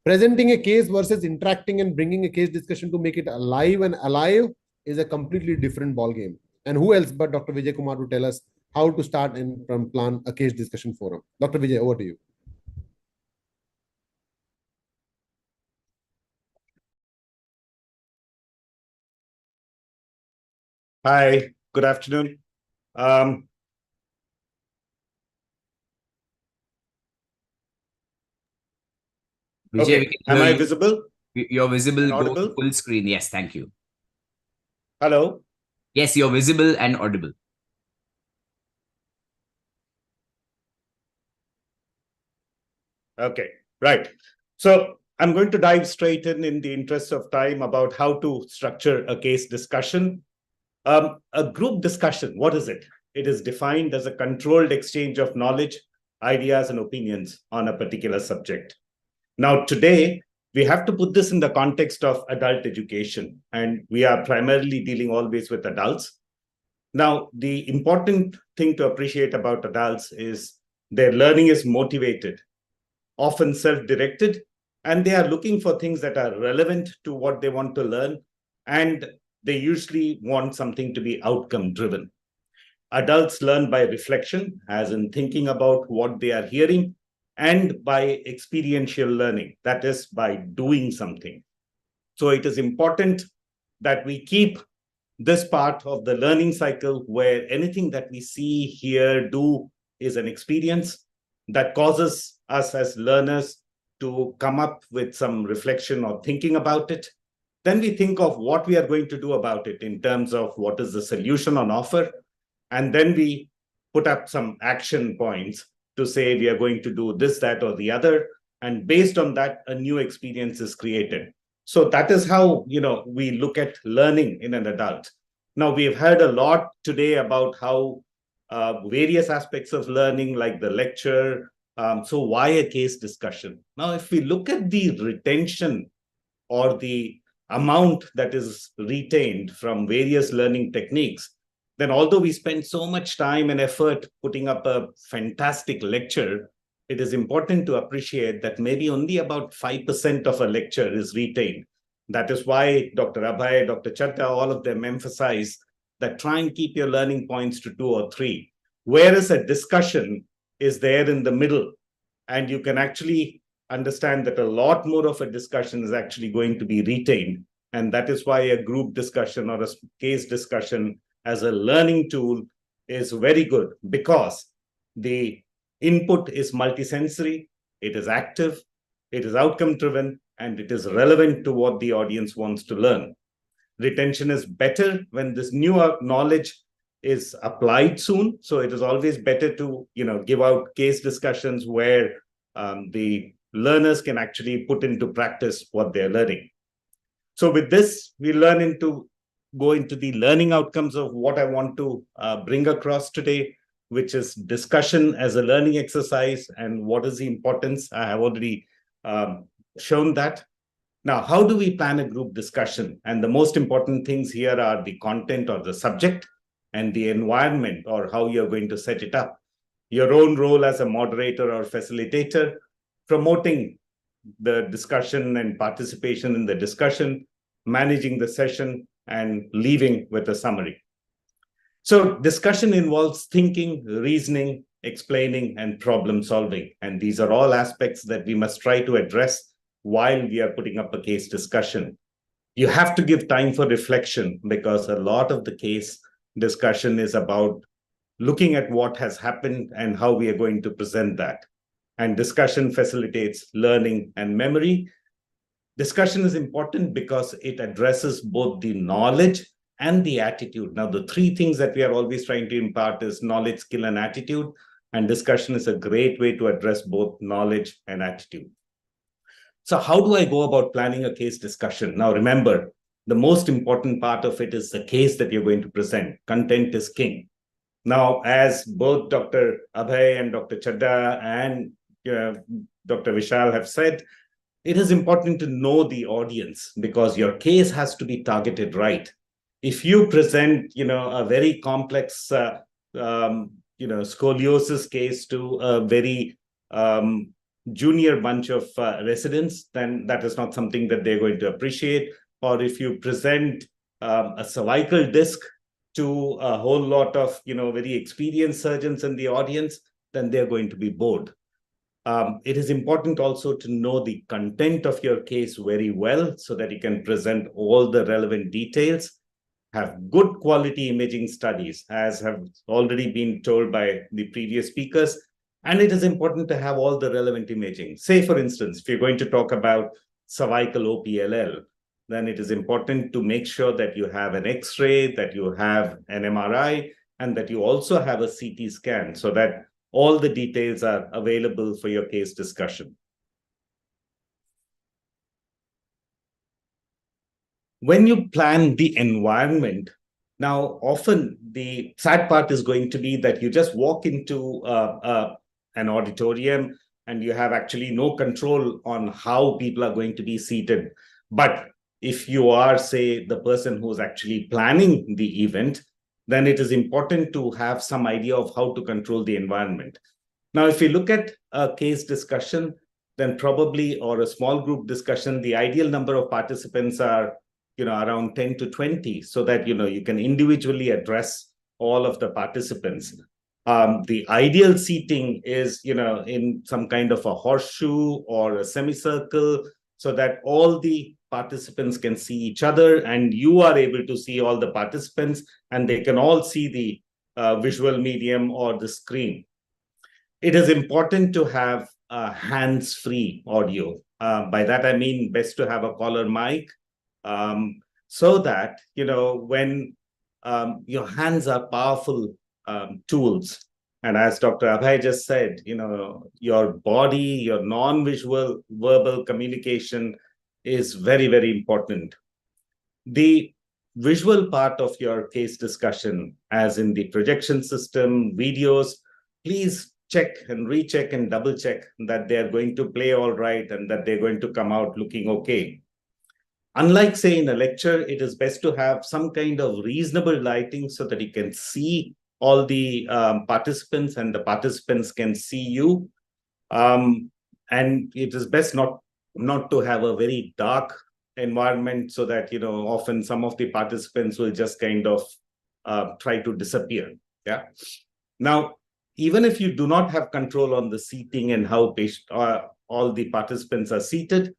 Presenting a case versus interacting and bringing a case discussion to make it alive and alive is a completely different ballgame. And who else but Dr. Vijay Kumar to tell us how to start and plan a case discussion forum. Dr. Vijay, over to you. Hi, good afternoon. Vijay, Okay. Am I visible? You're visible. And Go audible? full screen. Yes, thank you. Hello? Yes, you're visible and audible. Okay, right. So I'm going to dive straight in the interest of time about how to structure a case discussion. A group discussion, what is it? It is defined as a controlled exchange of knowledge, ideas, and opinions on a particular subject. Now, today, we have to put this in the context of adult education, and we are primarily dealing always with adults. Now, the important thing to appreciate about adults is their learning is motivated, often self-directed, and they are looking for things that are relevant to what they want to learn, and they usually want something to be outcome-driven. Adults learn by reflection, as in thinking about what they are hearing, and by experiential learning, that is, by doing something. So it is important that we keep this part of the learning cycle where anything that we see, hear, do is an experience that causes us as learners to come up with some reflection or thinking about it. Then we think of what we are going to do about it in terms of what is the solution on offer. And then we put up some action points to say we are going to do this, that, or the other. And based on that, a new experience is created. So that is how, we look at learning in an adult. Now, we've heard a lot today about how various aspects of learning, like the lecture. So why a case discussion? Now, if we look at the retention or the amount that is retained from various learning techniques, then although we spend so much time and effort putting up a fantastic lecture, it is important to appreciate that maybe only about 5% of a lecture is retained. That is why Dr. Abhay, Dr. Chatta, all of them emphasize that try and keep your learning points to 2 or 3, whereas a discussion is there in the middle, and you can actually understand that a lot more of a discussion is actually going to be retained. And that is why a group discussion or a case discussion as a learning tool is very good, because the input is multisensory, it is active, it is outcome-driven, and it is relevant to what the audience wants to learn. Retention is better when this new knowledge is applied soon. So it is always better to, give out case discussions where the learners can actually put into practice what they're learning. So with this, we go into the learning outcomes of what I want to bring across today, which is discussion as a learning exercise and what is the importance. I have already shown that. Now, how do we plan a group discussion? And the most important things here are the content or the subject and the environment, or how you're going to set it up. Your own role as a moderator or facilitator, promoting the discussion and participation in the discussion, managing the session, and leaving with a summary. So discussion involves thinking, reasoning, explaining, and problem solving. And these are all aspects that we must try to address while we are putting up a case discussion. You have to give time for reflection, because a lot of the case discussion is about looking at what has happened and how we are going to present that. And discussion facilitates learning and memory. Discussion is important because it addresses both the knowledge and the attitude. Now, the three things that we are always trying to impart is knowledge, skill, and attitude. And discussion is a great way to address both knowledge and attitude. So how do I go about planning a case discussion? Now, remember, the most important part of it is the case that you're going to present. Content is king. Now, as both Dr. Abhay and Dr. Chadda and Dr. Vishal have said, it is important to know the audience, because your case has to be targeted right. If you present, a very complex, scoliosis case to a very junior bunch of residents, then that is not something that they're going to appreciate. Or if you present a cervical disc to a whole lot of, very experienced surgeons in the audience, then they're going to be bored. It is important also to know the content of your case very well, so that you can present all the relevant details, have good quality imaging studies, as have already been told by the previous speakers. And it is important to have all the relevant imaging. Say, for instance, if you're going to talk about cervical OPLL, then it is important to make sure that you have an X-ray, that you have an MRI, and that you also have a CT scan, so that all the details are available for your case discussion. When you plan the environment, now often the sad part is going to be that you just walk into an auditorium and you have actually no control on how people are going to be seated. But if you are, say, the person who's actually planning the event, then it is important to have some idea of how to control the environment. Now, if you look at a case discussion, then probably, or a small group discussion, the ideal number of participants are, around 10 to 20, so that, you can individually address all of the participants. The ideal seating is, in some kind of a horseshoe or a semicircle, so that all the participants can see each other and you are able to see all the participants and they can all see the visual medium or the screen. It is important to have hands-free audio. By that, I mean best to have a collar mic, so that, when your hands are powerful tools. And as Dr. Abhay just said, your body, your non-visual verbal communication is very, very important. The visual part of your case discussion, as in the projection system, videos, please check and recheck and double check that they're going to play all right and that they're going to come out looking okay. Unlike, say, in a lecture, it is best to have some kind of reasonable lighting so that you can see all the participants and the participants can see you. And it is best not to have a very dark environment, so that, often some of the participants will just kind of try to disappear. Yeah. Now, even if you do not have control on the seating and how all the participants are seated,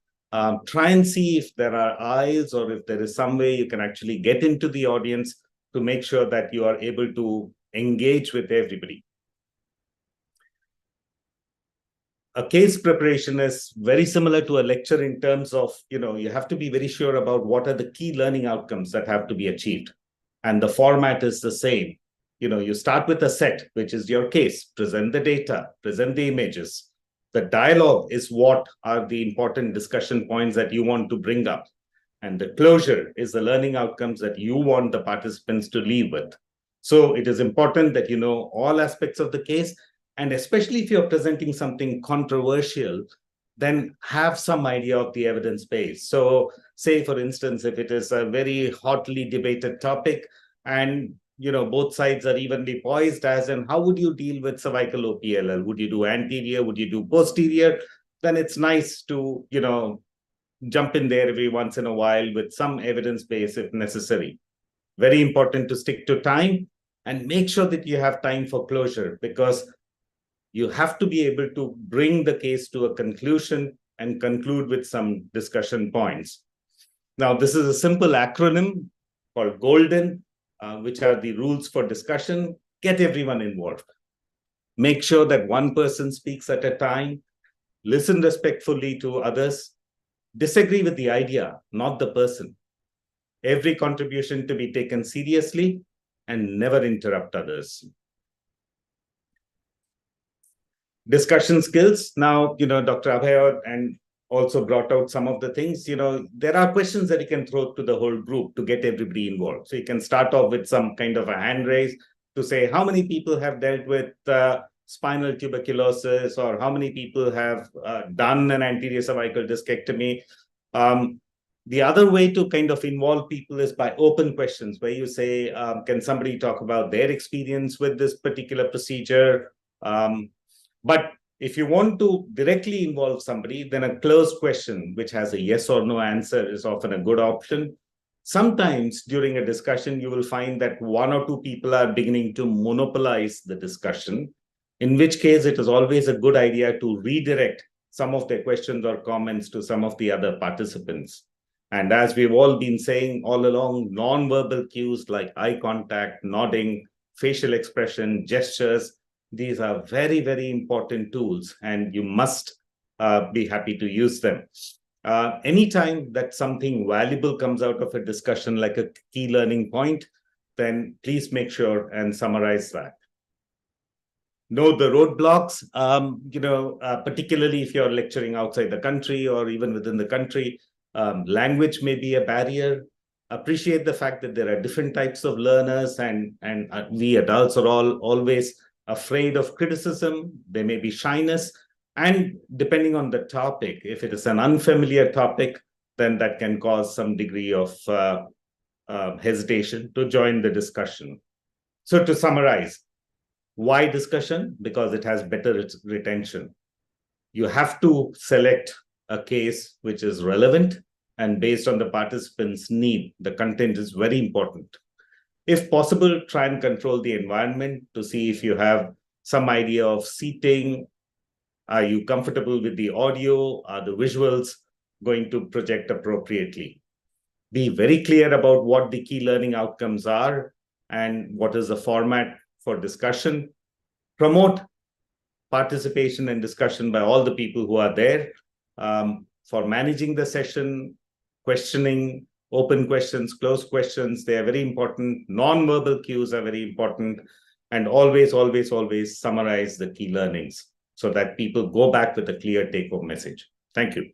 try and see if there are aisles or if there is some way you can actually get into the audience to make sure that you are able to engage with everybody. A case preparation is very similar to a lecture in terms of, you have to be very sure about what are the key learning outcomes that have to be achieved. And the format is the same. You start with a set, which is your case, present the data, present the images. The dialogue is what are the important discussion points that you want to bring up. And the closure is the learning outcomes that you want the participants to leave with. So it is important that you know all aspects of the case. And especially if you're presenting something controversial, then have some idea of the evidence base. So say, for instance, if it is a very hotly debated topic and both sides are evenly poised, as in how would you deal with cervical OPLL? Would you do anterior? Would you do posterior? Then it's nice to, jump in there every once in a while with some evidence base if necessary. Very important to stick to time and make sure that you have time for closure, because You have to be able to bring the case to a conclusion and conclude with some discussion points. Now, this is a simple acronym called GOLDEN, which are the rules for discussion. Get everyone involved. Make sure that one person speaks at a time. Listen respectfully to others. Disagree with the idea, not the person. Every contribution to be taken seriously and never interrupt others. Discussion skills. Now, Dr. Abhay and also brought out some of the things. There are questions that you can throw to the whole group to get everybody involved. So you can start off with some kind of a hand raise to say how many people have dealt with spinal tuberculosis, or how many people have done an anterior cervical discectomy. The other way to kind of involve people is by open questions, where you say, can somebody talk about their experience with this particular procedure? But if you want to directly involve somebody, then a closed question, which has a yes or no answer, is often a good option. Sometimes during a discussion, you will find that one or two people are beginning to monopolize the discussion, in which case it is always a good idea to redirect some of their questions or comments to some of the other participants. And as we've all been saying all along, non-verbal cues like eye contact, nodding, facial expression, gestures, these are very, very important tools, and you must be happy to use them. Anytime that something valuable comes out of a discussion, like a key learning point, then please make sure and summarize that. Know the roadblocks, particularly if you're lecturing outside the country or even within the country. Language may be a barrier. Appreciate the fact that there are different types of learners, and we adults are always afraid of criticism. There may be shyness, and depending on the topic, if it is an unfamiliar topic, then that can cause some degree of hesitation to join the discussion. So to summarize, why discussion? Because it has better retention. You have to select a case which is relevant and based on the participants' need. The content is very important. If possible, try and control the environment to see if you have some idea of seating. Are you comfortable with the audio? Are the visuals going to project appropriately? Be very clear about what the key learning outcomes are and what is the format for discussion. Promote participation and discussion by all the people who are there. For managing the session, questioning, open questions, closed questions, they are very important. Non-verbal cues are very important. And always, always, always summarize the key learnings so that people go back with a clear take-home message. Thank you.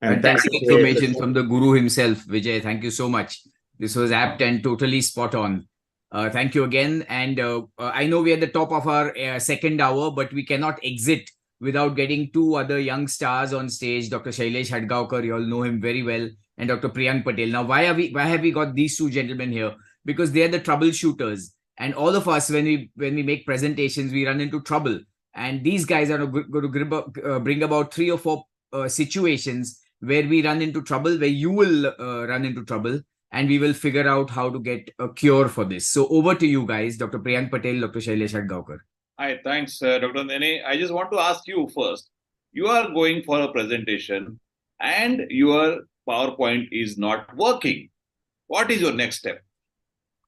And fantastic information from the guru himself, Vijay. Thank you so much. This was apt and totally spot on. Thank you again. And I know we're at the top of our second hour, but we cannot exit without getting two other young stars on stage. Dr. Shailesh Hadgaonkar, you all know him very well, and Dr. Priyank Patel. Now, why have we got these two gentlemen here? Because they are the troubleshooters. And all of us, when we make presentations, we run into trouble. And these guys are going to bring about 3 or 4 situations where we run into trouble, where you will run into trouble, and we will figure out how to get a cure for this. So over to you guys, Dr. Priyank Patel, Dr. Shailesh Hadgaonkar. Hi, thanks, Dr. Kundnani. I just want to ask you first, you are going for a presentation and your PowerPoint is not working. What is your next step?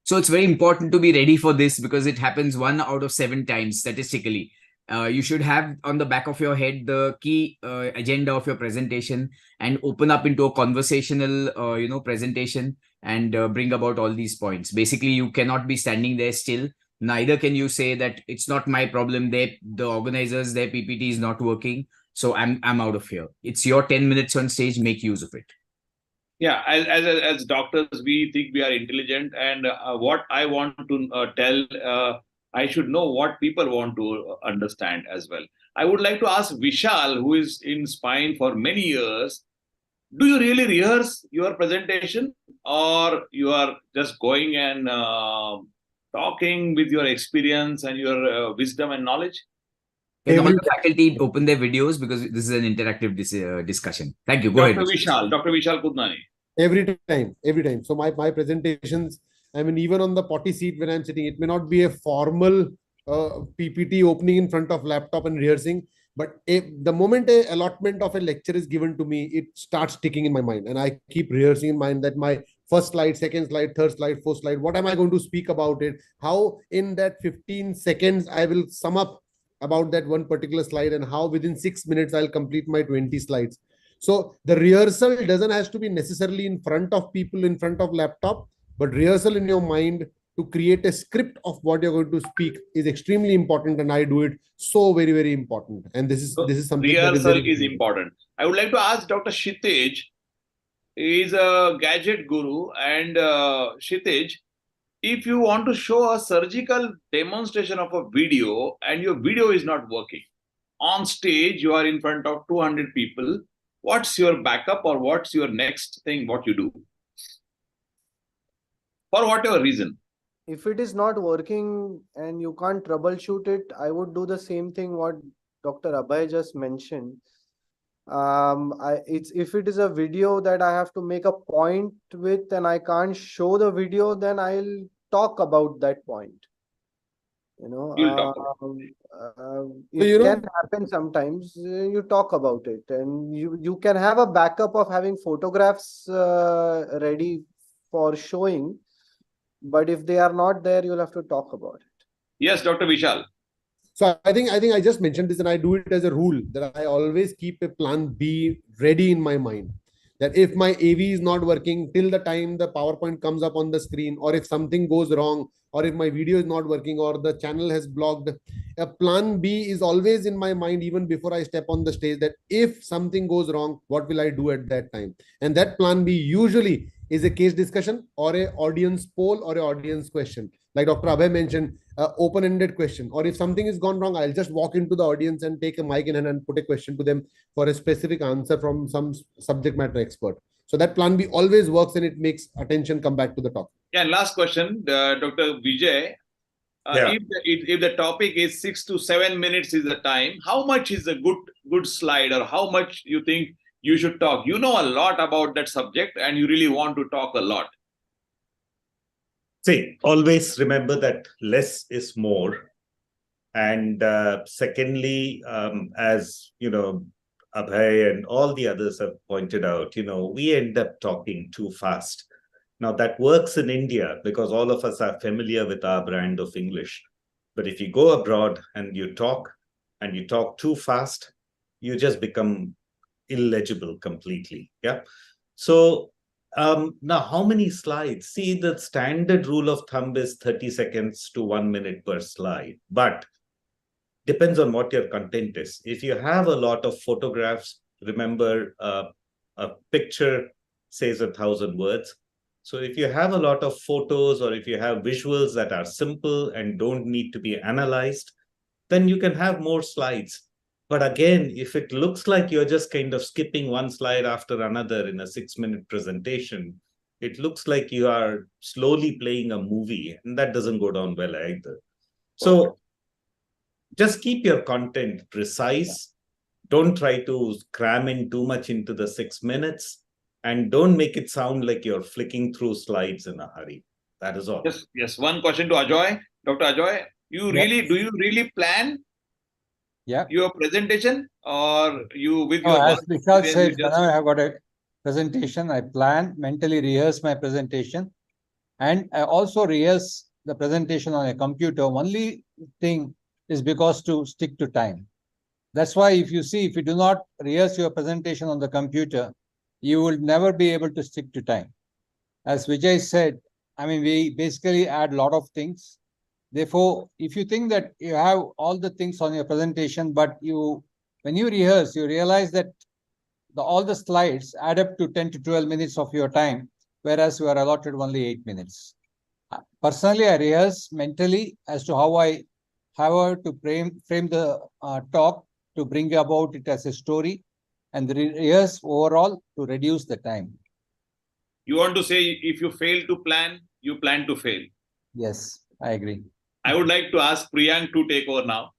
So it's very important to be ready for this because it happens 1 out of 7 times statistically. You should have on the back of your head the key agenda of your presentation and open up into a conversational, presentation and bring about all these points. Basically, you cannot be standing there still. Neither can you say that it's not my problem. The organizers, their PPT is not working. So I'm out of here. It's your 10 minutes on stage. Make use of it. Yeah, as doctors, we think we are intelligent, and what I want to tell, I should know what people want to understand as well. I would like to ask Vishal, who is in spine for many years, do you really rehearse your presentation, or you are just going and talking with your experience and your wisdom and knowledge? Can all the faculty open their videos, because this is an interactive discussion. Thank you. Go ahead. Dr. Vishal Kundnani. Every time. So my presentations, I mean, even on the potty seat when I'm sitting, it may not be a formal PPT opening in front of laptop and rehearsing. But the moment a allotment of a lecture is given to me, it starts ticking in my mind, and I keep rehearsing in mind that my first slide, second slide, third slide, fourth slide, what am I going to speak about it? How in that 15 seconds I will sum up about that one particular slide, and how within 6 minutes I'll complete my 20 slides. So the rehearsal doesn't have to be necessarily in front of people, in front of laptop, but rehearsal in your mind to create a script of what you're going to speak is extremely important, and I do it so very, very important. And this is something that is Rehearsal very is important. I would like to ask Dr. Kshitij. He is a gadget guru, and Kshitij, if you want to show a surgical demonstration of a video and your video is not working, on stage you are in front of 200 people, what's your backup or what's your next thing what you do? For whatever reason. If it is not working and you can't troubleshoot it, I would do the same thing what Dr. Abhay just mentioned. If it is a video that I have to make a point with and I can't show the video, then I'll talk about that point. You'll talk about It can happen sometimes. You talk about it, and you can have a backup of having photographs ready for showing. But if they are not there, you'll have to talk about it. Yes, Dr. Vishal. So I think I just mentioned this, and I do it as a rule that I always keep a plan B ready in my mind. That if my AV is not working till the time the PowerPoint comes up on the screen, or if something goes wrong, or if my video is not working, or the channel has blocked, a plan B is always in my mind even before I step on the stage, that if something goes wrong, what will I do at that time? And that plan B usually is a case discussion or a audience poll or a audience question. Like Dr. Abhay mentioned, open-ended question. Or if something is gone wrong, I'll just walk into the audience and take a mic in hand and put a question to them for a specific answer from some subject matter expert. So that plan B always works, and it makes attention come back to the topic. Yeah, and last question, Dr. Vijay. Yeah. If the topic is 6 to 7 minutes is the time, how much is a good slide, or how much you think you should talk? You know a lot about that subject and you really want to talk a lot. See, always remember that less is more. And secondly, as you know, Abhay and all the others have pointed out, we end up talking too fast. Now that works in India because all of us are familiar with our brand of English. But if you go abroad and you talk too fast, you just become illegible completely. Yeah. So now how many slides? See, the standard rule of thumb is 30 seconds to 1 minute per slide, but depends on what your content is. If you have a lot of photographs, remember a picture says 1,000 words. So if you have a lot of photos, or if you have visuals that are simple and don't need to be analyzed, then you can have more slides. But again, if it looks like you're just kind of skipping one slide after another in a 6-minute presentation, it looks like you are slowly playing a movie, and that doesn't go down well either. So just keep your content precise. Don't try to cram in too much into the 6 minutes, and don't make it sound like you're flicking through slides in a hurry. That is all. Yes. One question to Ajoy. Dr. Ajoy, do you really plan your presentation, or you with your as work Vishal experience, said, you just... whenever I have got a presentation, I plan, mentally rehearse my presentation, and I also rehearse the presentation on a computer. Only thing is because to stick to time. That's why if you do not rehearse your presentation on the computer, you will never be able to stick to time. As Vijay said, I mean, we basically add a lot of things. Therefore, if you think that you have all the things on your presentation, but when you rehearse, you realize that all the slides add up to 10 to 12 minutes of your time, whereas you are allotted only 8 minutes. Personally, I rehearse mentally as to how to frame the talk to bring about it as a story, and rehearse overall to reduce the time. You want to say, if you fail to plan, you plan to fail. Yes, I agree. I would like to ask Priyank to take over now.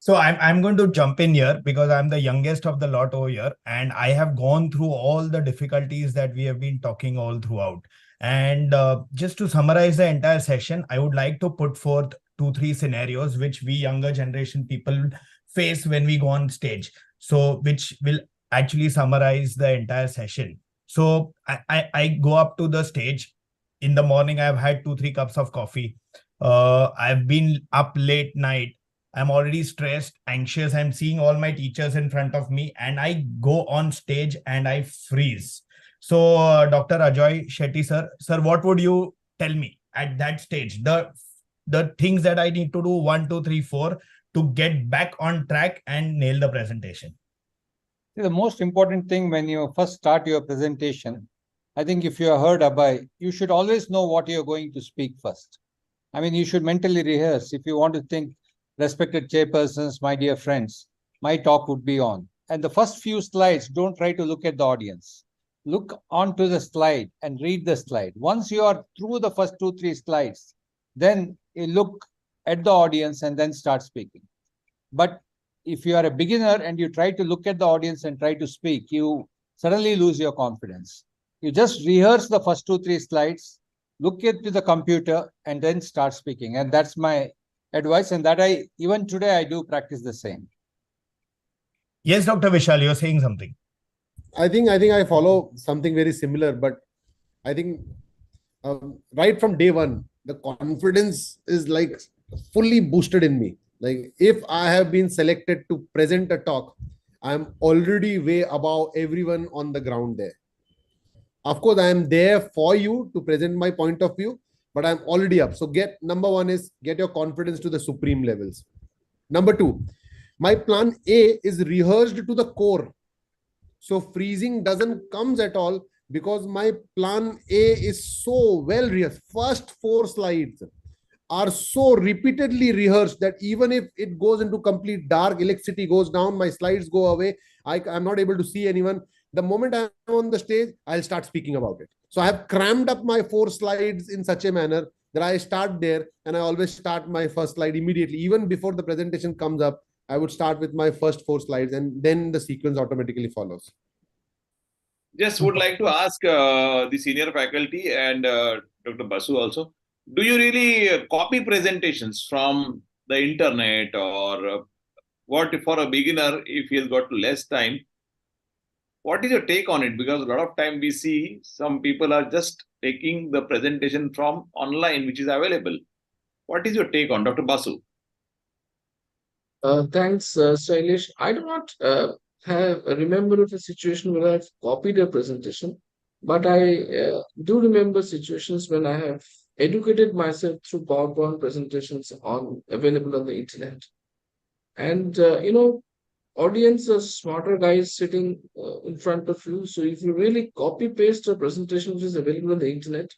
So I'm going to jump in here because I'm the youngest of the lot over here, and I have gone through all the difficulties that we have been talking all throughout. And just to summarize the entire session, I would like to put forth 2-3 scenarios which we younger generation people face when we go on stage. So which will actually summarize the entire session. So I go up to the stage. In the morning, I've had 2-3 cups of coffee. I've been up late night. I'm already stressed, anxious. I'm seeing all my teachers in front of me, and I go on stage and I freeze. So, Dr. Ajoy Shetty, sir, what would you tell me at that stage? The things that I need to do 1, 2, 3, 4 to get back on track and nail the presentation. The most important thing when you first start your presentation, I think if you have heard Abhay, you should always know what you're going to speak first. I mean, you should mentally rehearse. If you want to think, respected chairpersons, my dear friends, my talk would be on. And the first few slides, don't try to look at the audience. Look onto the slide and read the slide. Once you are through the first 2-3 slides, then you look at the audience and then start speaking. But if you are a beginner and you try to look at the audience and try to speak, you suddenly lose your confidence. You just rehearse the first 2-3 slides, look at the computer, and then start speaking. And that's my advice. And that even today, I do practice the same. Yes, Dr. Vishal, you're saying something. I think I follow something very similar, but I think right from day one, the confidence is like fully boosted in me. Like if I have been selected to present a talk, I'm already way above everyone on the ground there. Of course, I am there for you to present my point of view, but I'm already up. So number one is get your confidence to the supreme levels. Number two, my plan A is rehearsed to the core. So freezing doesn't come at all because my plan A is so well rehearsed. First 4 slides are so repeatedly rehearsed that even if it goes into complete dark, electricity goes down, my slides go away, I'm not able to see anyone. The moment I'm on the stage, I'll start speaking about it. So I have crammed up my 4 slides in such a manner that I start there and I always start my first slide immediately. Even before the presentation comes up, I would start with my first 4 slides and then the sequence automatically follows. Just would like to ask the senior faculty and Dr. Basu also, do you really copy presentations from the internet or what for a beginner if he's got less time? What is your take on it? Because a lot of time we see some people are just taking the presentation from online, which is available. What is your take on Dr. Basu? Thanks, Shailesh. I do not remember of a situation where I've copied a presentation, but I do remember situations when I have educated myself through PowerPoint presentations available on the internet. And audience are smarter guys sitting in front of you. So if you really copy paste a presentation which is available on the internet,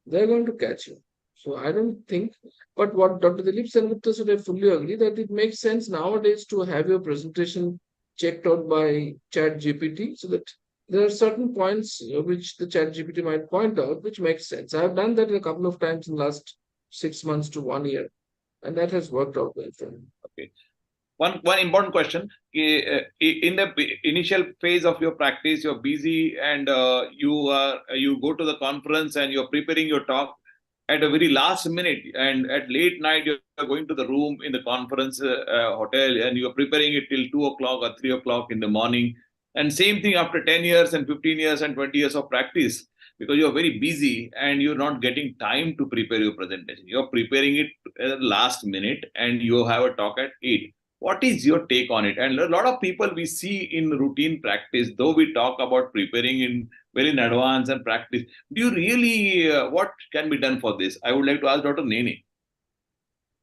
they're going to catch you. So I don't think, but what Dr. Dilip Sengupta said, I fully agree that it makes sense nowadays to have your presentation checked out by ChatGPT so that there are certain points which the ChatGPT might point out, which makes sense. I have done that a couple of times in the last 6 months to 1 year, and that has worked out well for me. Okay. One important question. In the initial phase of your practice, you're busy and you go to the conference and you're preparing your talk at a very last minute, and at late night you're going to the room in the conference hotel and you're preparing it till 2 o'clock or 3 o'clock in the morning. And same thing after 10 years and 15 years and 20 years of practice, because you're very busy and you're not getting time to prepare your presentation. You're preparing it at the last minute and you have a talk at 8. What is your take on it? And a lot of people we see in routine practice, though we talk about preparing in advance and practice, do you really, what can be done for this? I would like to ask Dr. Nene.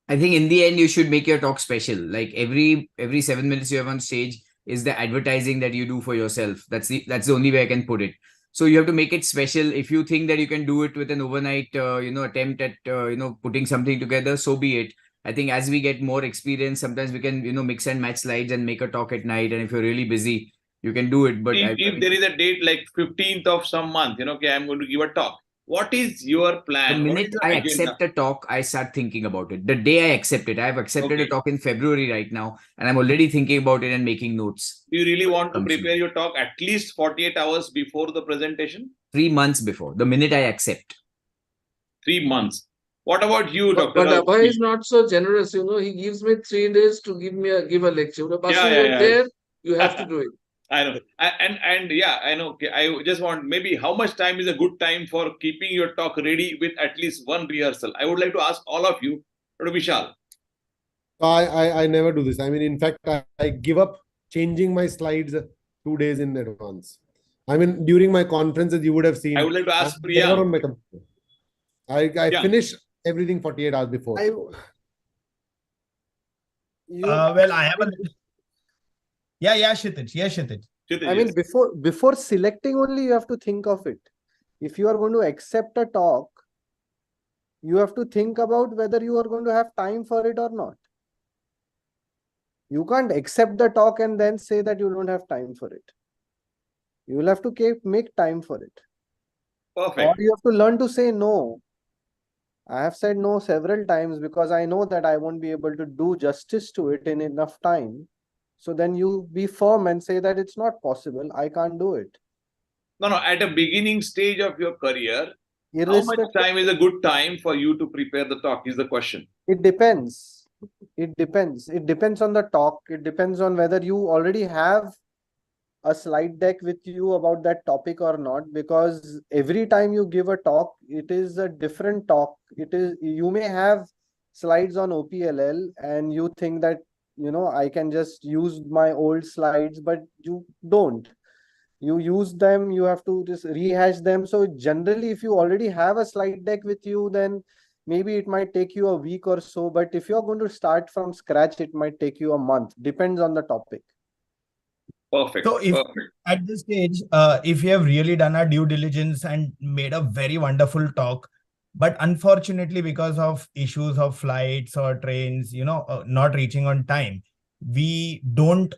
I think in the end, you should make your talk special. Like every 7 minutes you have on stage is the advertising that you do for yourself. That's the only way I can put it. So you have to make it special. If you think that you can do it with an overnight, attempt at, putting something together, so be it. I think as we get more experience, sometimes we can, mix and match slides and make a talk at night. And if you're really busy, you can do it. But if there is a date like 15th of some month, okay, I'm going to give a talk. What is your plan? The minute I accept a talk, I start thinking about it. The day I accept it, I have accepted a talk in February right now, and I'm already thinking about it and making notes. Do you really want to prepare your talk at least 48 hours before the presentation? 3 months before, the minute I accept. 3 months. What about you, But Dr. Abhay is not so generous, He gives me 3 days to give a lecture. But Yeah, you're yeah, there, you have to yeah. do it. I know. And yeah, I know. Okay, I just want maybe how much time is a good time for keeping your talk ready with at least one rehearsal? I would like to ask all of you, Dr. Vishal. I never do this. I mean, in fact, I give up changing my slides 2 days in advance. I mean, during my conferences, you would have seen. I would like to ask I'm never on Priyank. my computer. I Yeah. finish everything 48 hours before. Well, I have a. Yeah, Kshitij. Yeah, Kshitij. I mean, before selecting only, you have to think of it. If you are going to accept a talk, you have to think about whether you are going to have time for it or not. You can't accept the talk and then say that you don't have time for it. You will have to make time for it. Perfect. Or you have to learn to say no. I have said no several times because I know that I won't be able to do justice to it in enough time. So then you be firm and say that it's not possible. I can't do it. No. At a beginning stage of your career, how much Irrespective, time is a good time for you to prepare the talk? Is the question. it depends. It depends. It depends on the talk. It depends on whether you already have a slide deck with you about that topic or not, because every time you give a talk, it is a different talk. You may have slides on OPLL and you think that, I can just use my old slides, but you don't. You use them, you have to just rehash them. So generally, if you already have a slide deck with you, then maybe it might take you a week or so. But if you're going to start from scratch, it might take you a month. Depends on the topic. Perfect. So if at this stage, if you have really done our due diligence and made a very wonderful talk, but unfortunately, because of issues of flights or trains, not reaching on time, we don't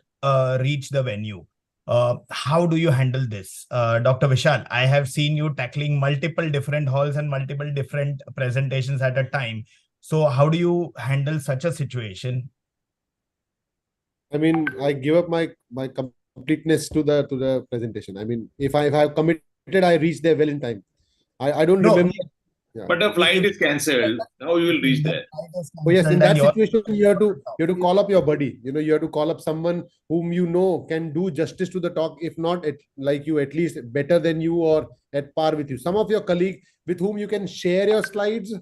reach the venue. How do you handle this? Dr. Vishal, I have seen you tackling multiple different halls and multiple different presentations at a time. So how do you handle such a situation? I mean, I give up my completeness to the presentation. I mean, if I have committed, I reach there well in time. I don't remember. Yeah. But the flight is cancelled. How you will reach there? Oh yes, in that situation, you have to call up your buddy. You have to call up someone whom can do justice to the talk. If not, like you, at least better than you or at par with you. Some of your colleague with whom you can share your slides.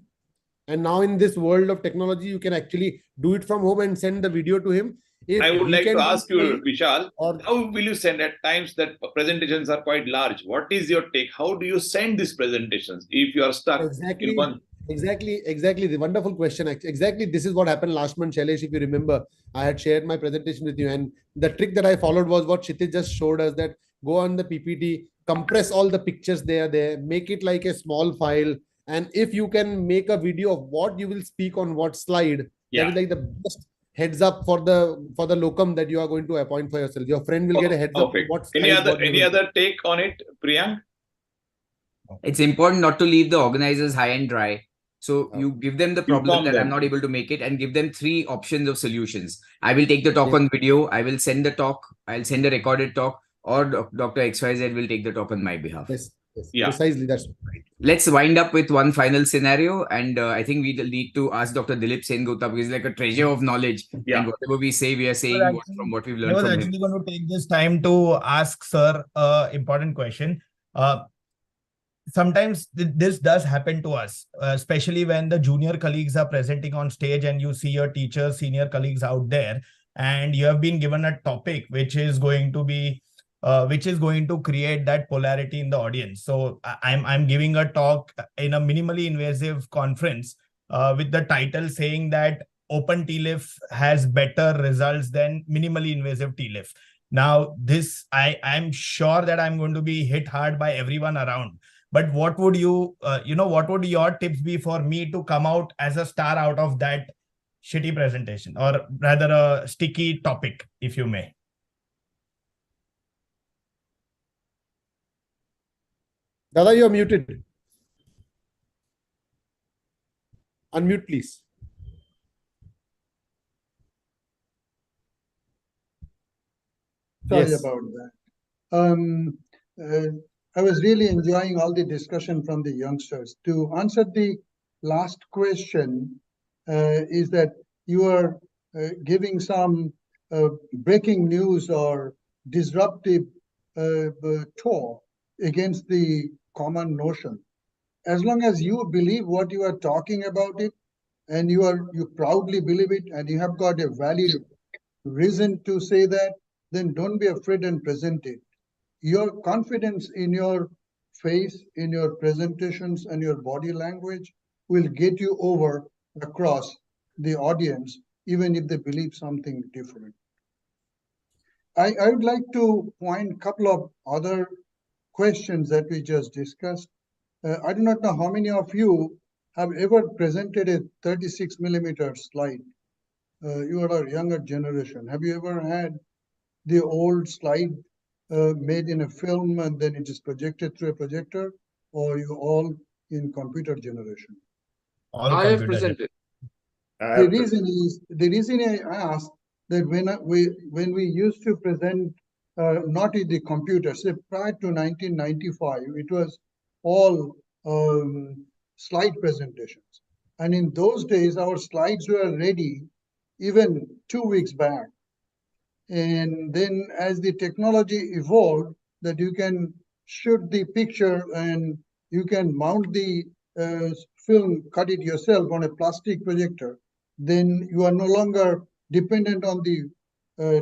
And now in this world of technology, you can actually do it from home and send the video to him. I would like to ask you, Vishal, how will you send? At times that presentations are quite large. What is your take? How do you send these presentations if you are stuck in one? Exactly. The wonderful question. Exactly, this is what happened last month, Shailesh. If you remember, I had shared my presentation with you, and the trick that I followed was what Kshitij just showed us, that go on the PPT, compress all the pictures there, make it like a small file, and if you can make a video of what you will speak on what slide, that is like the best heads up for the locum that you are going to appoint for yourself. Your friend will get a heads up. What any other take on it, Priyank? It's important not to leave the organizers high and dry. So you give them the problem that I'm not able to make it and give them 3 options of solutions. I will take the talk on video. I will send the talk. I'll send a recorded talk, or Dr. XYZ will take the talk on my behalf. Yes. Precisely. That's right. Let's wind up with one final scenario. And I think we need to ask Dr. Dilip Sengupta, because he's like a treasure of knowledge. Yeah. And whatever we say, we are saying from what we've learned from him. I was actually going to take this time to ask Sir an important question. Sometimes this does happen to us, especially when the junior colleagues are presenting on stage and you see your teachers, senior colleagues out there, and you have been given a topic which is going to be create that polarity in the audience. So I'm giving a talk in a minimally invasive conference with the title saying that open TLIF has better results than minimally invasive TLIF. Now, this I'm sure that I'm going to be hit hard by everyone around. But what would what would your tips be for me to come out as a star out of that shitty presentation, or rather a sticky topic, if you may? Dada, you are muted. Unmute, please. Sorry about that. I was really enjoying all the discussion from the youngsters. To answer the last question is that you are giving some breaking news or disruptive talk against the common notion. As long as you believe what you are talking about it, and you proudly believe it, and you have got a valid reason to say that, then don't be afraid and present it. Your confidence in your face, in your presentations and your body language will get you over across the audience, even if they believe something different. I would like to point a couple of other questions that we just discussed. I do not know how many of you have ever presented a 36 millimeter slide. You are a younger generation. Have you ever had the old slide made in a film and then it is projected through a projector, or you all in computer generation? All I have computer presented. The reason I asked that when we used to present not with the computer, say prior to 1995, it was all slide presentations. And in those days, our slides were ready even 2 weeks back. And then as the technology evolved, that you can shoot the picture and you can mount the film, cut it yourself on a plastic projector, then you are no longer dependent on the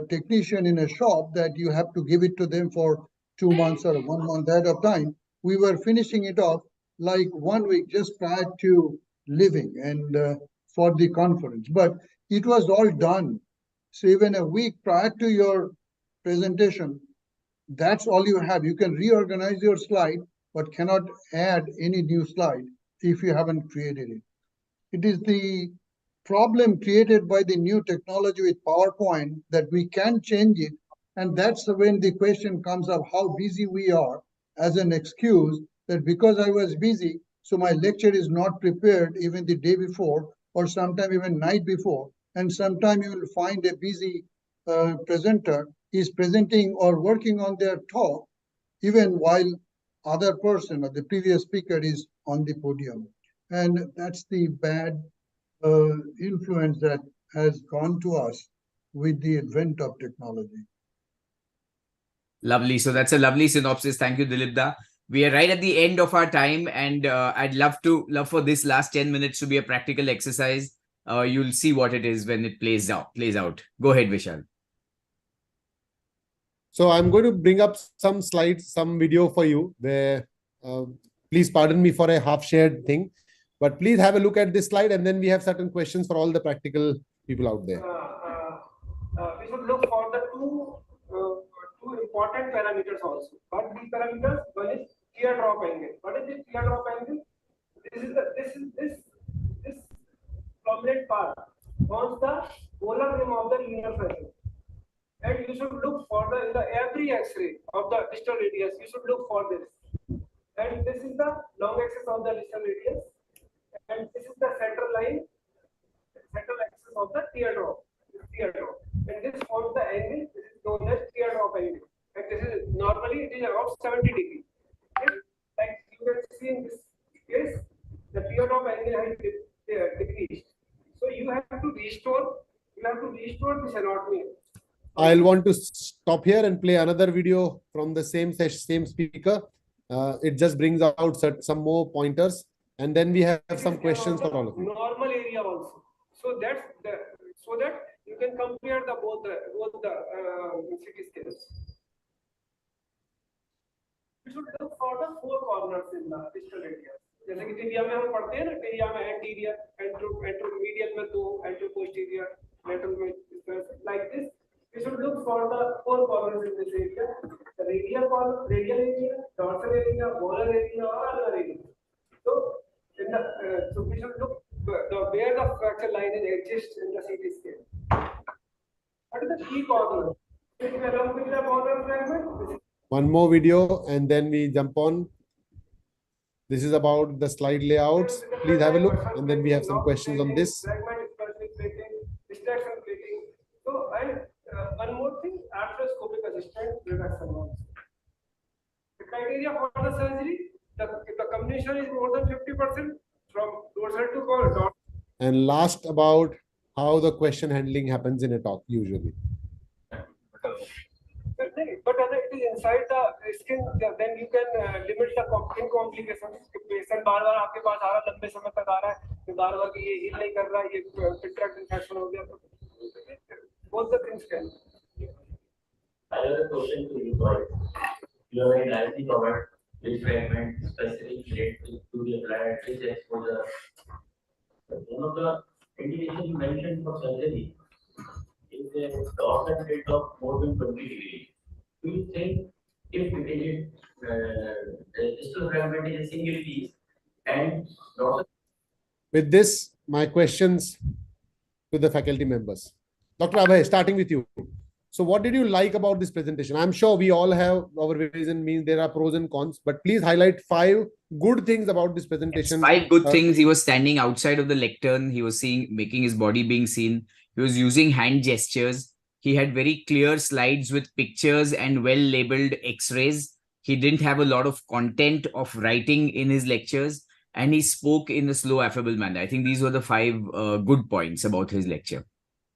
technician in a shop that you have to give it to them for 2 months or 1 month at a time. We were finishing it off like 1 week just prior to leaving and for the conference. But it was all done. So even a week prior to your presentation, that's all you have. You can reorganize your slide, but cannot add any new slide if you haven't created it. It is the problem created by the new technology with PowerPoint that we can change it. And that's when the question comes up how busy we are as an excuse that because I was busy, so my lecture is not prepared even the day before or sometime even night before. And sometime you will find a busy presenter is presenting or working on their talk even while other person or the previous speaker is on the podium. And that's the bad influence that has gone to us with the advent of technology. Lovely. So that's a lovely synopsis. Thank you, Dilipda. We are right at the end of our time, and I'd love for this last 10 minutes to be a practical exercise. You'll see what it is when it plays out. Go ahead, Vishal. So I'm going to bring up some slides, some video for you where, please pardon me for a half-shared thing, but please have a look at this slide and then we have certain questions for all the practical people out there. We should look for the two important parameters also. What these parameters? One is teardrop angle. What is the teardrop angle? This prominent part on the polar rim of the linear fashion. And you should look for in the every X-ray of the distal radius. You should look for this. And this is the long axis of the distal radius. And this is the central line, central axis of the teardrop. And this forms the angle. This is known as teardrop angle. And this is normally it is about 70 degrees. Okay? Like you can see in this case, the teardrop angle has decreased. So you have to restore this anatomy. I'll want to stop here and play another video from the same speaker. It just brings out some more pointers, and then we have some questions for all of you. Normal area also. So that you can compare both the CT scans. We should look for the four corners in the distal radius. जैसे कि tibia में हम पढ़ते हैं ना, tibia में anterior, anteromedial में दो, anteroposterior, lateral में like this. We should look for the four corners in this area: the radial corner, radial area, dorsal area, volar area, or ulnar area. So, so we should look where the fracture line is adjust in the CT scan. What is the key corner? Along with the corner fragment. One more video, and then we jump on. This is about the slide layouts. Please have a look, and then we have some questions on this. Fragment plating, distraction plating. So, and one more thing, arthroscopic assistant reduction also. The criteria for the surgery, the combination is more than 50% from dorsal to call dot. And last, about how the question handling happens in a talk usually. But it is inside the skin, then you can limit the complications. Patient बार-बार आपके पास आ रहा है, लंबे समय तक आ रहा है, फिर बार-बार कि ये heal नहीं कर रहा है, ये tract infection हो गया, तो both the things can. I have a question to you, Roy. You have nicely covered which fragment specifically related to the applied exposure. One of the indications you mentioned for surgery is a dorsal rate of more than 20 degrees. Do you think if it is the distal fragment is a single piece and dorsal? With this, my questions to the faculty members. Dr. Abhay, starting with you. So what did you like about this presentation? I'm sure we all have our reason, means there are pros and cons, but please highlight 5 good things about this presentation. Yes, 5 good things. He was standing outside of the lectern. He was making his body being seen. He was using hand gestures. He had very clear slides with pictures and well-labeled x-rays. He didn't have a lot of content of writing in his lectures, and he spoke in a slow, affable manner. I think these were the 5 good points about his lecture.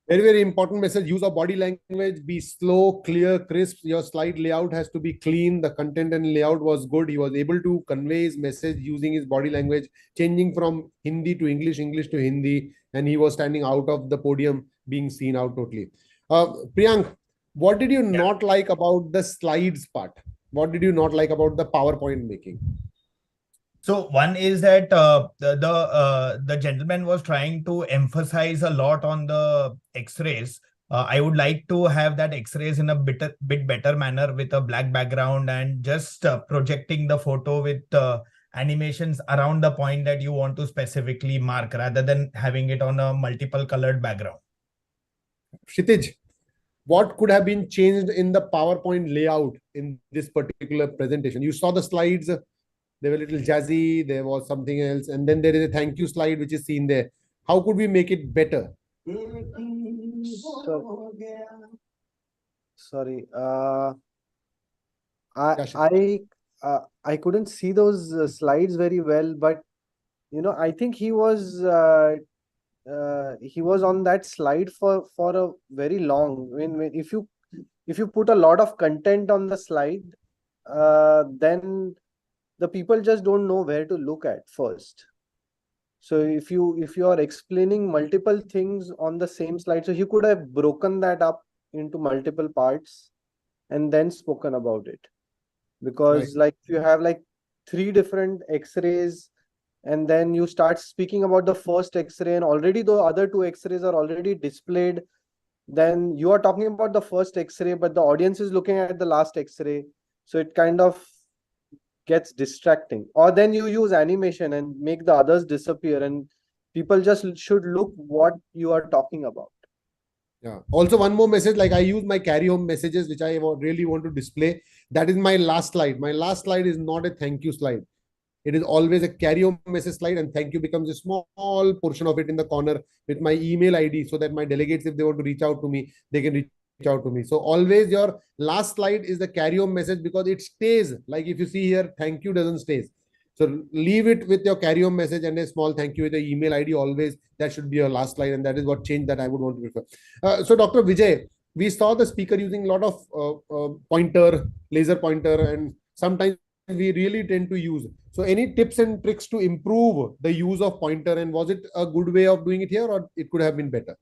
Very, very important message. Use of body language. Be slow, clear, crisp. Your slide layout has to be clean. The content and layout was good. He was able to convey his message using his body language, changing from Hindi to English, English to Hindi. And he was standing out of the podium, being seen out totally. Priyank, what did you not like about the slides part? What did you not like about the PowerPoint making? So one is that the gentleman was trying to emphasize a lot on the X-rays. I would like to have that X-rays in a bit better manner with a black background and just projecting the photo with animations around the point that you want to specifically mark rather than having it on a multiple colored background. Kshitij, what could have been changed in the PowerPoint layout in this particular presentation? You saw the slides. They were a little jazzy. There was something else. And then there is a thank you slide, which is seen there. How could we make it better? Sorry. I couldn't see those slides very well, but I think he was on that slide for a very long. If you put a lot of content on the slide, then the people just don't know where to look at first. So if you are explaining multiple things on the same slide, so he could have broken that up into multiple parts and then spoken about it. Because like if you have like 3 different X-rays and then you start speaking about the first X-ray and already the other 2 X-rays are already displayed, then you are talking about the first X-ray, but the audience is looking at the last X-ray. So it kind of gets distracting. Or then you use animation and make the others disappear, and people just should look what you are talking about. Yeah. Also, one more message, like I use my carry-home messages, which I really want to display. That is my last slide. My last slide is not a thank you slide. It is always a carry-home message slide, and thank you becomes a small portion of it in the corner with my email ID, so that my delegates, if they want to reach out to me, they can reach out to me. So always your last slide is the carry-home message, because it stays. Like if you see here, thank you doesn't stay. So leave it with your carry-home message and a small thank you with the email ID. Always that should be your last slide, and that is what change that I would want to prefer. So Dr. Vijay, we saw the speaker using a lot of laser pointer, and sometimes we really tend to use. So any tips and tricks to improve the use of pointer, and was it a good way of doing it here, or it could have been better?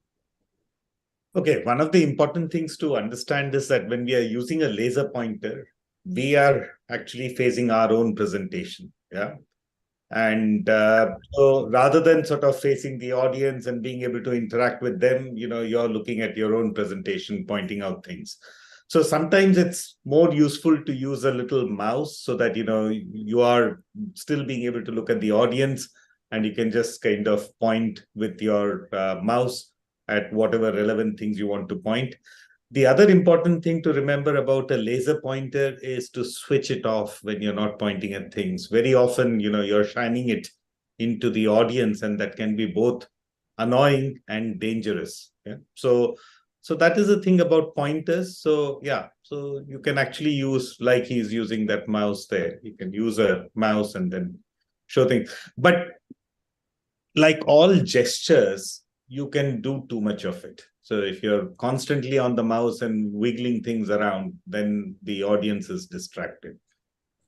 Okay, one of the important things to understand is that when we are using a laser pointer, we are actually facing our own presentation. Yeah. And so rather than sort of facing the audience and being able to interact with them, you're looking at your own presentation, pointing out things. So sometimes it's more useful to use a little mouse so that, you are still being able to look at the audience, and you can just kind of point with your mouse at whatever relevant things you want to point. The other important thing to remember about a laser pointer is to switch it off when you're not pointing at things. Very often, you're shining it into the audience, and that can be both annoying and dangerous. Yeah. So that is the thing about pointers. So yeah, so you can actually use, like he's using that mouse there. You can use a mouse and then show things. But like all gestures, you can do too much of it. So if you're constantly on the mouse and wiggling things around, then the audience is distracted.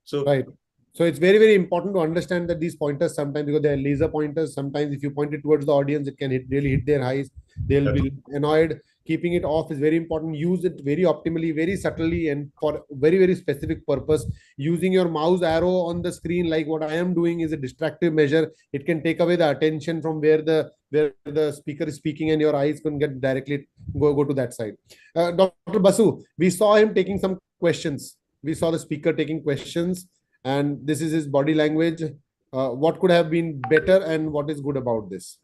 So Right. So it's very, very important to understand that these pointers sometimes, because they are laser pointers, sometimes if you point it towards the audience, it can really hit their eyes. They'll be annoyed. Keeping it off is very important. Use it very optimally, very subtly, and for very, very specific purpose. Using your mouse arrow on the screen, like what I am doing, is a distractive measure. It can take away the attention from where the speaker is speaking, and your eyes can get directly go to that side. Dr. Basu, we saw him taking some questions. We saw the speaker taking questions, and this is his body language. What could have been better, and what is good about this?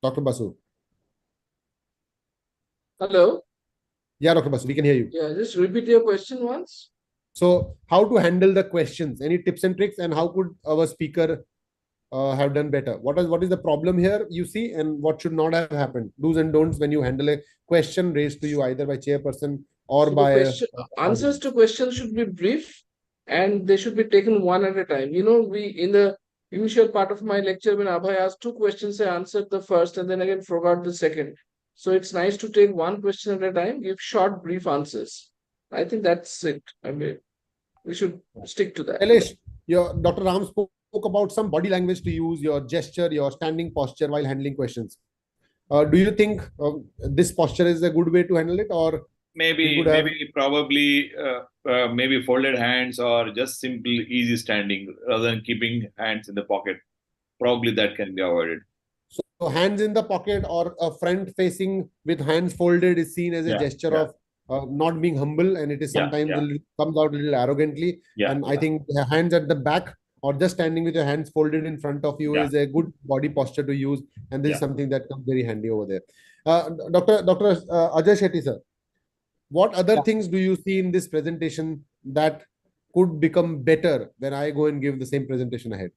Dr. Basu. Hello. Yeah, Dr. Basu, we can hear you. Yeah, just repeat your question once. So, how to handle the questions? Any tips and tricks, and how could our speaker have done better? What is the problem here you see, and what should not have happened? Do's and don'ts when you handle a question raised to you either by chairperson or So the by question, answers to questions should be brief, and they should be taken one at a time. You know, we in the initial part of my lecture, when Abhay asked two questions, I answered the first and then again forgot the second. So it's nice to take one question at a time, give short, brief answers. I think that's it. I mean, we should stick to that. Elish, Dr. Ram spoke about some body language to use, your gesture, your standing posture while handling questions. Do you think this posture is a good way to handle it, or maybe probably maybe folded hands or just simple easy standing rather than keeping hands in the pocket? Probably that can be avoided. So hands in the pocket or a front facing with hands folded is seen as a gesture of not being humble, and it is sometimes comes out a little arrogantly. And I think the hands at the back or just standing with your hands folded in front of you is a good body posture to use, and this is something that comes very handy over there. Dr. Ajay Shetty sir, what other things do you see in this presentation that could become better when I go and give the same presentation ahead?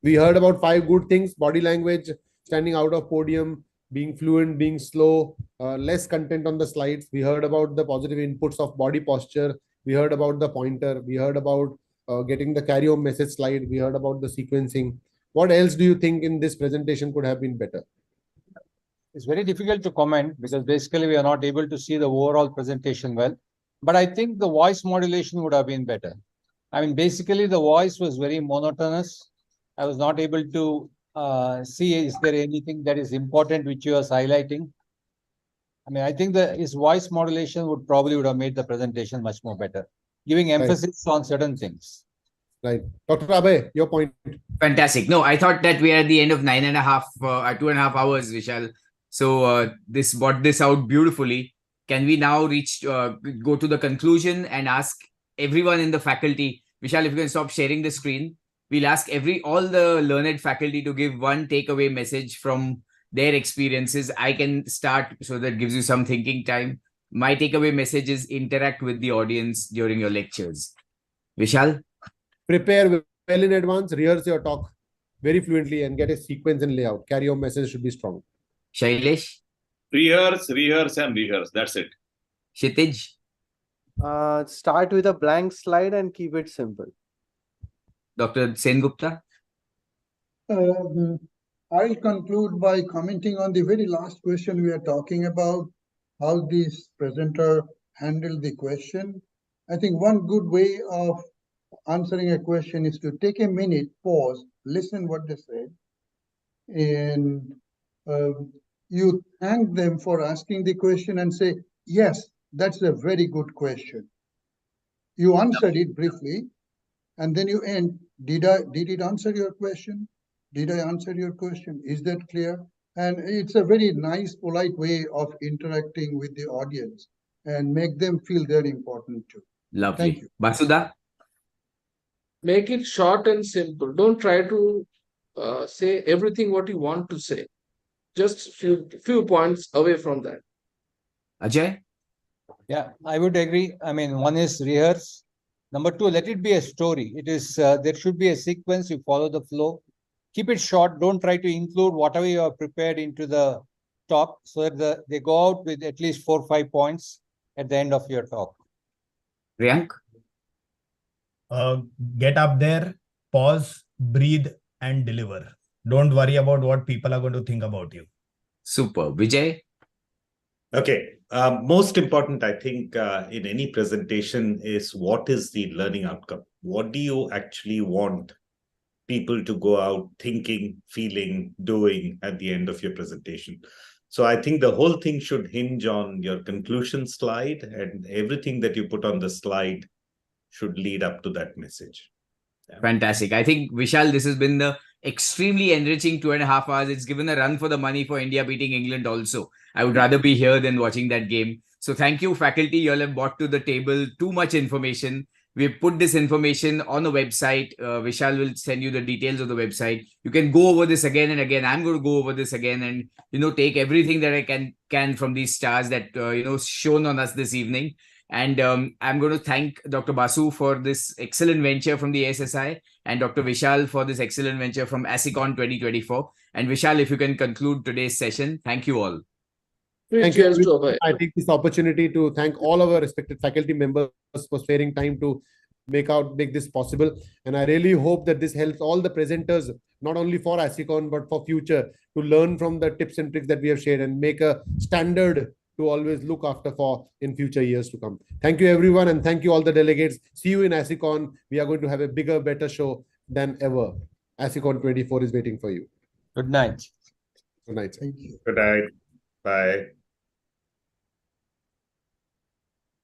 We heard about 5 good things: body language, standing out of podium, being fluent, being slow, less content on the slides. We heard about the positive inputs of body posture. We heard about the pointer. We heard about getting the carry home message slide. We heard about the sequencing. What else do you think in this presentation could have been better? It's very difficult to comment because basically we are not able to see the overall presentation well. But I think the voice modulation would have been better. I mean, basically the voice was very monotonous. I was not able to see, is there anything that is important which you are highlighting? I mean, I think his voice modulation would have made the presentation much more better, giving emphasis on certain things. Right. Dr. Abhay, your point. Fantastic. No, I thought that we are at the end of 2.5 hours, Vishal. So this brought this out beautifully. Can we now go to the conclusion and ask everyone in the faculty? Vishal, if you can stop sharing the screen, we'll ask all the learned faculty to give one takeaway message from their experiences. I can start so that gives you some thinking time. My takeaway message is interact with the audience during your lectures. Vishal? Prepare well in advance, rehearse your talk very fluently and get a sequence and layout. Carry home message should be strong. Shailesh? Rehearse, and rehearse. That's it. Kshitij? Start with a blank slide and keep it simple. Dr. Sengupta? I'll conclude by commenting on the very last question we are talking about, how this presenter handled the question. I think one good way of answering a question is to take a minute, pause, listen what they said, and you thank them for asking the question and say, yes, that's a very good question. You answered it briefly, and then you end, did it answer your question? Did I answer your question? Is that clear? And it's a very nice, polite way of interacting with the audience and make them feel they're important too. Lovely. Thank you. Basudha? Make it short and simple. Don't try to say everything what you want to say. Just few points away from that. Ajay? Yeah, I would agree. I mean, one is rehearse. Number 2, let it be a story. It is there should be a sequence. You follow the flow. Keep it short. Don't try to include whatever you have prepared into the talk, so that they go out with at least 4 or 5 points at the end of your talk. Priyank? Get up there, pause, breathe, and deliver. Don't worry about what people are going to think about you. Super. Vijay? Okay. Most important, I think, in any presentation is what is the learning outcome? What do you actually want people to go out thinking, feeling, doing at the end of your presentation? So I think the whole thing should hinge on your conclusion slide, and everything that you put on the slide should lead up to that message. Yeah. Fantastic. I think, Vishal, this has been the extremely enriching 2.5 hours. It's given a run for the money for India beating England also. I would rather be here than watching that game. So thank you, faculty. You all have brought to the table too much information. We've put this information on a website. Vishal will send you the details of the website. You can go over this again and again. I'm going to go over this again and, take everything that I can from these stars that, shown on us this evening. And I'm going to thank Dr. Basu for this excellent venture from the ASSI and Dr. Vishal for this excellent venture from ASSICON 2024. And Vishal, if you can conclude today's session, thank you all. Thank you. I take this opportunity to thank all our respected faculty members for sparing time to make this possible. And I really hope that this helps all the presenters, not only for ASSICON, but for future, to learn from the tips and tricks that we have shared and make a standard to always look after for in future years to come. Thank you, everyone. And thank you all the delegates. See you in ASSICON. We are going to have a bigger, better show than ever. ASSICON 24 is waiting for you. Good night. Good night. Good night. Bye.